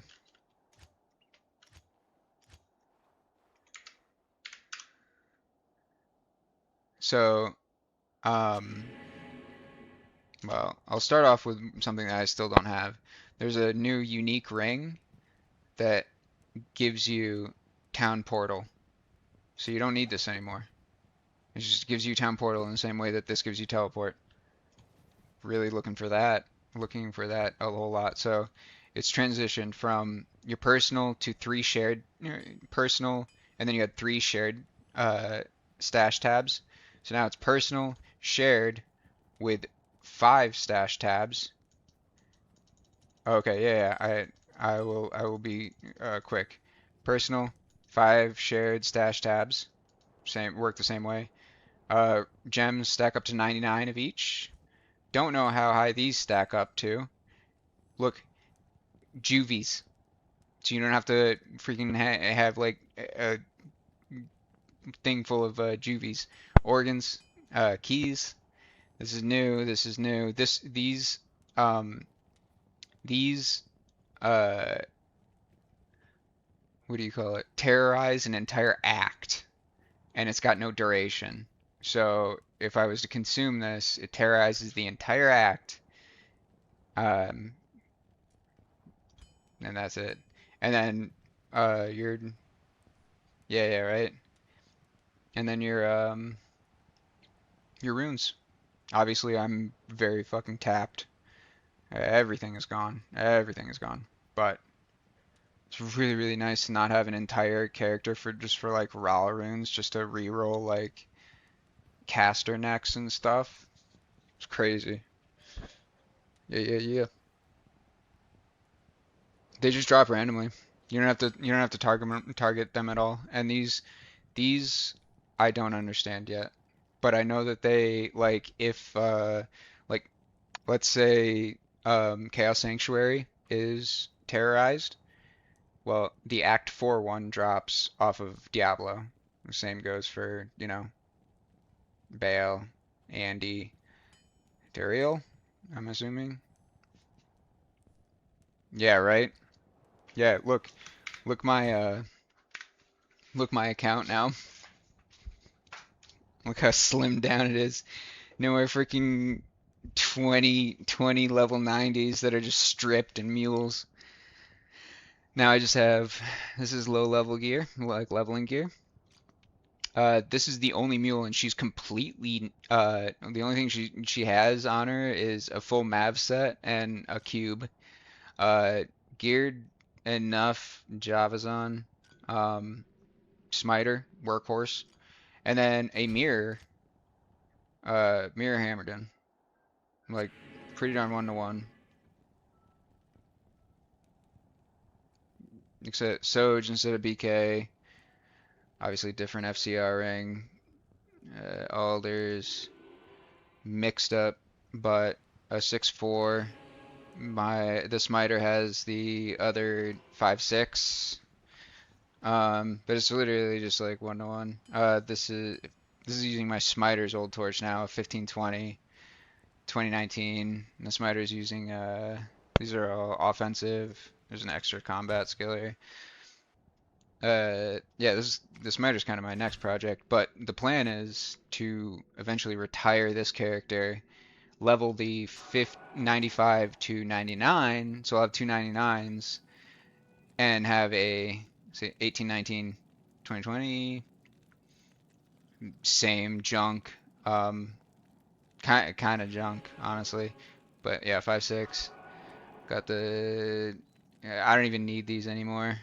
So um well, I'll start off with something that I still don't have. There's a new unique ring that gives you town portal. So you don't need this anymore. It just gives you town portal in the same way that this gives you teleport. Really looking for that a whole lot. So it's transitioned from your personal to three shared personal, and then you had three shared uh, stash tabs. So now it's personal, shared with five stash tabs. Okay, yeah, yeah, I will be quick. Personal, five shared stash tabs. Same work the same way. Gems stack up to 99 of each. Don't know how high these stack up to. Look, juvies. So you don't have to freaking have like a thing full of juvies. Organs, keys. This is new. This is new. Um, these, uh, what do you call it? Terrorize an entire act, and it's got no duration. So if I was to consume this, it terrorizes the entire act, um, and that's it. And then, your, yeah, yeah, right. And then your runes. Obviously, I'm very fucking tapped. Everything is gone. Everything is gone. But it's really, really nice to not have an entire character for just for like raw runes, just to reroll like caster necks and stuff. It's crazy. Yeah, yeah, yeah. They just drop randomly. You don't have to target them at all. And these I don't understand yet. But I know that they like if like let's say Chaos Sanctuary is terrorized. Well, the Act 4 one drops off of Diablo. The same goes for, Bale, Andy, Dariel, I'm assuming. Yeah, right? Yeah, look my account now. Look how slimmed down it is. No more freaking 20 level 90s that are just stripped and mules. Now I just have, this is low level gear, like leveling gear. This is the only mule, and she's completely. The only thing she has on her is a full Mav set and a cube. Uh, Geared enough Javazon, um, Smiter, Workhorse, and then a mirror hammerdin, like pretty darn 1-to-1. Except Soj instead of BK, obviously different FCR ring. Alders mixed up, but a 6-4. The Smiter has the other 5-6. But it's literally just like 1-to-1. This is using my Smiter's old torch now, 1520, 2019. And the Smiter's using these are all offensive. There's an extra combat skill here. Yeah, the Smiter's kind of my next project, but the plan is to eventually retire this character, level the 95 to 99, so I'll have two 99s, and have a, say, 18, 19, 2020, same junk, kind of junk, honestly, but yeah, 5-6, got the, I don't even need these anymore,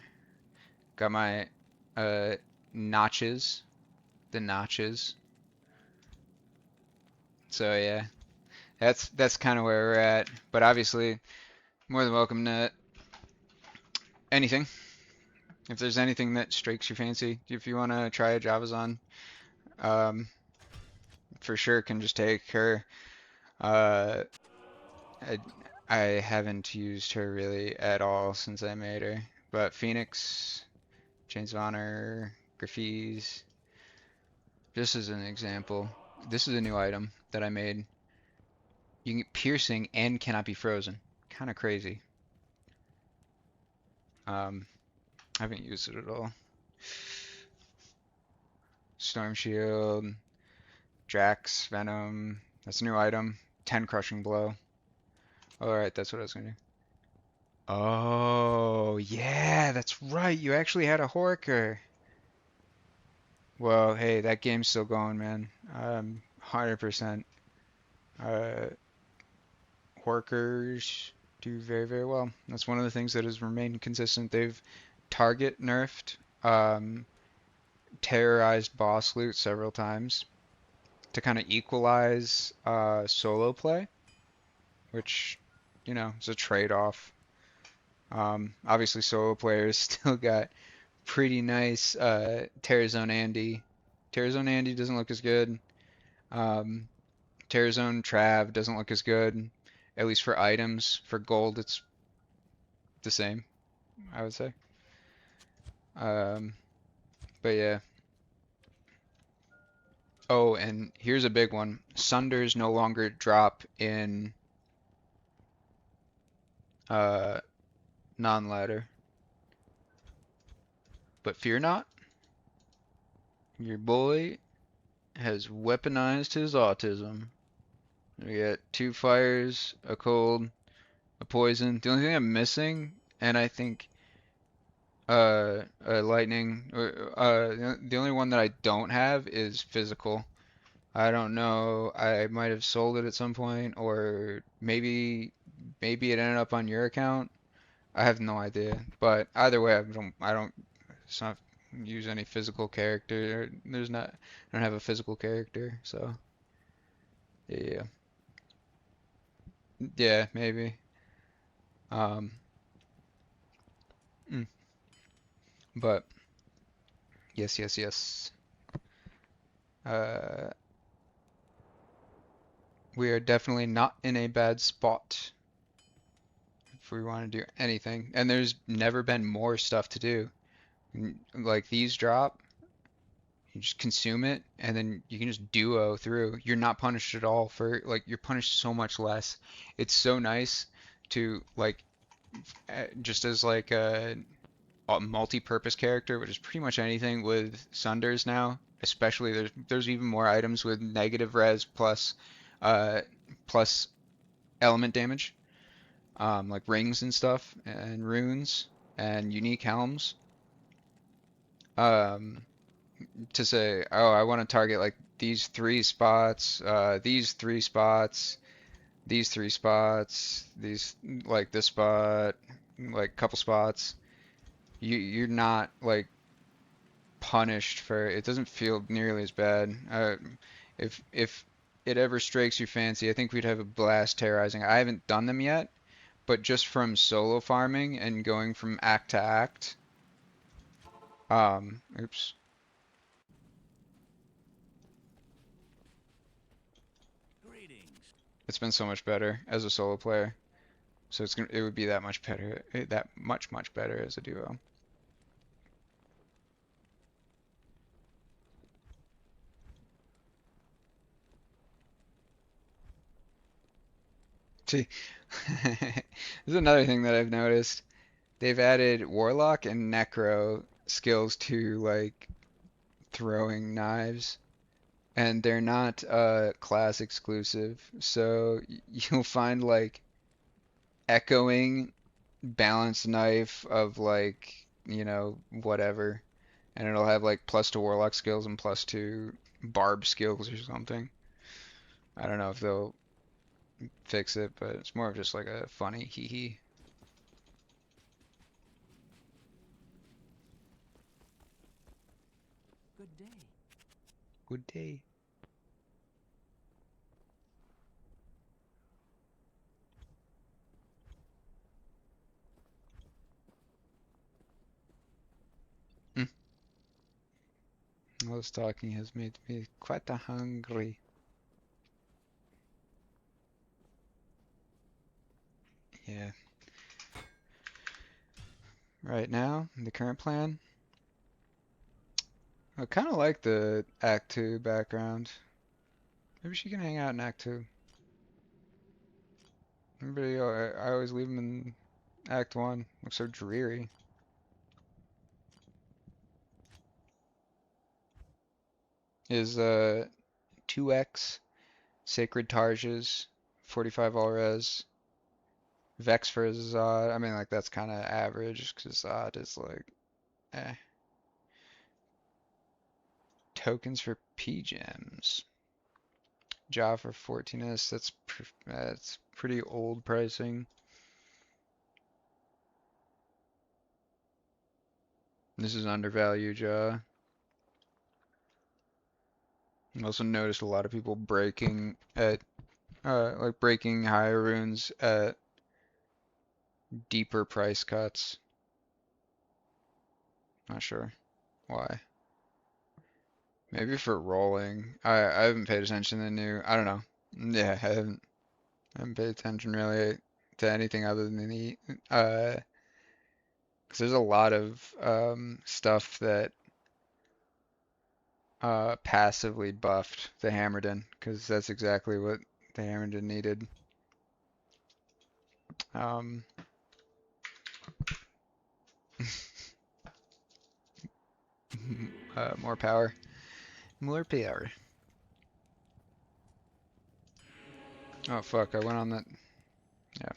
got my, uh, notches, the notches, so yeah, that's kind of where we're at, but obviously, more than welcome to anything. If there's anything that strikes your fancy, if you want to try a Javazon, um, for sure can just take her. Uh, I, I haven't used her really at all since I made her. But Phoenix, Chains of Honor, Graffies, just as an example, this is a new item that I made. You can get piercing and cannot be frozen. Kind of crazy. I haven't used it at all. Storm Shield, Drax, Venom. That's a new item. 10 Crushing Blow. Alright, that's what I was gonna do. Oh, yeah, that's right. You actually had a Horker. Well, hey, that game's still going, man. 100%. Uh, Horkers do very, very well. That's one of the things that has remained consistent. They've target nerfed, terrorized boss loot several times to kind of equalize solo play, which, is a trade-off. Obviously, solo players still got pretty nice Terrazone Andy. Terrazone Andy doesn't look as good. Um, Terrazone Trav doesn't look as good, at least for items. For gold, it's the same, I would say. Um, but yeah. Oh, and here's a big one. Sunders no longer drop in uh, non-ladder. But fear not, your boy has weaponized his autism. We got 2 fires, a cold, a poison. The only thing I'm missing, and I think lightning, the only one that I don't have is physical. I don't know. I might have sold it at some point, or maybe it ended up on your account. I have no idea. But either way, I don't it's not use any physical character. There's not I don't have a physical character, so yeah. Yeah, maybe. Um mm, but yes, yes, yes. Uh we are definitely not in a bad spot if we want to do anything. And there's never been more stuff to do. Like these drop, you just consume it, and then you can just duo through. You're not punished at all for like you're punished so much less. It's so nice to like just as like a multi-purpose character, which is pretty much anything with Sunders now. Especially there's even more items with negative res uh plus element damage, like rings and stuff and runes and unique helms. Um, to say, oh, I want to target like these 3 spots, these 3 spots, these 3 spots, these like this spot, like couple spots. You're not like punished for it. Doesn't feel nearly as bad. If it ever strikes your fancy, I think we'd have a blast terrorizing. I haven't done them yet, but just from solo farming and going from act to act, oops, Greetings. it's been so much better as a solo player. So it would be that much better, that much better as a duo. See, this is another thing that I've noticed. They've added Warlock and Necro skills to like throwing knives, and they're not class exclusive. So you'll find like echoing balanced knife of like, whatever, and it'll have like +2 Warlock skills and +2 Barb skills or something. I don't know if they'll fix it, but it's more of just like a funny hee hee. Good day. Good day. Mm. All this talking has made me quite hungry. Yeah. Right now, the current plan, I kind of like the Act 2 background. Maybe she can hang out in Act 2. Everybody, I always leave them in Act 1. Looks so dreary. Is 2x Sacred Targes, 45 all res, Vex for Zod. I mean, like that's kind of average because Zod is like, eh. Tokens for P-Gems. Jaw for 14s. That's pretty old pricing. This is undervalued Jaw. I also noticed a lot of people breaking at like breaking higher runes at deeper price cuts. Not sure why. Maybe for rolling. I haven't paid attention to the new. I don't know. Yeah, I haven't paid attention really to anything other than the 'Cause there's a lot of stuff that passively buffed the hammerdin, because that's exactly what the hammerdin needed. Um, more power. More power. Oh fuck, I went on that. Yeah.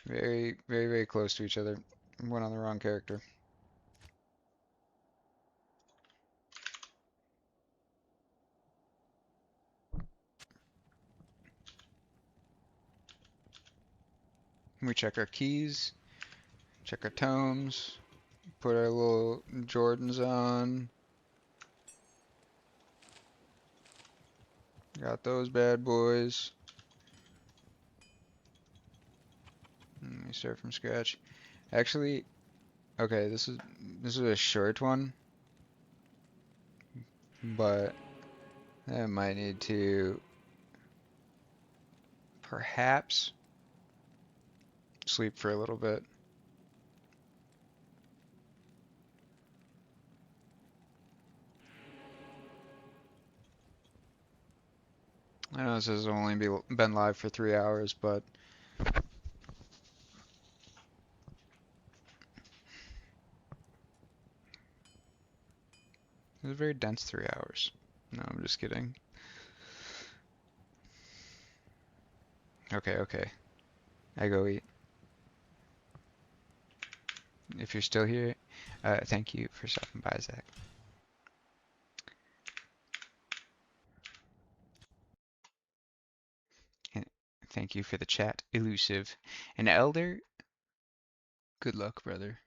Very, very, very close to each other. Went on the wrong character. We check our keys, check our tomes, put our little Jordans on. Got those bad boys. Let me start from scratch. Actually, okay, this is a short one, but I might need to perhaps sleep for a little bit. I know this has only been live for 3 hours, but it was a very dense 3 hours. No, I'm just kidding. Okay, okay. I go eat. If you're still here, thank you for stopping by, Zach. And thank you for the chat, Elusive. And Elder, good luck, brother.